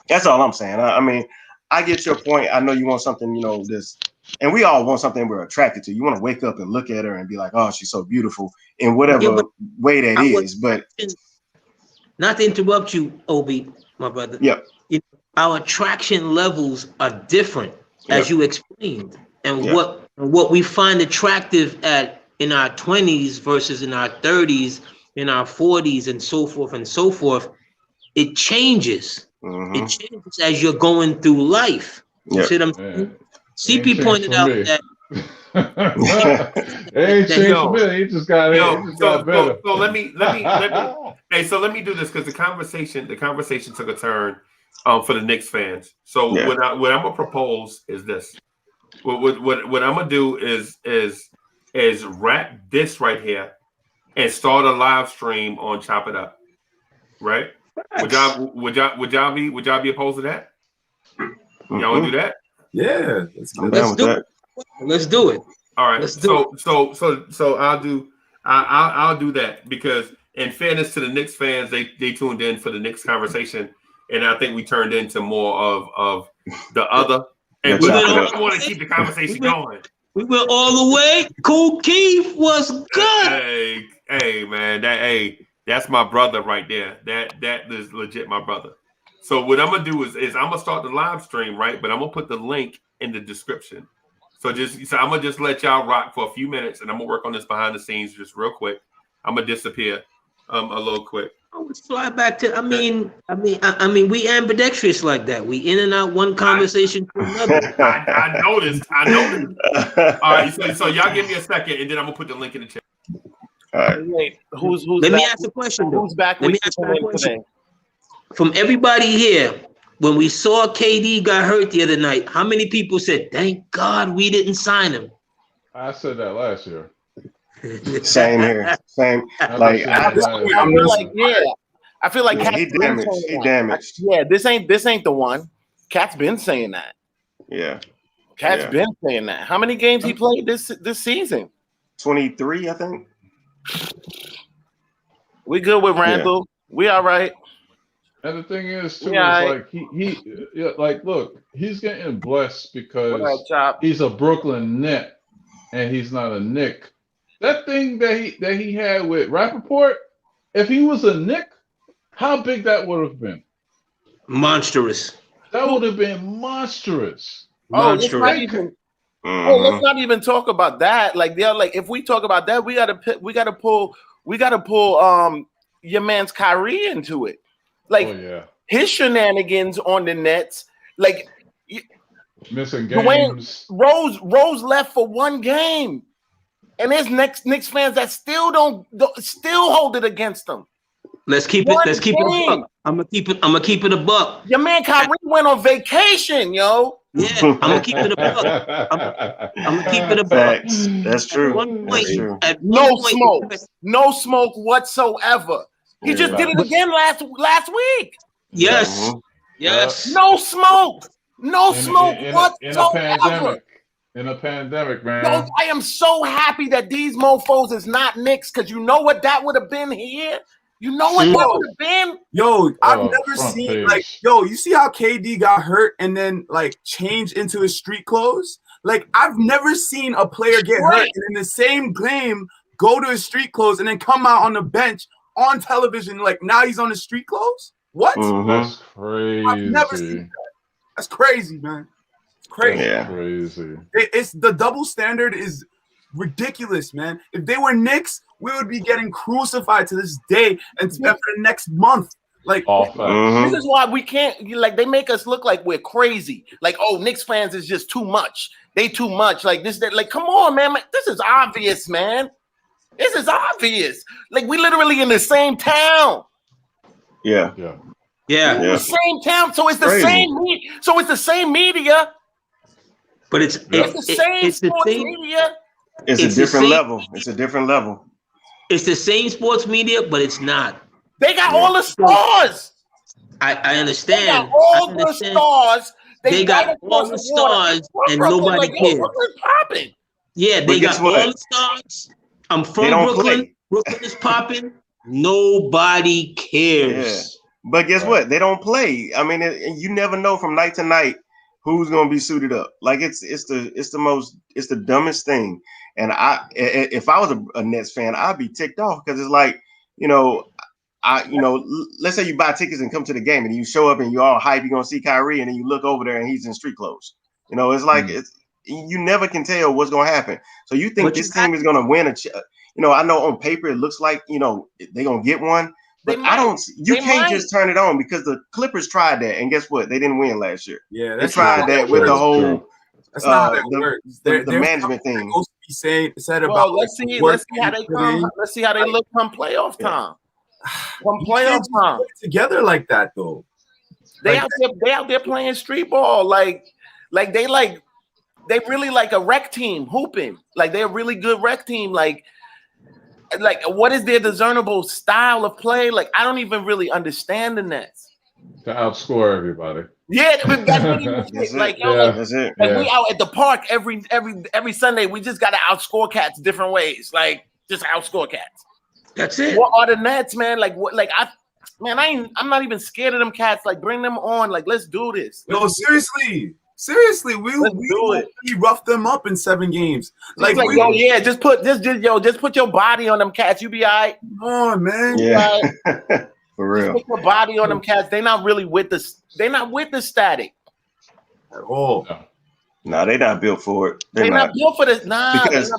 that's all I'm saying. I mean, I get your point. I know you want something, this. And we all want something we're attracted to. You want to wake up and look at her and be like, oh, she's so beautiful in whatever way that is. But not to interrupt you, Obi, my brother. Yep. Our attraction levels are different, as you explained. And what we find attractive at in our 20s versus in our 30s, in our 40s, and so forth and so forth, it changes. It changes as you're going through life. You see what I'm saying? CP pointed out that. It ain't changed for me. He just got better. So let me hey, so let me do this because the conversation took a turn for the Knicks fans. So what I'm gonna propose is this. What I'm gonna do is wrap this right here and start a live stream on Chop It Up. Right? Would y'all be opposed to that? Y'all wanna do that? Yeah, let's do it. All right. So I'll do that because in fairness to the Knicks fans, they tuned in for the Knicks conversation, and I think we turned into more of the other. And we want to keep the conversation going. We went all the way. Cool Keith was good. Hey man, that's my brother right there. That is legit my brother. So what I'm gonna do is I'm gonna start the live stream, right? But I'm gonna put the link in the description. So I'm gonna just let y'all rock for a few minutes, and I'm gonna work on this behind the scenes just real quick. I'm gonna disappear a little quick. Let's fly back to. I mean, we ambidextrous like that. We in and out one conversation to another. I noticed. All right, so y'all give me a second, and then I'm gonna put the link in the chat. All right. Wait, who's Let me ask a question. Who's back? Let me ask you a question. From everybody here, when we saw KD got hurt the other night, how many people said, "Thank God we didn't sign him"? I said that last year. Same here. Same. Like I feel like he damaged. Yeah, this ain't the one. Cat's been saying that. Yeah. Cat's been saying that. How many games he played this season? 23, I think. We good with Randle. We all right. And the thing is, too, is like like, look, he's getting blessed because he's a Brooklyn Net and he's not a Knick. That thing that he had with Rappaport, if he was a Knick, how big that would have been? Monstrous. That would have been monstrous. Let's not even talk about that. Like if we talk about that, we gotta pull your man's Kyrie into it. Like his shenanigans on the Nets, like missing games. Rose left for one game, and there's Knicks fans that still don't hold it against them. Let's keep it a buck. I'm gonna keep it a buck. Your man Kyrie went on vacation, yo. Yeah, I'm gonna keep it a buck. I'm gonna keep it a buck. That's true. No smoke whatsoever. He just did it again last week. Yes. Yes. No smoke. No smoke whatsoever. In a pandemic, man. Yo, I am so happy that these mofos is not Knicks, because you know what that would have been here? You know what that would have been? Yo, I've never seen you see how KD got hurt and then like changed into his street clothes? Like, I've never seen a player get hurt and in the same game go to his street clothes and then come out on the bench on television like now he's on the street clothes? What? That's crazy. I've never seen that. That's crazy, man. It's crazy. Yeah. Crazy. It's the double standard is ridiculous, man. If they were Knicks, we would be getting crucified to this day and for the next month. Like, this is why we can't, like, they make us look like we're crazy. Like, oh, Knicks fans is just too much. They too much. Like this, that. Like, come on, man. This is obvious, man. This is obvious. Like, we literally in the same town. Yeah. The same town. So it's the same. So it's the same media. But it's the same sports media. It's a different level. It's a different level. It's the same sports media, but it's not. They got all the stars. I understand. They got all the stars. They got all the stars, and nobody cares. Popping. Yeah, they got all the stars. I'm from Brooklyn. Brooklyn is popping. Nobody cares. Yeah. But guess what? They don't play. I mean, you never know from night to night who's gonna be suited up. Like it's the dumbest thing. And if I was a Nets fan, I'd be ticked off because it's like, let's say you buy tickets and come to the game and you show up and you're all hype, you're gonna see Kyrie, and then you look over there and he's in street clothes. It's like You never can tell what's going to happen. So you think this team is going to win I know on paper it looks like, they're going to get one, but you can't just turn it on because the Clippers tried that. And guess what? They didn't win last year. Yeah, they tried that with the whole, that's not how it works. The management thing. Said about let's see how they come. Let's see how they look come playoff time. Come playoff time together like that though. They out there playing street ball they really like a rec team hooping. Like they're a really good rec team. Like what is their discernible style of play? Like I don't even really understand the Nets. To outscore everybody. Yeah, that's what that's it. Like we out at the park every Sunday. We just gotta outscore cats different ways. Like just outscore cats. That's it. What are the Nets, man? Like what? Like I'm not even scared of them cats. Like bring them on. Like let's do this. No, seriously, we roughed them up in 7 games. Just put your body on them cats. You be all right. Come on, man. Yeah. For real. Just put your body on them cats. They're not with the static at all. No, they're not built for it. They're not built for this. Because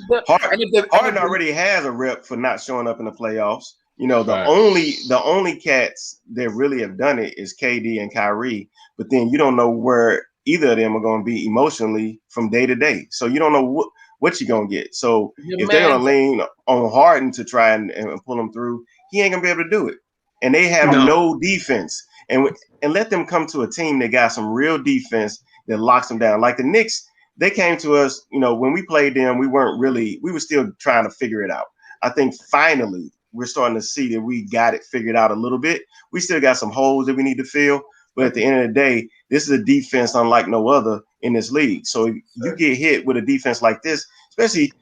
Harden already has a rep for not showing up in the playoffs. The only cats that really have done it is KD and Kyrie. But then you don't know where either of them are going to be emotionally from day to day. So you don't know what you're going to get. So if they're going to lean on Harden to try and pull them through, he ain't going to be able to do it. And they have no defense. And let them come to a team that got some real defense that locks them down. Like the Knicks, they came to us, when we played them, we were still trying to figure it out. I think finally we're starting to see that we got it figured out a little bit. We still got some holes that we need to fill. But at the end of the day, this is a defense unlike no other in this league. So if you get hit with a defense like this, especially,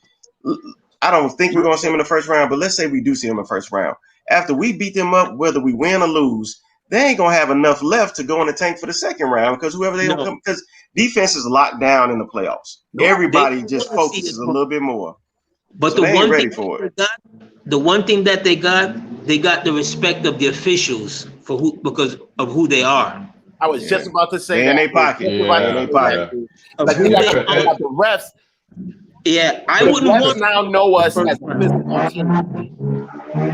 I don't think we're going to see them in the first round, but let's say we do see them in the first round. After we beat them up, whether we win or lose, they ain't going to have enough left to go in the tank for the second round because whoever they don't come, because defense is locked down in the playoffs. Everybody just focuses a little bit more. But so the one thing that they got the respect of the officials because of who they are. I was just about to say in their pocket. In their pocket. Like we got the refs. Yeah, I wouldn't want now know us as a physical team.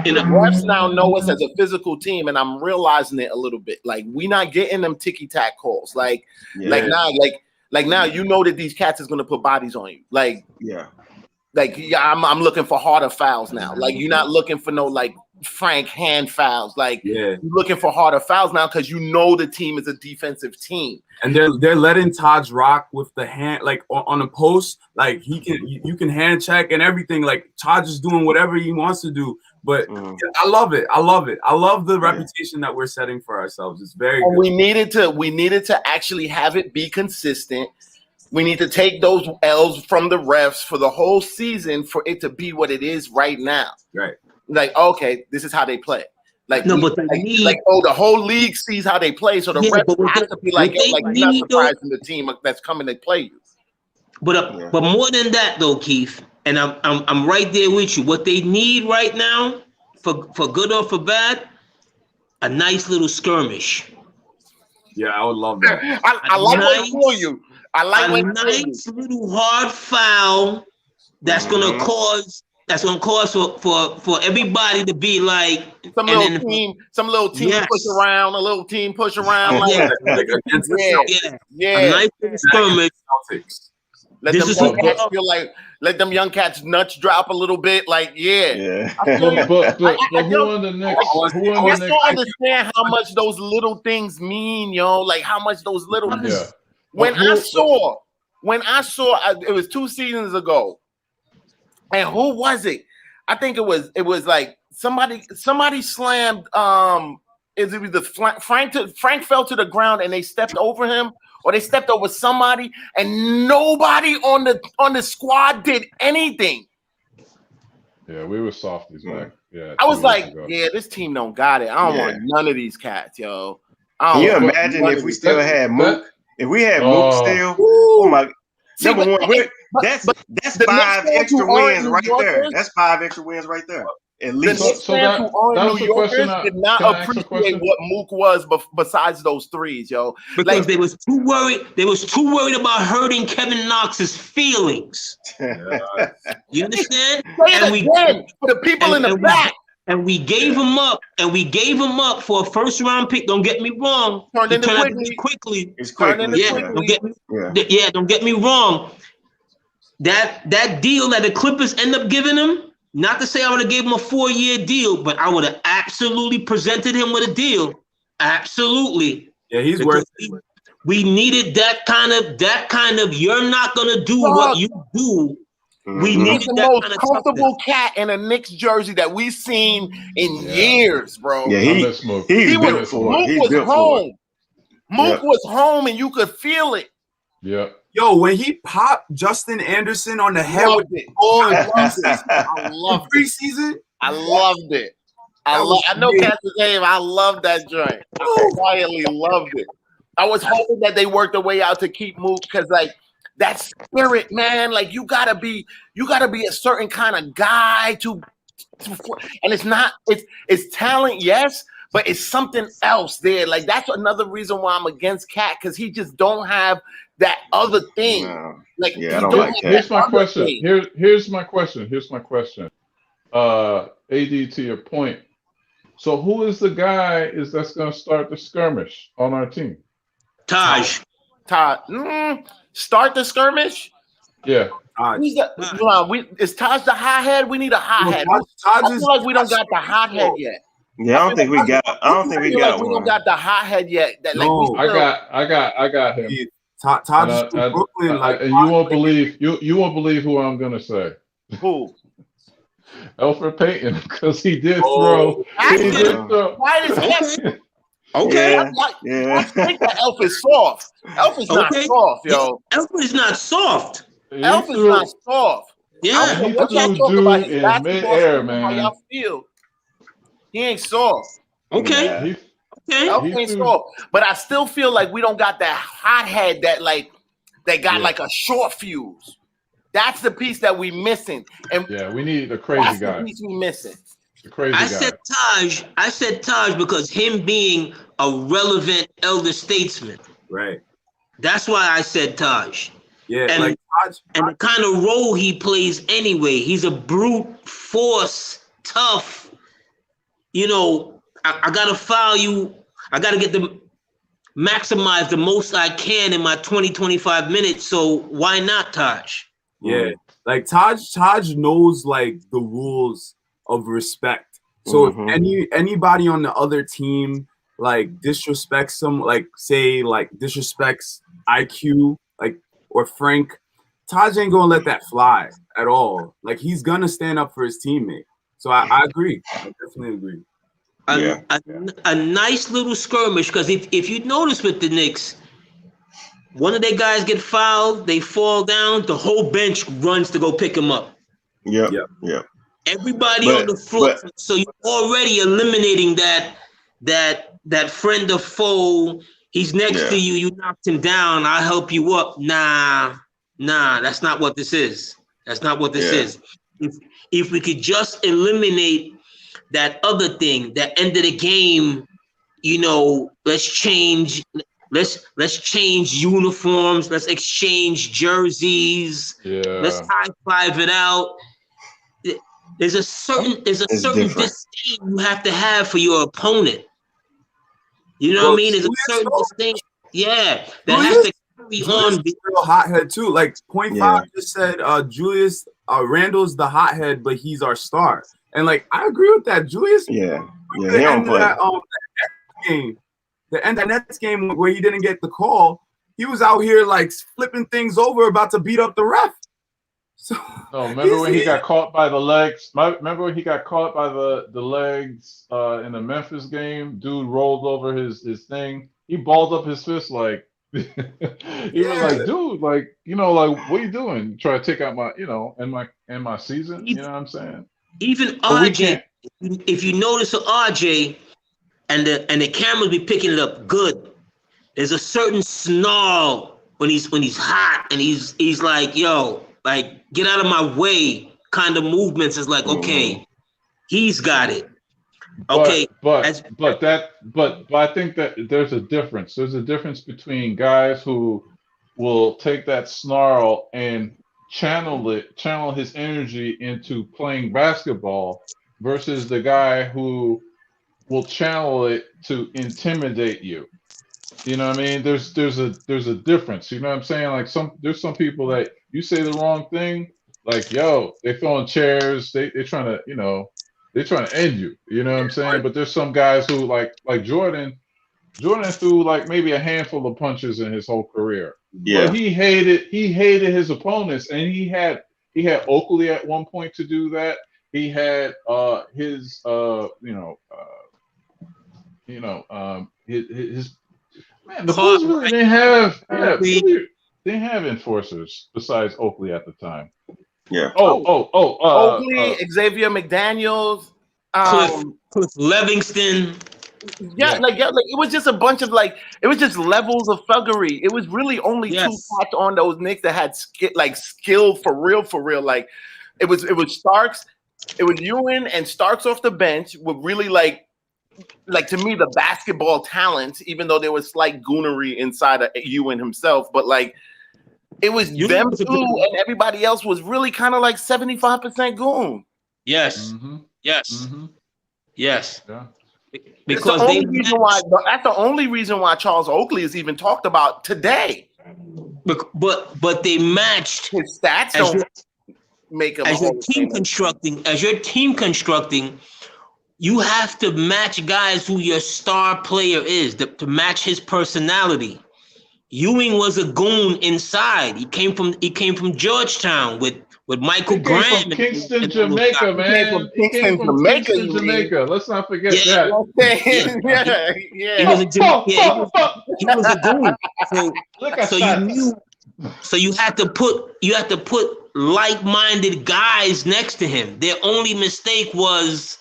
The refs now know us as a physical team, and I'm realizing it a little bit. Like we not getting them ticky-tack calls. Like now you know that these cats is gonna put bodies on you. I'm looking for harder fouls now. Like you're not looking for no Frank hand fouls. You're looking for harder fouls now because you know the team is a defensive team. And they're letting Taj rock with the hand on the post. Like you can hand check and everything. Like Taj is doing whatever he wants to do. But I love it. I love the reputation that we're setting for ourselves. It's very good. We needed to actually have it be consistent. We need to take those L's from the refs for the whole season for it to be what it is right now. Right. Okay, this is how they play. The whole league sees how they play, so the refs have to be you're not surprising the team that's coming to play you. But more than that, though, Keith, and I'm right there with you. What they need right now, for good or for bad, a nice little skirmish. Yeah, I would love that. I like what for you. I like a nice little hard foul that's gonna cause for everybody to be like some little team push around, a little team push around. A nice little skirmish. Let them young cats nuts drop a little bit. But who on the Knicks? I still understand how much those little things mean, yo. Like how much those little things. Yeah. When I saw, it was 2 seasons ago, and who was it? I think it was like somebody slammed. It was the Frank fell to the ground and they stepped over him, or they stepped over somebody, and nobody on the squad did anything. Yeah, we were softies back. Yeah, I was like, this team don't got it. I don't want none of these cats, yo. Can you imagine if we still had Mook? If we had Mook still, oh my! Number one, that's 5 extra wins right there. That's 5 extra wins right there. At The least. Knicks fans who aren't New Yorkers did not appreciate what Mook was besides those threes, yo. Because they was too worried. They was too worried about hurting Kevin Knox's feelings. You understand? And we for the people in the back. And we gave him up. And we gave him up for a first round pick. Don't get me wrong. Turned into quickly. It's quickly. Yeah. Don't get me wrong. That deal that the Clippers end up giving him. Not to say I would have gave him a 4-year deal, but I would have absolutely presented him with a deal. Absolutely. Yeah, he's because worth it. We needed that kind of you're not gonna do what you do. We needed the that most kind of comfortable cat in a Knicks jersey that we've seen in years, bro. Yeah, He was home. Mook was home, and you could feel it. Yeah. Yo, when he popped Justin Anderson on the head with the ball in preseason, I loved preseason. I loved it. I know Captain Dave. I love that joint. I quietly loved it. I was hoping that they worked their way out to keep Mook because, like, that spirit, man. Like, you gotta be a certain kind of guy to and it's not. It's talent, yes, but it's something else there. Like, that's another reason why I'm against Cat because he just don't have that other thing. No. Like, I don't like that. Here's my question. Here's my question. AD, to your point. So who is the guy that's going to start the skirmish on our team? Taj. Start the skirmish? Yeah. Is Taj the hothead? We need a hothead. I feel like we don't got the hothead yet. Yeah, I don't think we got. I don't think we got one. We one. don't got the hothead yet. That, like, No, I got him. Taj is from Brooklyn, and you won't believe who I'm gonna say. Who? Elfrid Payton, because he did throw. He did throw. Why is that? Okay. I think that Elf is soft. Elf is not soft, yo. Elfrid is not soft. Elf is not soft. Yeah. He threw dude in midair, man. How y'all feel? He ain't soft. Okay. Elf ain't soft. But I still feel like we don't got that hothead that got like a short fuse. That's the piece that we missing. And we need a crazy guy. That's the piece we missing. The crazy guy. I said Taj because him being a relevant elder statesman. Right. That's why I said Taj. Yeah, and, like Taj, and the kind of role he plays anyway. He's a brute force, tough. You know, I gotta foul you. I gotta get the maximize the most I can in my 20-25 minutes. So why not Taj? Yeah, like Taj knows like the rules of respect. So if anybody on the other team like disrespects him, like say like disrespects IQ, like or Frank, Taj ain't gonna let that fly at all. Like he's gonna stand up for his teammate. So I agree. I definitely agree. A nice little skirmish because if you notice with the Knicks, one of their guys get fouled, they fall down, the whole bench runs to go pick him up. Yeah. Everybody on the floor, so you're already eliminating that friend or foe. He's next to you, you knocked him down, I'll help you up. Nah, that's not what this is. That's not what this is. If we could just eliminate that other thing, that end of the game, you know, let's change uniforms, let's exchange jerseys, let's high five it out. There's a certain disdain you have to have for your opponent. You know what I mean? There's a certain disdain, that has to carry on. Real hothead too. Like Point Five just said, Julius Randle's the hothead, but he's our star. And like I agree with that, Julius. He don't play. The end of that Nets game where he didn't get the call, he was out here like flipping things over, about to beat up the ref. So remember when he got caught by the legs? Remember when he got caught by the legs in the Memphis game? Dude rolled over his thing. He balled up his fist like he was like, dude, like, you know, like what are you doing? Try to take out my, you know, in my season. You know what I'm saying? Even RJ, if you notice RJ and the cameras be picking it up good, there's a certain snarl when he's hot and he's like, yo, like get out of my way kind of movements. Is like, okay, He's got it. But, Okay. but I think that there's a difference. There's a difference between guys who will take that snarl and channel his energy into playing basketball versus the guy who will channel it to intimidate you. You know what I mean? There's a difference. You know what I'm saying? Like there's some people that you say the wrong thing, like yo, they throwing chairs, they trying to, you know, they're trying to end you. You know what I'm saying? But there's some guys who like Jordan threw like maybe a handful of punches in his whole career. Yeah. But he hated his opponents, and he had Oakley at one point to do that. He had his his man, the Bulls really didn't have they didn't have enforcers besides Oakley at the time. Yeah. Oakley, Xavier McDaniels, Cliff Livingston. Yeah, it was just a bunch of it was just levels of thuggery. It was really only two cats on those Knicks that had skill for real. Like it was Starks, it was Ewing and Starks off the bench were really like to me the basketball talent, even though there was slight goonery inside of Ewing himself, but like it was them two and everybody else was really kind of like 75% goon. Yes. Mm-hmm. Yes. Mm-hmm. Yes. Yeah. Because that's the only reason why Charles Oakley is even talked about today. But they matched his stats. Don't make him as your team constructing. You have to match guys who your star player is to match his personality. Ewing was a goon inside. He came from Georgetown with Michael Graham. From Kingston, Jamaica, man. He came from Kingston, Jamaica. Let's not forget that. He was a goon. So you had to put like-minded guys next to him. Their only mistake was,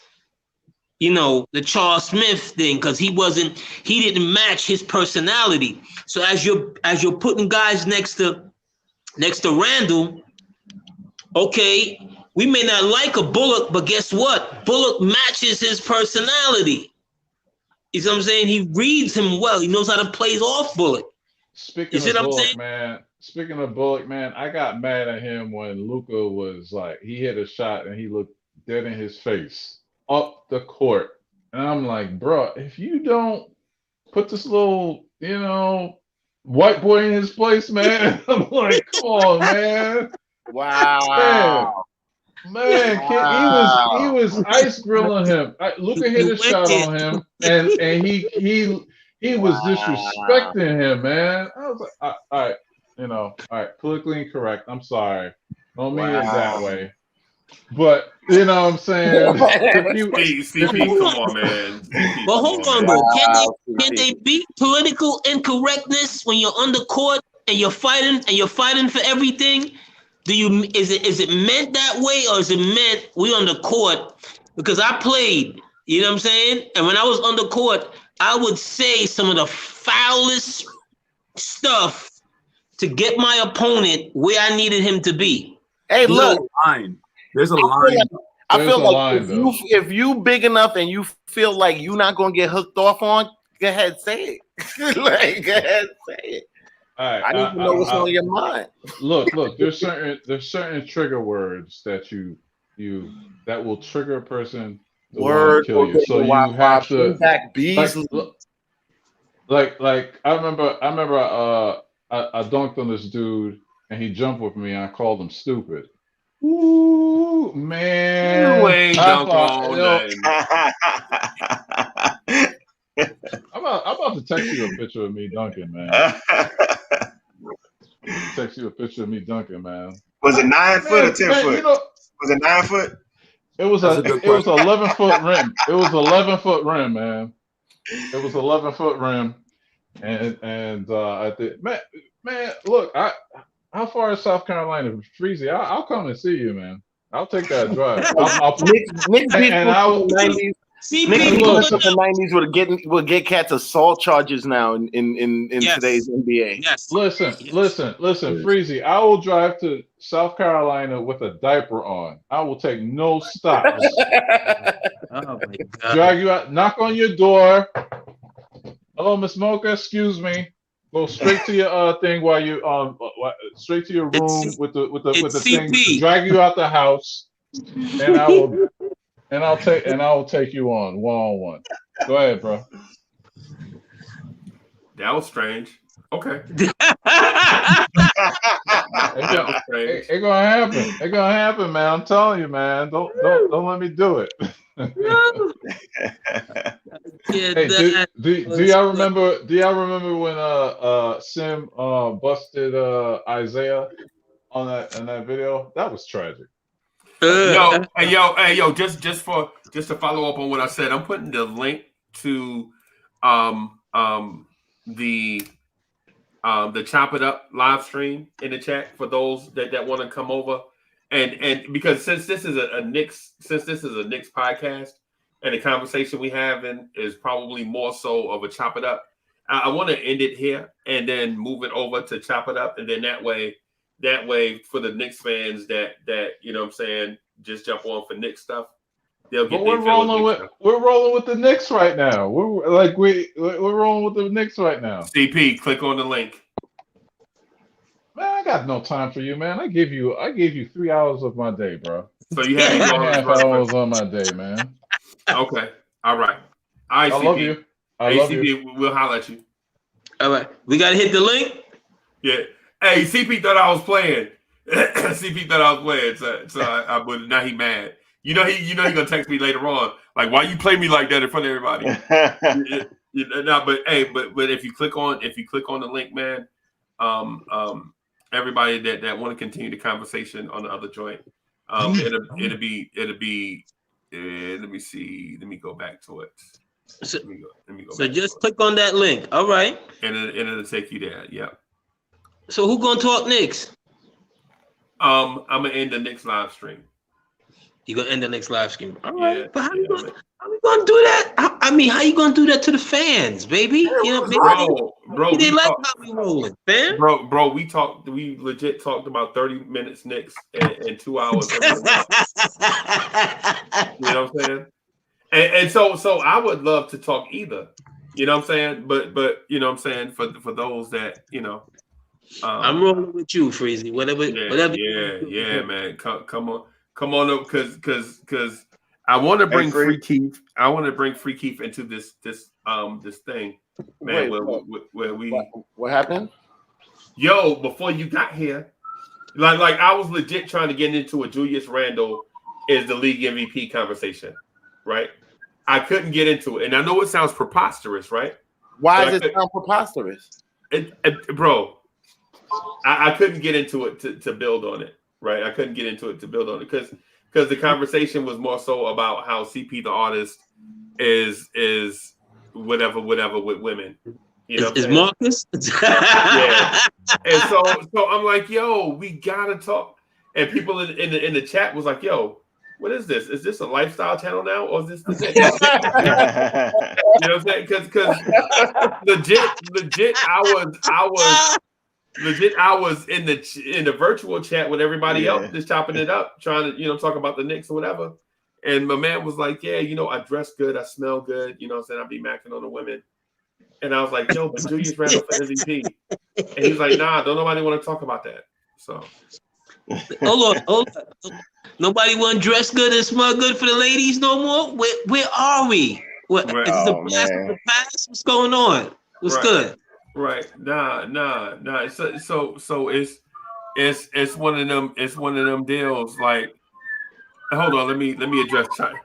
the Charles Smith thing, because he didn't match his personality. So as you're putting guys next to Randle, okay, we may not like a Bullock, but guess what? Bullock matches his personality. You see what I'm saying? He reads him well. He knows how to play off Bullock. Speaking of Bullock, man, I got mad at him when Luka was like, he hit a shot and he looked dead in his face up the court. And I'm like, bro, if you don't put this little, white boy in his place, man, I'm like, come on, man. Wow. Man, he was ice grilling him. Luka hit a shot on him, and he was disrespecting him, man. I was like, all right, politically incorrect. I'm sorry. Don't mean it that way. But you know what I'm saying? CP, come on, man. But hold on, though. Can they beat political incorrectness when you're on the court and you're fighting for everything? Is it meant that way, or is it meant we on the court? Because I played, you know what I'm saying? And when I was on the court, I would say some of the foulest stuff to get my opponent where I needed him to be. Hey, look. There's a line. I feel like if you big enough and you feel like you're not gonna get hooked off on, go ahead, say it. Go ahead, say it. All right, I need to know what's on your mind. Look. There's certain trigger words that that will trigger a person to want to kill you. So you have to like I remember I dunked on this dude and he jumped with me and I called him stupid. Ooh, man. You ain't dunked on nothing. I'm about to text you a picture of me dunking, man. Text you a picture of me dunking, man. Was it 9 foot or 10 foot? Was it 9 foot? It was 11-foot rim. It was 11-foot rim, man. It was 11-foot rim, and I think, man, look, how far is South Carolina from Freezy? I'll come and see you, man. I'll take that drive. CP, Niggas hold from on. the 90s would get cats assault charges now in Yes. today's NBA. Yes. Listen, Freezy. I will drive to South Carolina with a diaper on. I will take no stops. Oh my God. Drag you out, knock on your door. Hello, Miss Mocha. Excuse me. Go straight to your thing while you straight to your room with the thing. CP. Drag you out the house, and I'll take you on one-on-one. Go ahead, bro. That was strange. Okay. It's gonna happen. It's gonna happen, man. I'm telling you, man. Don't let me do it. Hey, do y'all remember? Do y'all remember when Sim busted Isaiah on that video? That was tragic. Yo, just to follow up on what I said, I'm putting the link to the Chop It Up live stream in the chat for those that want to come over, and because since this is a Knicks podcast, and the conversation we having is probably more so of a Chop It Up, I want to end it here and then move it over to Chop It Up, and then that way for the Knicks fans that you know what I'm saying, just jump on for Knicks stuff. They'll get. We're rolling with the Knicks right now. We're rolling with the Knicks right now. CP, click on the link. Man, I got no time for you, man. I gave you 3 hours of my day, bro. So you have 3.5 hours on my day, man. Okay. All right. I love you. I love you. We'll holler at you. All right. We got to hit the link. Yeah. Hey, CP thought I was playing. CP thought I was playing. So I would. Now he mad. You know he gonna text me later on. Like, why you play me like that in front of everybody? But if you click on the link, man, everybody that want to continue the conversation on the other joint, it'll be. Let me see. Let me go back to it. Let me go. So just click on that link. All right. And it'll take you there. Yeah. So who gonna talk Knicks? I'm gonna end the Knicks live stream. You gonna end the next live stream? All right. Yeah, but how you gonna do that? I mean, how you gonna do that to the fans, baby? You know, bro, they like how we rolling, man. Bro, we legit talked about 30 minutes Knicks and 2 hours. You know what I'm saying? And so I would love to talk either. You know what I'm saying? But you know what I'm saying, for those that, you know. I'm rolling with you, Freezy. Whatever. Yeah, man. Come on up, because I want to bring Free Keith. I want to bring Free Keith into this thing, man. What happened? Yo, before you got here, like I was legit trying to get into a Julius Randle is the league MVP conversation, right? I couldn't get into it, and I know it sounds preposterous, right? Why does it sound preposterous? Bro, I couldn't get into it to build on it. Right, I couldn't get into it to build on it because the conversation was more so about how CP the artist is whatever with women. You know, is Marcus? Yeah, and so I'm like, yo, we gotta talk. And people in the chat was like, yo, what is this? Is this a lifestyle channel now, or is this the you know what I'm saying? Because legit, I was in the virtual chat with everybody else, just chopping it up, trying to, you know, talk about the Knicks or whatever. And my man was like, yeah, you know, I dress good, I smell good, you know what I'm saying? I'll be macking on the women. And I was like, yo, but Julius Randle for MVP. And he's like, nah, don't nobody want to talk about that. So hold on. Nobody want to dress good and smell good for the ladies no more? Where are we? What is this a blast from the past? What's going on? What's good? Right. Nah. So it's one of them. It's one of them deals. Like, hold on. Let me address China.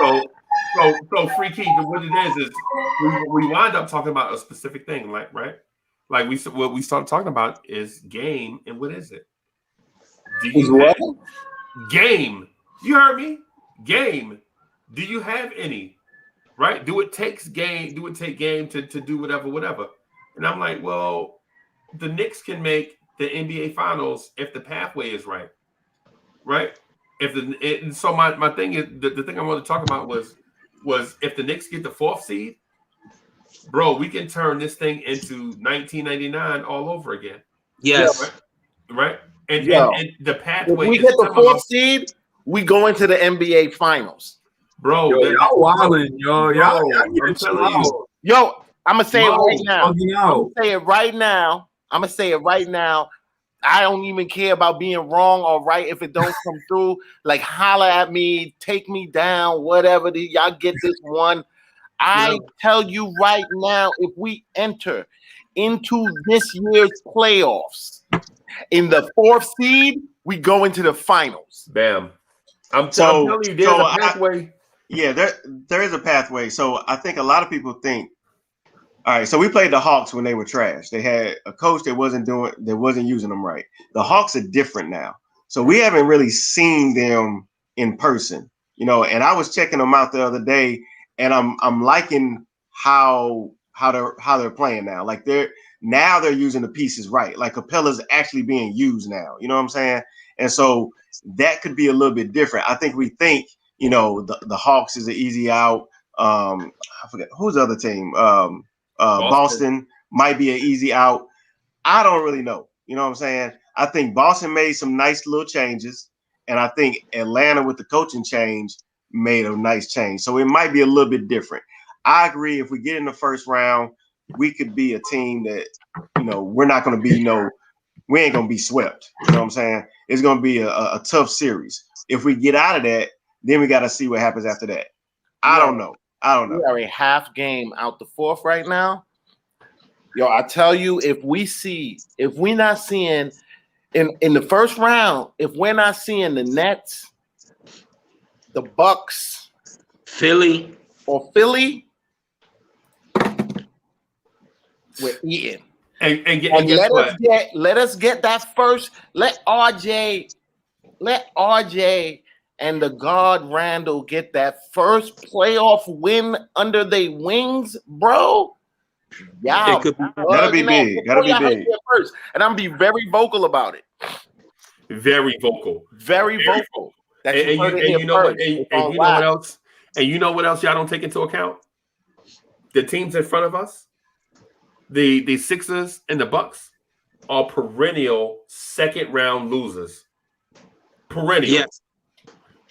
So Free Key. What it is we wind up talking about a specific thing. Like, right. Like what we start talking about is game, and what is it? Game. You heard me. Game. Do you have any? Right? Do it take game to do whatever? And I'm like, well, the Knicks can make the NBA Finals if the pathway is right, right? So my thing is the thing I want to talk about was if the Knicks get the 4th seed, bro, we can turn this thing into 1999 all over again. Yes. Right? And the pathway. If we get the 4th seed, we go into the NBA Finals. Bro, y'all wildin', yo. Y'all I'm telling you. Yo, I'm gonna say it right now. I'm gonna say it right now. I'm gonna say it right now. I don't even care about being wrong or right if it don't come through. Like, holler at me, take me down, whatever. Y'all get this one. I tell you right now, if we enter into this year's playoffs in the 4th seed, we go into the finals. Bam. I'm telling you, there's a pathway. There is a pathway. So I think a lot of people think, all right, so we played the Hawks when they were trash. They had a coach that wasn't using them right. The Hawks are different now. So we haven't really seen them in person, you know, and I was checking them out the other day, and I'm liking how they're playing now. Like they're using the pieces right. Like Capella's actually being used now. You know what I'm saying? And so that could be a little bit different. I think we think, you know, the Hawks is an easy out. I forget who's the other team. Boston might be an easy out. I don't really know. You know what I'm saying? I think Boston made some nice little changes, and I think Atlanta with the coaching change made a nice change. So it might be a little bit different. I agree. If we get in the first round, we could be a team that, you know, we're not going to be, we ain't going to be swept. You know what I'm saying? It's going to be a tough series. If we get out of that, then we got to see what happens after that. I don't know. We are a half game out the 4th right now. Yo, I tell you, if we're not seeing in the first round, if we're not seeing the Nets, the Bucks, Philly, we're eating. And let us get that first. Let RJ and the guard Randle get that first playoff win under their wings, bro. Yeah, that'll be big. That'll be big. First, and I'm be very vocal about it. Very vocal. Very vocal. And you know what else? And you know what else y'all don't take into account? The teams in front of us, the Sixers and the Bucks, are perennial 2nd round losers. Perennial. Yes.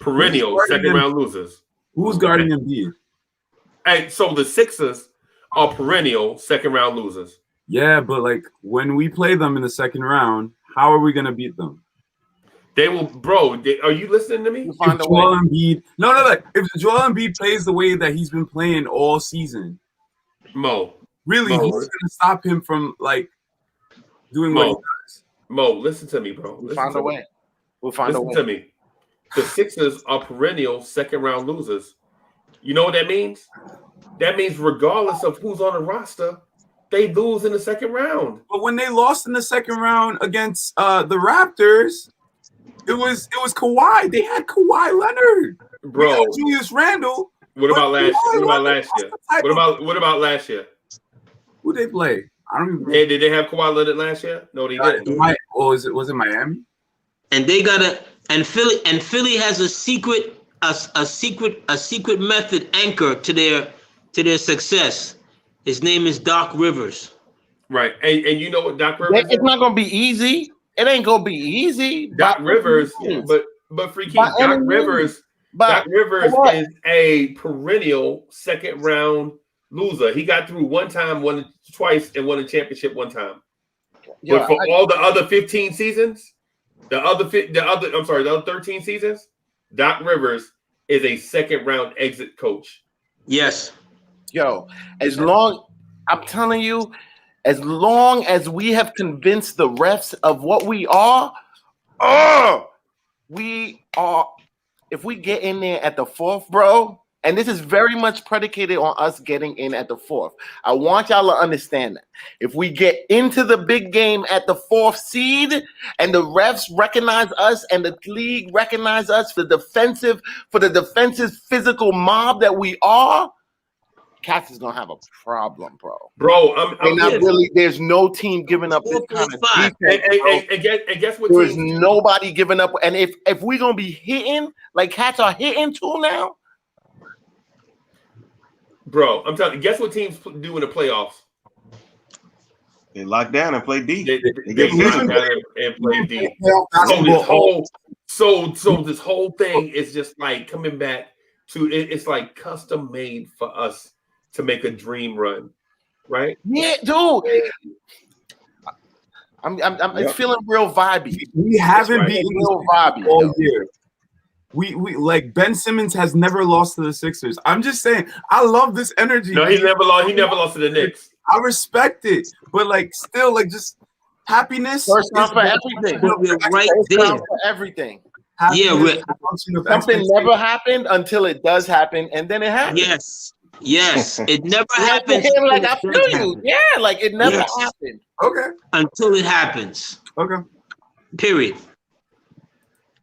Perennial 2nd round losers. Who's guarding Embiid? Hey, so the Sixers are perennial 2nd round losers. Yeah, but like when we play them in the 2nd round, how are we gonna beat them? They will, bro. Are you listening to me? If Joel Embiid, if Joel Embiid plays the way that he's been playing all season, who's gonna stop him from like doing what he does? Listen to me, bro. We'll find a way. Listen to me. The Sixers are perennial 2nd round losers. You know what that means? That means regardless of who's on the roster, they lose in the 2nd round. But when they lost in the 2nd round against the Raptors, it was Kawhi. They had Kawhi Leonard, bro. Julius Randle. What about last year? What about last year? Who they play? I don't even know. Did they have Kawhi Leonard last year? No, they didn't. Was it Miami? And they Philly has a secret method anchor to their success. His name is Doc Rivers. Right. And you know what Doc Rivers It's not gonna be easy. It ain't gonna be easy. Doc Rivers, but Freaky, Doc Rivers is a perennial 2nd round loser. He got through one time, won twice, and won a championship one time. But for all the other 15 seasons, the other 13 seasons, Doc Rivers is a 2nd round exit coach. Yes. Yo, as long as we have convinced the refs of what we are, if we get in there at the 4th, bro, and this is very much predicated on us getting in at the 4th. I want y'all to understand that. If we get into the big game at the 4th seed and the refs recognize us and the league recognize us for the defensive physical mob that we are, Cats is gonna have a problem, bro. Bro, They're not really. There's no team giving up this kind of defense. And guess what? There is nobody giving up. And if we're gonna be hitting like Cats are hitting too now, bro, I'm telling you. Guess what teams do in the playoffs? They lock down and play D. They lock down and play D. So this whole thing is just like coming back to it's like custom made for us to make a dream run, right? Yeah, dude. It's feeling real vibey. We haven't beaten real vibey all year. We like Ben Simmons has never lost to the Sixers. I'm just saying, I love this energy. No, he never lost to the Knicks. I respect it, but like still, like just happiness. First time for everything. We're right there. For everything. Yeah, something never happened until it does happen, and then it happens. Yes, it never happens. Like I feel you. Yeah, like it never happened. Okay. Until it happens. Okay. Period.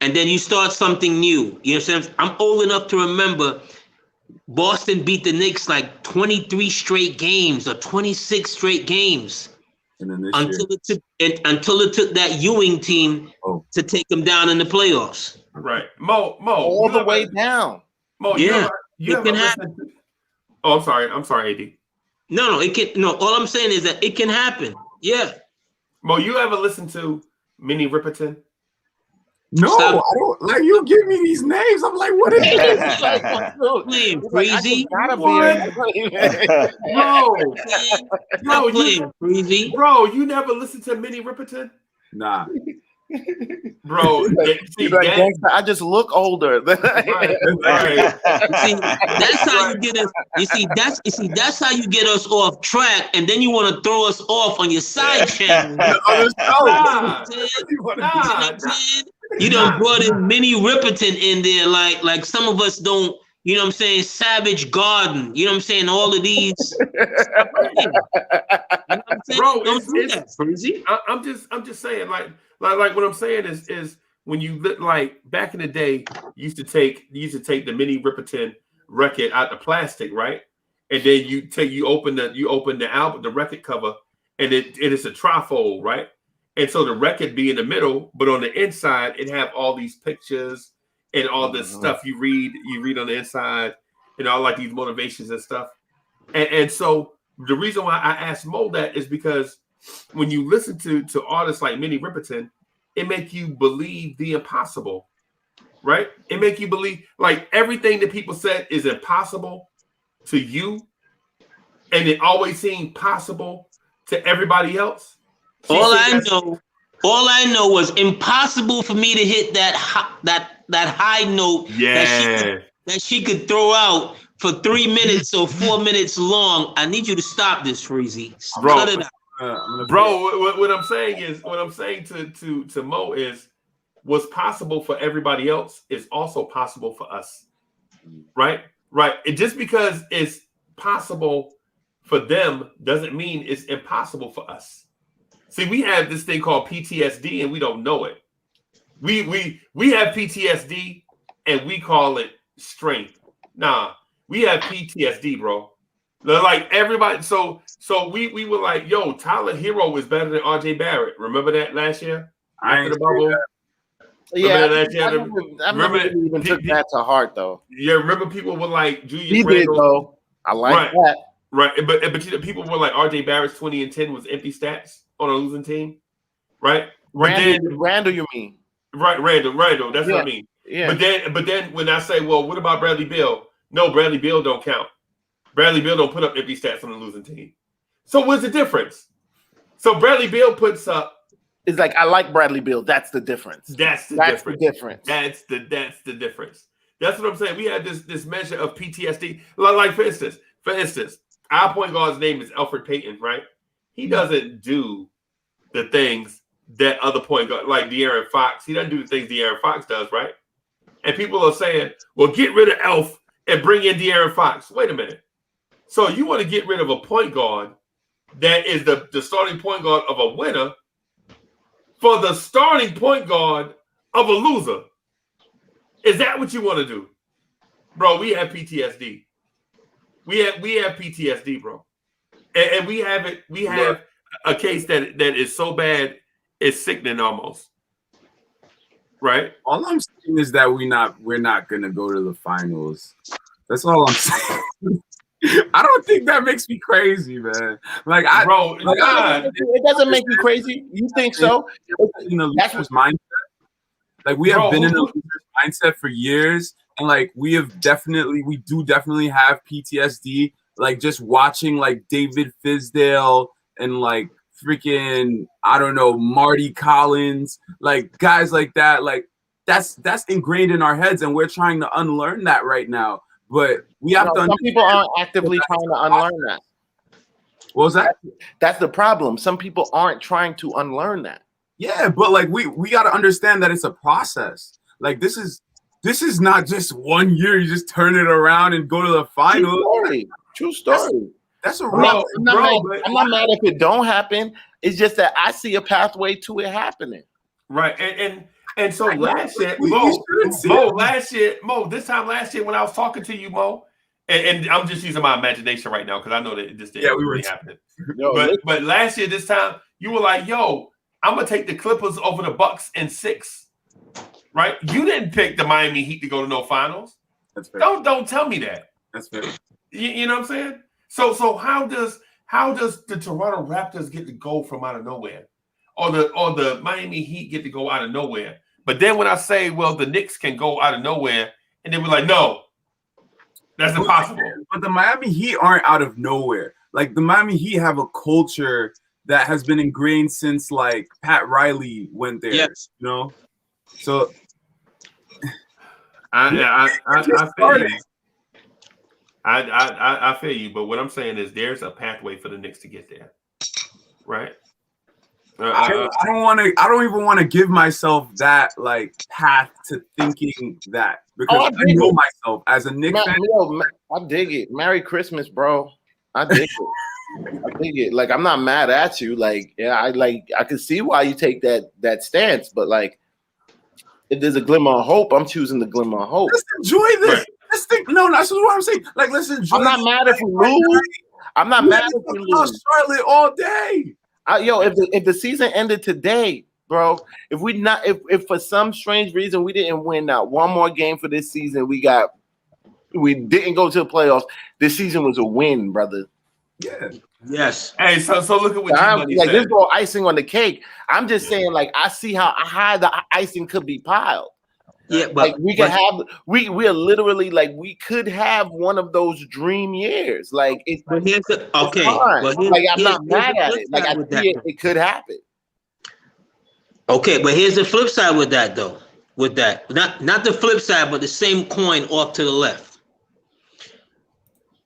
And then you start something new. You know what I'm saying? I'm old enough to remember Boston beat the Knicks like 23 straight games or 26 straight games. And then until it took that Ewing team to take them down in the playoffs. Right. Mo. All the way down. Mo, it can happen. Oh, I'm sorry, AD. No, it can. No, all I'm saying is that it can happen. Yeah. Mo, you ever listen to Minnie Riperton? No, I don't. Like you give me these names, I'm like, what is this? Playing crazy, bro. You never listened to Minnie Riperton? Nah. Bro, I just look older. Right. See, that's how you get us. That's how you get us off track, and then you want to throw us off on your side channel. You done brought in Minnie Riperton in there, like some of us don't. You know what I'm saying? Savage Garden. You know what I'm saying? All of these. You know what I'm saying? Bro, don't do that, crazy. I'm just saying, like what I'm saying is when you like back in the day, you used to take the Minnie Riperton record out the plastic, right? And then you open the album, the record cover, and it is a trifold, right? And so the record be in the middle, but on the inside it have all these pictures and all this stuff you read on the inside, and all like these motivations and stuff. And so the reason why I asked Mo that is because when you listen to artists like Minnie Riperton, it make you believe the impossible, right? It make you believe like everything that people said is impossible to you, and it always seemed possible to everybody else. All I know was impossible for me to hit that high note that she could throw out for 3 minutes or 4 minutes long. I need you to stop this, Freezy. Cut it out. Bro, what I'm saying to Mo is what's possible for everybody else is also possible for us. Right? Right. And just because it's possible for them doesn't mean it's impossible for us. See, we have this thing called PTSD and we don't know it. We have PTSD and we call it strength. Nah, we have PTSD, bro. Like everybody, so we were like, yo, Tyler Hero is better than RJ Barrett. Remember that last year? After the bubble? Yeah, I remember even took that to heart though. Yeah, remember people were like Julius Randle. Did though. I like that. Right, but people were like RJ Barrett's 20 and 10 was empty stats on a losing team, right? Randle, you mean? Right, Randle. That's what I mean. Yeah. But then when I say, well, what about Bradley Beal? No, Bradley Beal don't count. Bradley Beal don't put up empty stats on a losing team. So what's the difference? So Bradley Beal puts up. It's like I like Bradley Beal. That's the difference. That's the difference. That's the difference. That's what I'm saying. We had this measure of PTSD. Like for instance, our point guard's name is Elfrid Payton, right? He doesn't do the things that other point guard like De'Aaron Fox. He doesn't do the things De'Aaron Fox does, right? And people are saying, well, get rid of Elf and bring in De'Aaron Fox. Wait a minute. So you want to get rid of a point guard that is the starting point guard of a winner for the starting point guard of a loser. Is that what you want to do? Bro, we have PTSD. We have PTSD, bro, and we have it. We have a case that is so bad it's sickening almost. Right. All I'm saying is that we're not gonna go to the finals. That's all I'm saying. I don't think that makes me crazy, man. Like, it doesn't make you crazy. You think so? You know, loser's mindset. Like, we have been in a loser's mindset for years, and like we do definitely have PTSD. Like, just watching like David Fizdale and like freaking, I don't know, Marty Collins, like guys like that. Like, that's ingrained in our heads, and we're trying to unlearn that right now. But we have to. Some people aren't actively trying to unlearn that. What was that? That's the problem. Some people aren't trying to unlearn that. Yeah, but like we got to understand that it's a process. Like, this is not just 1 year. You just turn it around and go to the final. True story. That's a I'm not mad if it don't happen. It's just that I see a pathway to it happening. Right, and so last year, this time last year when I was talking to you, Mo, and I'm just using my imagination right now because I know that this didn't really happen. But last year, this time, you were like, "Yo, I'm gonna take the Clippers over the Bucks in 6." Right? You didn't pick the Miami Heat to go to no finals. That's fair. Don't tell me that. That's fair. You know what I'm saying? So how does the Toronto Raptors get to go from out of nowhere, or the Miami Heat get to go out of nowhere? But then when I say, well, the Knicks can go out of nowhere, and they were like, no, that's impossible. But the Miami Heat aren't out of nowhere. Like, the Miami Heat have a culture that has been ingrained since like Pat Riley went there. Yes. You know, so I feel you. I feel you, but what I'm saying is there's a pathway for the Knicks to get there, right? I don't even want to give myself that like path to thinking that, because I know myself as a Knicks fan. I dig it. Merry Christmas, bro. I dig it. I dig it. Like, I'm not mad at you. Like, yeah, I can see why you take that stance, but like, if there's a glimmer of hope, I'm choosing the glimmer of hope. Let's enjoy this. Let's think. No, that's what I'm saying. Like, let's enjoy. I'm not mad if we lose. I'm not mad if we lose. Charlotte all day. If the season ended today, bro, if for some strange reason we didn't win not one more game for this season, we didn't go to the playoffs. This season was a win, brother. Yeah. Yes. Hey, so look at what you like. This is all icing on the cake. I'm just saying, like, I see how high the icing could be piled. Yeah, but like we could have, we are literally like we could have one of those dream years. Like, it's but here's the, okay. Like, I'm not mad at it. Like, I see it could happen. Okay, but here's the flip side with that, though. With that, not the flip side, but the same coin off to the left.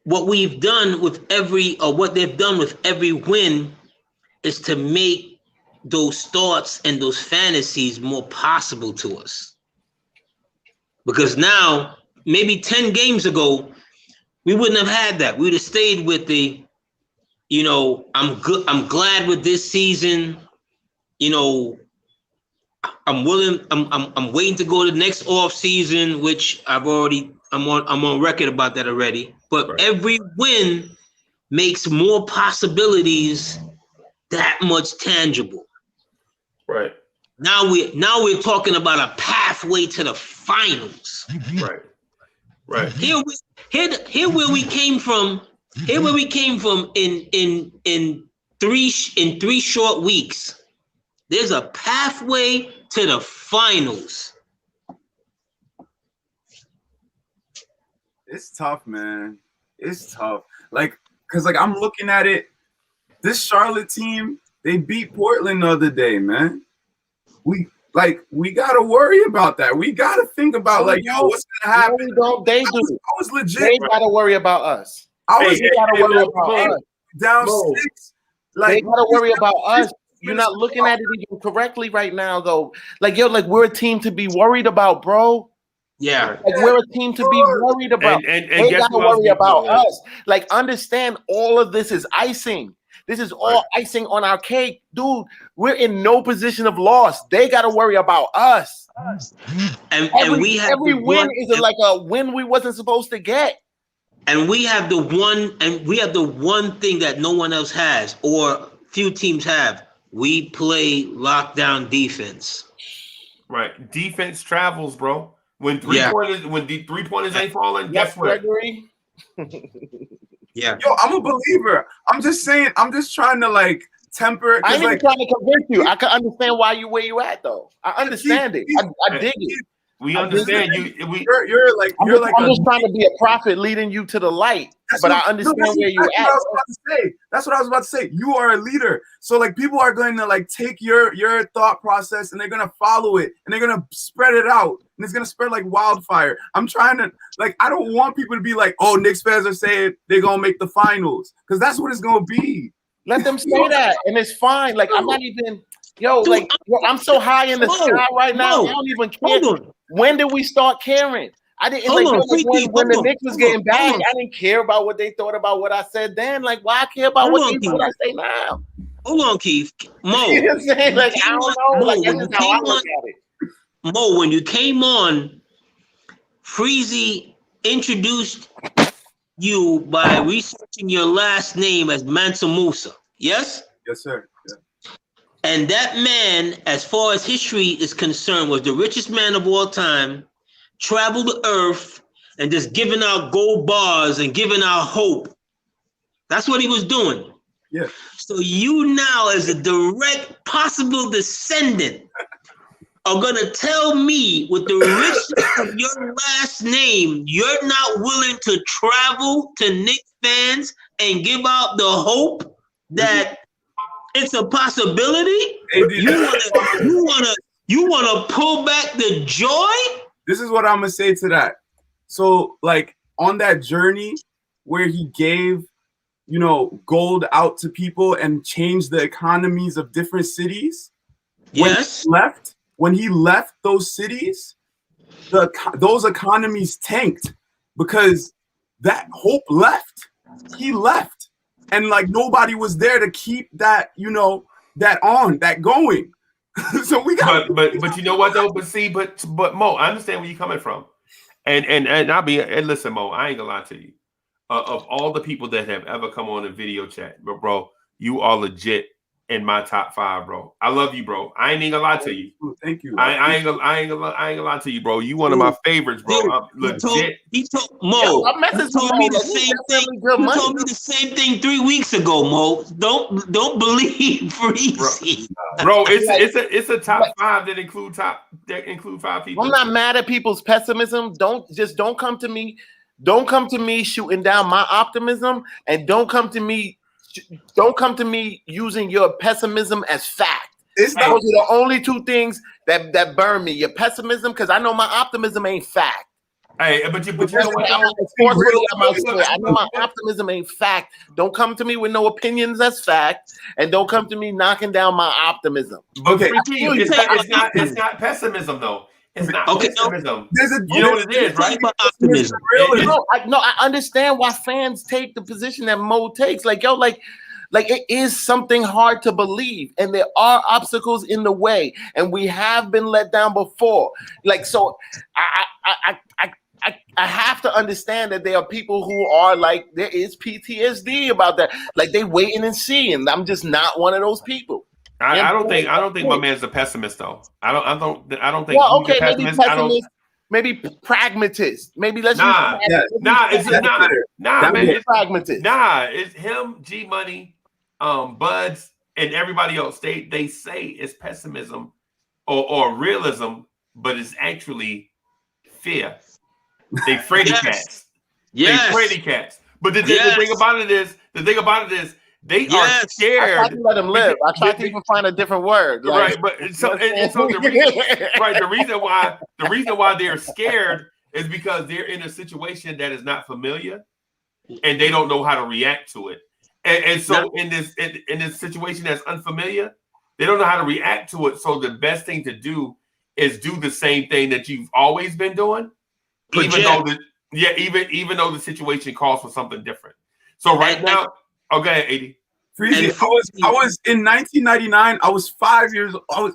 What we've done with what they've done with every win is to make those thoughts and those fantasies more possible to us. Because now, maybe 10 games ago, we wouldn't have had that. We would have stayed with the, I'm glad with this season. I'm waiting to go to the next off season, which I'm on record about that already. But every win makes more possibilities that much tangible. Right. Now we're talking about a pathway to the finals. Right. Here where we came from. Here where we came from in 3 short weeks. There's a pathway to the finals. It's tough, man. It's tough. Like, cause like I'm looking at it. This Charlotte team, they beat Portland the other day, man. We gotta worry about that. We gotta think about what's gonna happen. They do. I was legit. They gotta worry about us. Gotta worry about us. Down 6. Like, they gotta worry about us. You're not looking at it even correctly right now, though. Like, we're a team to be worried about, bro. Yeah. Like, we're a team to be worried about. And they gotta worry about us. Like, understand, all of this is icing. This is all icing on our cake. Dude, we're in no position of loss. They got to worry about us. And we have every win is like a win we wasn't supposed to get. And we have the one thing that no one else has, or few teams have. We play lockdown defense. Right. Defense travels, bro. When three-pointers ain't falling, guess what? Gregory. Yeah. Yo, I'm a believer. I'm just saying. I'm just trying to like temper. I ain't Like, even trying to convince you. I can understand why you where you at though. I understand it. I dig it. We understand you. You're like I'm just trying to be a prophet leading you to the light. But I understand where you at. That's what I was about to say. You are a leader. So like people are going to like take your thought process and they're going to follow it and they're going to spread it out and it's going to spread like wildfire. I'm trying to like, I don't want people to be like, oh, Knicks fans are saying they're going to make the finals, because that's what it's going to be. Let them say that and it's fine. Like I'm not even, like I'm so high in the sky right now. I don't even care. When did we start caring? I didn't when the Knicks was getting back, I didn't care about what they thought about what I said then. Like, why I care about what I say now? Hold on, Keith. Mo. You know what I'm saying? Like, I don't know. Mo, like, that's how I look at it. Mo, when you came on, Freezy introduced you by researching your last name as Mansa Musa. Yes? Yes, sir. Yeah. And that man, as far as history is concerned, was the richest man of all time, traveled the earth, and just giving out gold bars and giving out hope. That's what he was doing. Yeah. So you now, as a direct possible descendant, are going to tell me with the richness of your last name, you're not willing to travel to Knicks fans and give out the hope that it's a possibility? You want to pull back the joy? This is what I'm going to say to that. So, like, on that journey where he gave, gold out to people and changed the economies of different cities. Yes. When he left those cities, those economies tanked because that hope left. He left. And, like, nobody was there to keep that, that going. So we got, but you know what though? But Mo, I understand where you're coming from, and listen, Mo, I ain't gonna lie to you. Of all the people that have ever come on a video chat, bro, you are legit in my top 5, bro. I love you, bro. I ain't even gonna lie to you. Thank you. I ain't gonna lie to you, bro. You one of my favorites, bro. Legit. He told me the same thing. He told me the same thing 3 weeks ago, Mo. Don't believe Freezy. Bro, it's a top 5 that include 5 people. I'm not mad at people's pessimism. Don't come to me. Don't come to me shooting down my optimism, and don't come to me using your pessimism as fact. Those are the only 2 things that burn me. Your pessimism, because I know my optimism ain't fact. Hey, but you know what? I know my optimism ain't fact. Don't come to me with no opinions as fact, and don't come to me knocking down my optimism. Okay, it's not pessimism though. It's not pessimism. You know what it is, right? Optimism. I understand why fans take the position that Mo takes. Like it is something hard to believe, and there are obstacles in the way, and we have been let down before. Like, so I have to understand that there are people who are like, there is PTSD about that. Like, they waiting and seeing. I'm just not one of those people. I don't think my man's a pessimist though. I don't think. Well, okay, maybe pessimist, maybe pragmatist. Maybe let's pragmatist. It's him, G Money, Buds, and everybody else. They say it's pessimism or realism, but it's actually fear. They fraidy cats. Yes. They fraidy cats. But the thing about it is, they are scared. I tried to let them live. I tried to even find a different word. Right, but the reason why they're scared is because they're in a situation that is not familiar, and they don't know how to react to it. And so in this situation that's unfamiliar, they don't know how to react to it. So the best thing to do is do the same thing that you've always been doing, even though the situation calls for something different. So right now. Okay, 80. Freezy, I was in 1999. I was 5 years old.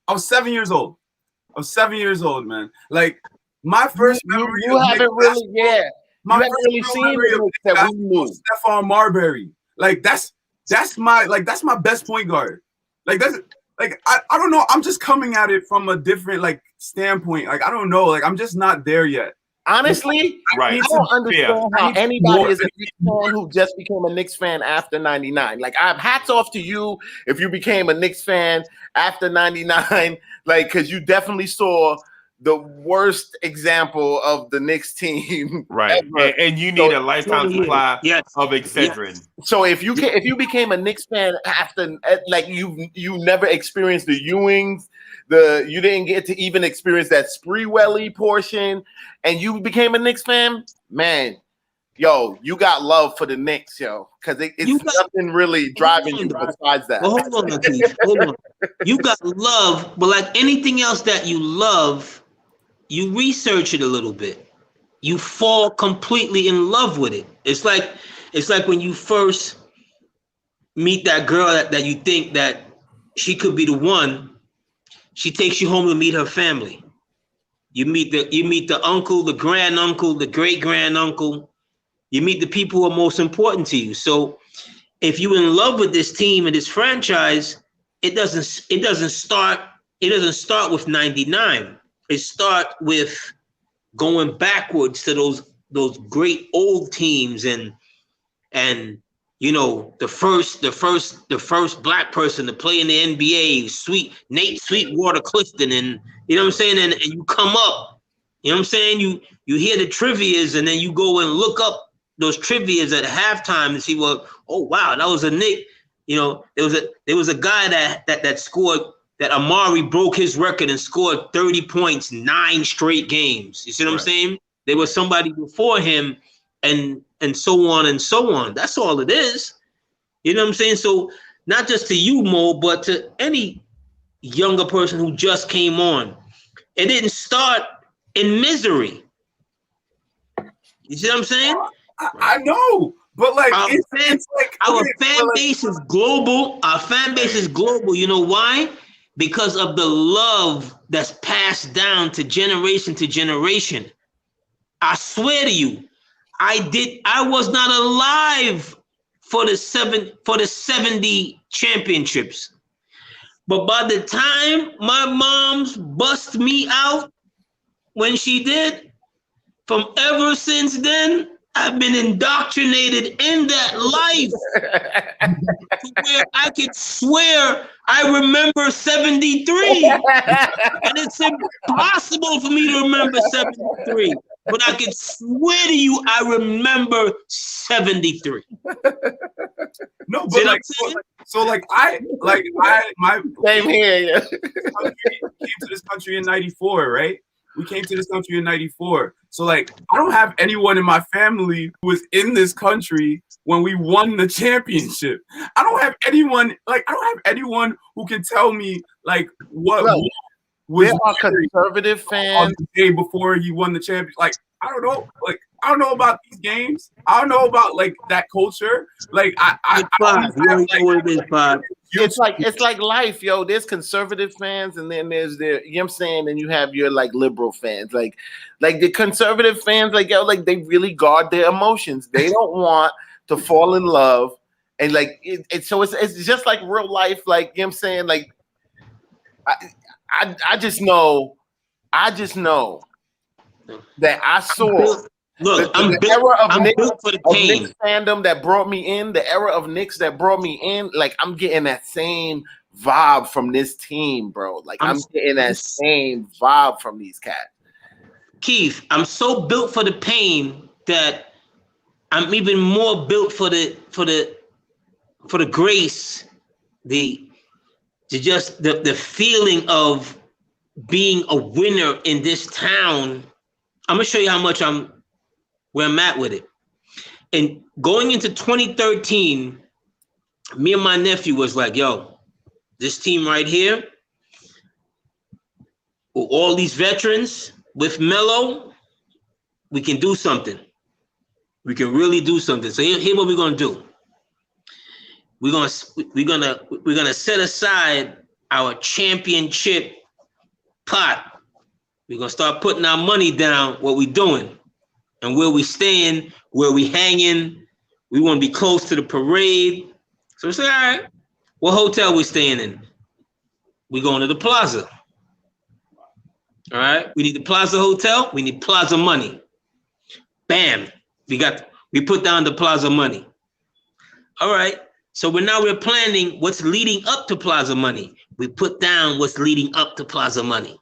I was 7 years old. I was 7 years old, man. Like my first memory. You haven't really, My You haven't first really real seen memory the of Knicks that we basketball knew. is Stephon Marbury. Like that's my best point guard. Like that's like I don't know. I'm just coming at it from a different like standpoint. Like I don't know. Like I'm just not there yet. Honestly, Right. I don't understand how anybody more. is a Knicks fan who just became a Knicks fan after 99. Like, I have hats off to you if you became a Knicks fan after 99, like, because you definitely saw the worst example of the Knicks team. Right. Ever. And you need a lifetime supply Yes. of Excedrin. So if you became a Knicks fan after, like, you never experienced the Ewings, you didn't get to even experience that Spreewelly portion, and you became a Knicks fan, man, yo, you got love for the Knicks, yo, because it's nothing really driving you besides that. Well, hold on, Keith. Hold on. You got love, but like anything else that you love, you research it a little bit. You fall completely in love with it. It's like when you first meet that girl that you think that she could be the one. She takes you home to meet her family. You meet the uncle, the granduncle, the great granduncle. You meet the people who are most important to you. So if you're in love with this team and this franchise, it doesn't start with 99. It starts with going backwards to those great old teams and you know, the first black person to play in the NBA, Nate Sweetwater Clifton, and you know what I'm saying, and you come up, you know what I'm saying, you hear the trivias, and then you go and look up those trivias at halftime and see, well, oh wow, that was a Nick, you know, there was a guy that scored, that Amari broke his record and scored 30 points 9 straight games. You see what I'm saying? There was somebody before him, and so on and so on. That's all it is. You know what I'm saying? So not just to you, Mo, but to any younger person who just came on. It didn't start in misery. You see what I'm saying? I know, but like our fan base is global. Our fan base is global. You know why? Because of the love that's passed down to generation. I swear to you, I was not alive for the 70 championships. But by the time my mom's bust me out when she did, from ever since then, I've been indoctrinated in that life to where I could swear I remember 73. And it's impossible for me to remember 73. But I can swear to you, I remember 73. No, but like, my same here. Came to this country in '94, right? We came to this country in '94. So like, I don't have anyone in my family who was in this country when we won the championship. I don't have anyone who can tell me like what. Bro, there are conservative fans the day before he won the championship. Like, I don't know. Like, I don't know about these games. I don't know about like that culture. Like, it's like life, yo. There's conservative fans, and then there's you know what I'm saying, and you have your like liberal fans. Like the conservative fans, like yo, like they really guard their emotions. They don't want to fall in love, and like so it's just like real life. Like, you know what I'm saying, like I just know that I saw. Look, the era of Knicks, built for the pain. Knicks fandom that brought me in, the era of Knicks that brought me in, like I'm getting that same vibe from this team, bro. Like I'm getting that same vibe from these cats. Keith, I'm so built for the pain that I'm even more built for the grace, the feeling of being a winner in this town. I'm gonna show you how much where I'm at with it. And going into 2013, me and my nephew was like, yo, this team right here, with all these veterans, with Melo, we can do something. We can really do something. So here's what we're gonna do. We're gonna set aside our championship pot. We're gonna start putting our money down. What we doing? and where we staying, where we hanging. We want to be close to the parade. So we say, all right, what hotel we staying in? We going to the Plaza. All right, we need the Plaza Hotel. We need Plaza money. Bam, we put down the Plaza money. All right, so we're planning what's leading up to Plaza money. We put down what's leading up to Plaza money.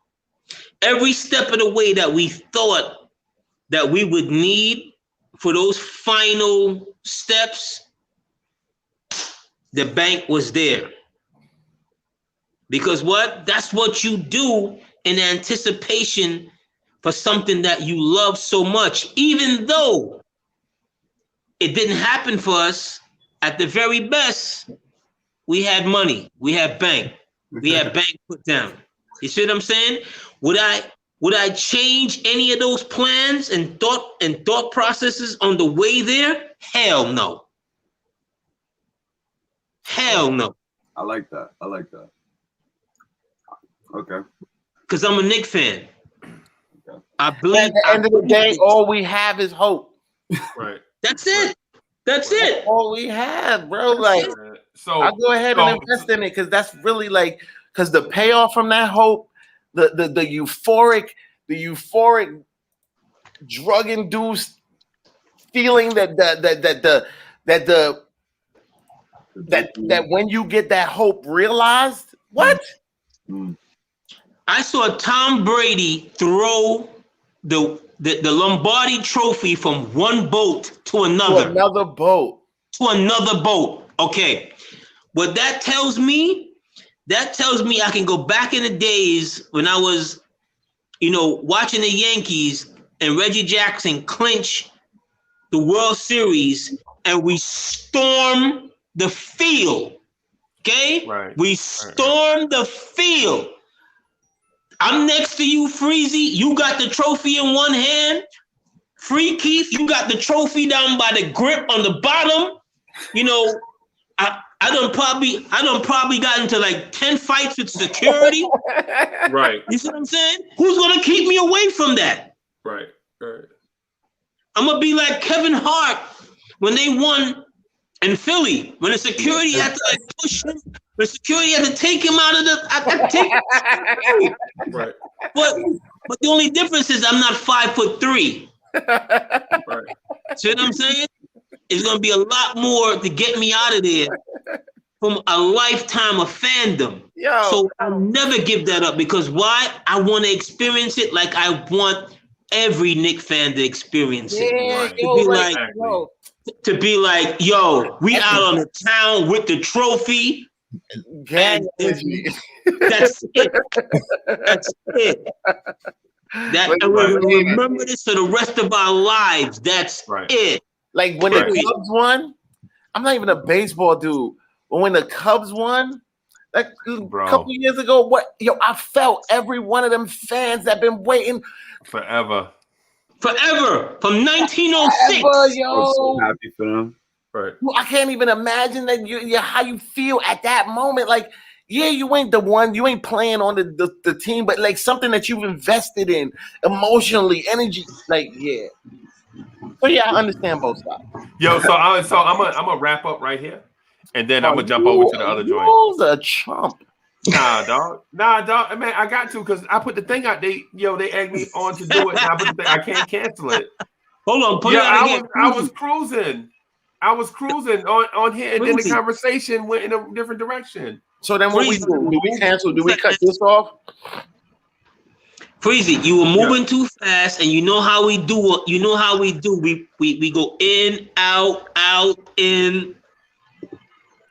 Every step of the way that we thought that we would need for those final steps, the bank was there. Because what? That's what you do in anticipation for something that you love so much. Even though it didn't happen for us, at the very best, we had money, we had bank, we had bank put down. You see what I'm saying? Would I change any of those plans and thought processes on the way there? Hell no. Hell no. I like that. Okay. Because I'm a Knicks fan. Okay. I believe. At the end of the day, all we have is hope. Right. That's it. That's it. All we have, bro. Like, So I'll go ahead and invest in it because that's really like, because the payoff from that hope, the euphoric drug-induced feeling that when you get that hope realized, what? I saw Tom Brady throw the Lombardi trophy from one boat to another. To another boat. Okay. What that tells me I can go back in the days when I was, watching the Yankees and Reggie Jackson clinch the World Series and we storm the field. Okay? Right. We storm the field. I'm next to you, Freezy. You got the trophy in one hand. Free Keith, you got the trophy down by the grip on the bottom. I done probably got into like 10 fights with security. Right. You see what I'm saying? Who's gonna keep me away from that? Right. I'm gonna be like Kevin Hart when they won in Philly, when the security had to like push him. The security had to take him out of the. Right. But the only difference is I'm not 5'3". Right. See what I'm saying? It's gonna be a lot more to get me out of there from a lifetime of fandom. Yo. So I'll never give that up because why? I want to experience it like I want every Knicks fan to experience it. Right. To be like, yo, we out on the town with the trophy. And that's it. That's it. And we'll remember this for the rest of our lives. That's it. Like when the Cubs won, I'm not even a baseball dude, but when the Cubs won, like a couple years ago, I felt every one of them fans that been waiting forever from 1906. Yo. I was so happy for them. Right. I can't even imagine that how you feel at that moment. Like, yeah, you ain't the one, you ain't playing on the team, but like something that you've invested in emotionally, energy. Like, yeah. So yeah, I understand both sides. Yo, so I'm gonna wrap up right here, and then I'm gonna jump over to the other joint. You's a chump. Nah, dog. Man, I got to because I put the thing out. They egged me on to do it. And I put the thing. I can't cancel it. Hold on, put it out again. I was cruising on here, and then the conversation went in a different direction. So then what we do? Do we cancel? Do we cut this off? Freezy, you were moving too fast, and you know how we do. You know how we do. We go in, out, in.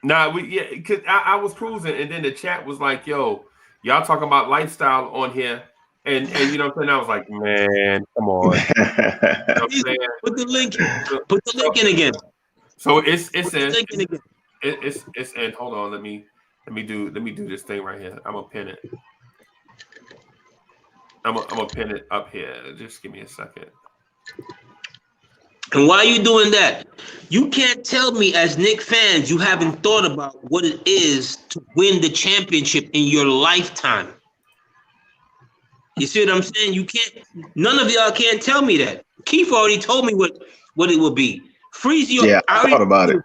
Nah, because I was cruising, and then the chat was like, "Yo, y'all talking about lifestyle on here," and you know what I'm saying? I was like, "Man, come on." Put the link. Put the link in again. So it's in. Hold on, let me do this thing right here. I'm gonna pin it. I'm gonna pin it up here. Just give me a second. And why are you doing that? You can't tell me as Knicks fans you haven't thought about what it is to win the championship in your lifetime. You see what I'm saying? You can't. None of y'all can't tell me that. Keith already told me what it would be. Freezy. Yeah, I thought about it.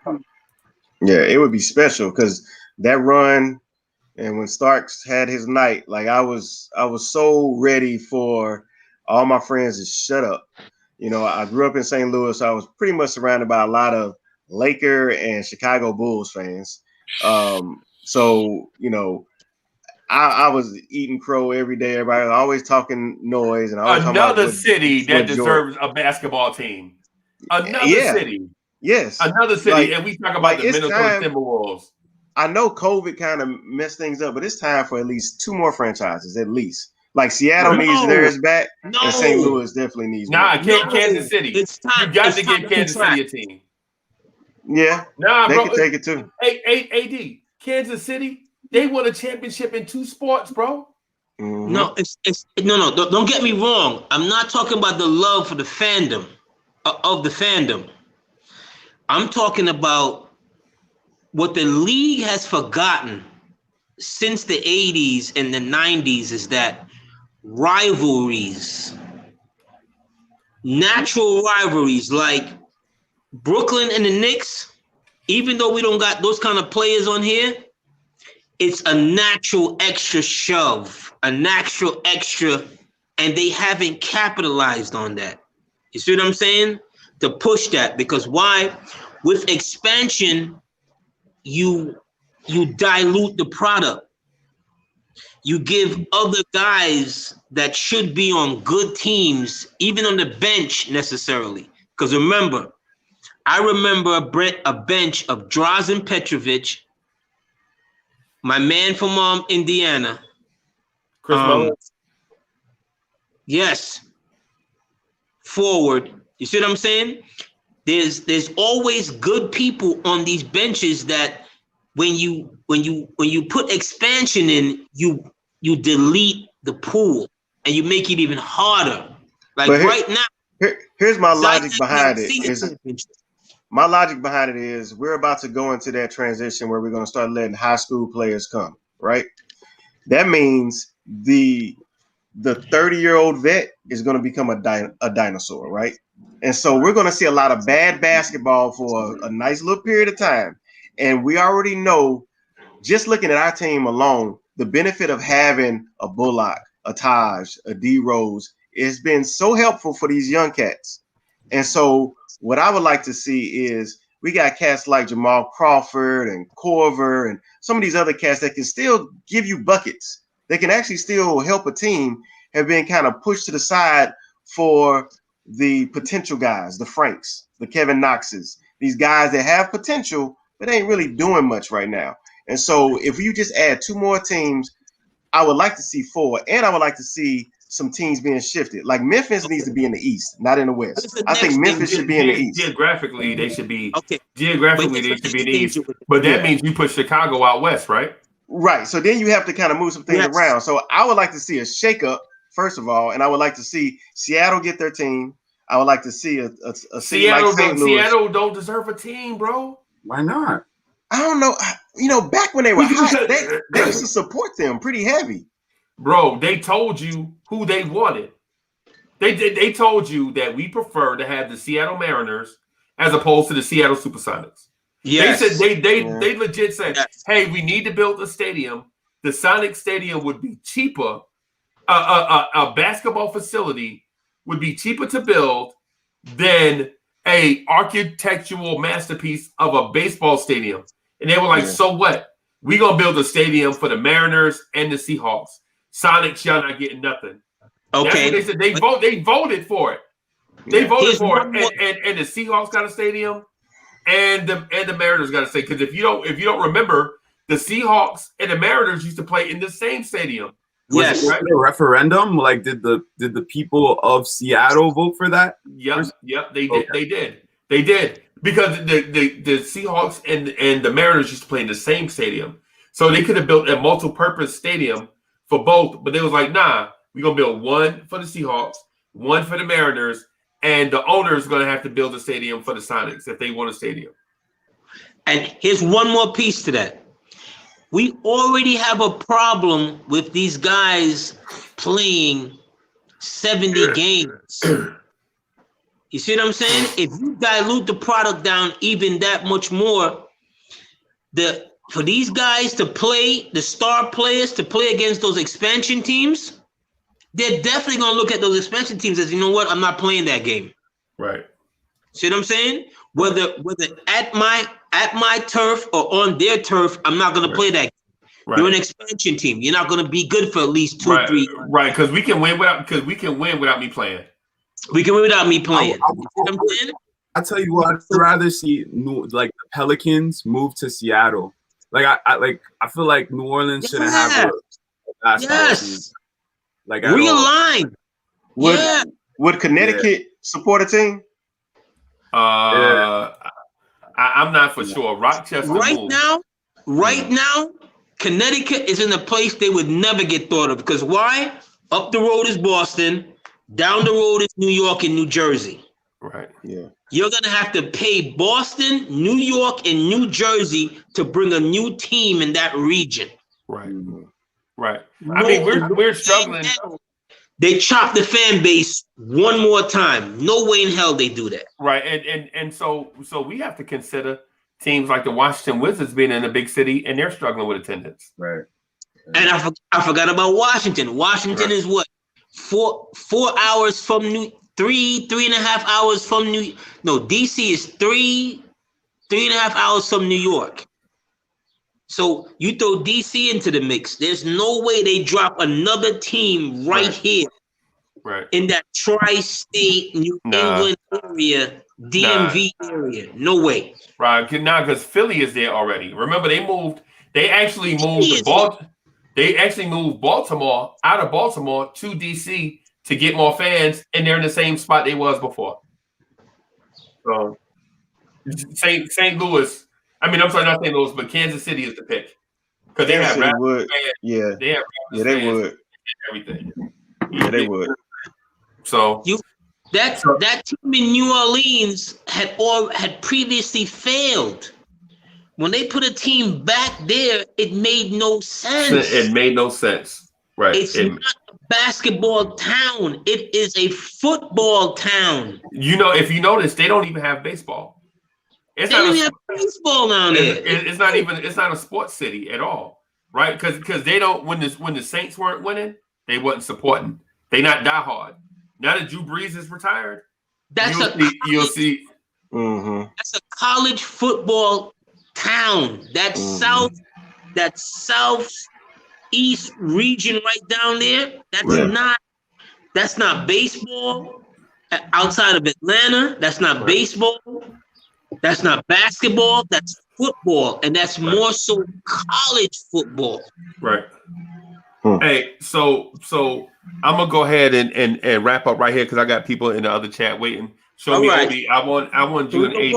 Yeah, it would be special because that run and when Starks had his night, like I was so ready for all my friends to shut up. You know, I grew up in St. Louis, so I was pretty much surrounded by a lot of Laker and Chicago Bulls fans. So you know, I was eating crow every day. Everybody was always talking noise and always another city that deserves a basketball team. Another city. Yes. Another city. Like, and we talk about the Minnesota Timberwolves. I know COVID kind of messed things up, but it's time for at least 2 more franchises, at least. Like Seattle needs theirs back, and St. Louis definitely needs one. Kansas City. It's time. You got to give Kansas City a team. Yeah. They can take it too. AD, Kansas City, they won a championship in 2 sports, bro. Mm-hmm. No, no. Don't get me wrong. I'm not talking about the love for the fandom of the fandom. I'm talking about what the league has forgotten since the 80s and the 90s is that rivalries, natural rivalries like Brooklyn and the Knicks, even though we don't got those kind of players on here, it's a natural extra shove, a natural extra, and they haven't capitalized on that. You see what I'm saying? To push that, because why? With expansion, you dilute the product. You give other guys that should be on good teams, even on the bench necessarily. Because remember, I remember a bench of Drazen Petrovic, my man from Indiana. Chris Mullins. Yes. Forward. You see what I'm saying? There's always good people on these benches that when you put expansion in, you delete the pool and you make it even harder. Like right now. Here's my logic behind it. My logic behind it is we're about to go into that transition where we're going to start letting high school players come, right? That means the 30-year-old vet is going to become a dinosaur, right? And so we're going to see a lot of bad basketball for a nice little period of time. And we already know, just looking at our team alone, the benefit of having a Bullock, a Taj, a D Rose has been so helpful for these young cats. And so what I would like to see is we got cats like Jamal Crawford and Corver and some of these other cats that can still give you buckets. They can actually still help a team, have been kind of pushed to the side for the potential guys, the Franks, the Kevin Knoxes, these guys that have potential, but ain't really doing much right now. And so if you just add 2 more teams, I would like to see 4, and I would like to see some teams being shifted. Like Memphis needs to be in the East, not in the West. I think Memphis should be in the East. Geographically, they should be. Okay. Geographically, they should be in the East. But that means you put Chicago out West, right? Right. So then you have to kind of move some things around. So I would like to see a shakeup, first of all, and I would like to see Seattle get their team. I would like to see a Seattle. Like St. Louis. Seattle don't deserve a team, bro. Why not? I don't know. You know, back when they were hot, they used to support them pretty heavy. Bro, they told you who they wanted. They told you that we prefer to have the Seattle Mariners as opposed to the Seattle Supersonics. Yes. They said they legit said, hey, we need to build a stadium. The Sonic Stadium would be cheaper. A basketball facility would be cheaper to build than a architectural masterpiece of a baseball stadium. And they were like, so what? We're going to build a stadium for the Mariners and the Seahawks. Sonics, y'all not getting nothing. Okay. That's what they said. They voted for it. They voted for it. And the Seahawks got a stadium and the Mariners got a stadium. Because if you don't remember, the Seahawks and the Mariners used to play in the same stadium. Was it a referendum? Like, did the people of Seattle vote for that? Yep, they did. Okay. They did. Because the Seahawks and the Mariners used to play in the same stadium. So they could have built a multi-purpose stadium for both, but they was like, nah, we're going to build one for the Seahawks, one for the Mariners, and the owner is going to have to build a stadium for the Sonics if they want a stadium. And here's one more piece to that. we already have a problem with these guys playing 70 games. You see what I'm saying? If you dilute the product down even that much more, for these guys to play, the star players to play against those expansion teams, they're definitely gonna look at those expansion teams as, you know what, I'm not playing that game. Right. See what I'm saying? Whether at my turf or on their turf, I'm not gonna play that game. Right. You're an expansion team. You're not gonna be good for at least 2 or 3. Right, because we can win without me playing. We can win without me playing. I tell you what, I'd rather see the Pelicans move to Seattle. I feel like New Orleans shouldn't have a basketball team. Like realign. Would Connecticut support a team? I'm not for sure. Rochester right now, Connecticut is in a place they would never get thought of, because why? Up the road is Boston, down the road is New York and New Jersey. Right. Yeah. You're gonna have to pay Boston, New York, and New Jersey to bring a new team in that region. Right. Right. I mean, we're struggling. They chop the fan base one more time. No way in hell they do that. Right. And so we have to consider teams like the Washington Wizards being in a big city and they're struggling with attendance. Right. And I forgot about Washington. Washington is what? 4 hours from 3.5 hours from DC is 3.5 hours from New York. So you throw DC into the mix. There's no way they drop another team right here, in that tri-state New England area, DMV area. No way. Right. Now, because Philly is there already. Remember, they moved. They actually moved Baltimore out of Baltimore to DC to get more fans, and they're in the same spot they was before. So, St. Louis. I mean, I'm sorry, not St. Louis, but Kansas City is the pick because they have fans. Yeah, they have they would. Everything. Yeah, they would. So that team in New Orleans had previously failed. When they put a team back there, it made no sense. It made no sense. Right. It's not a basketball town. It is a football town. You know, if you notice, they don't even have baseball. They don't even have baseball down there. It's not a sports city at all, right? Because they don't. When the Saints weren't winning, they wasn't supporting. They not diehard. Now that Drew Brees is retired, you'll see. Mm-hmm. That's a college football town. That southeast region right down there. That's not baseball. Outside of Atlanta, that's not baseball. That's not basketball. That's football, and that's more so college football. Right. Hey, so I'm gonna go ahead and wrap up right here because I got people in the other chat waiting. Show me, Obi. I want you and AD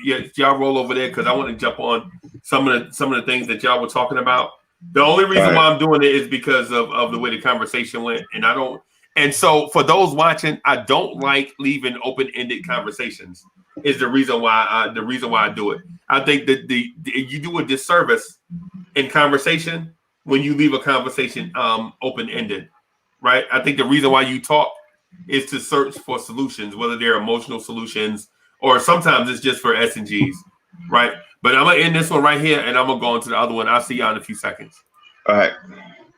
and y'all roll over there because I want to jump on some of the things that y'all were talking about. The only reason why I'm doing it is because of the way the conversation went, and I don't. And so for those watching, I don't like leaving open-ended conversations. Is the reason why I do it. I think that you do a disservice in conversation when you leave a conversation open-ended, right? I think the reason why you talk is to search for solutions, whether they're emotional solutions or sometimes it's just for S and Gs, right? But I'm gonna end this one right here and I'm gonna go into the other one. I'll see y'all in a few seconds. All right.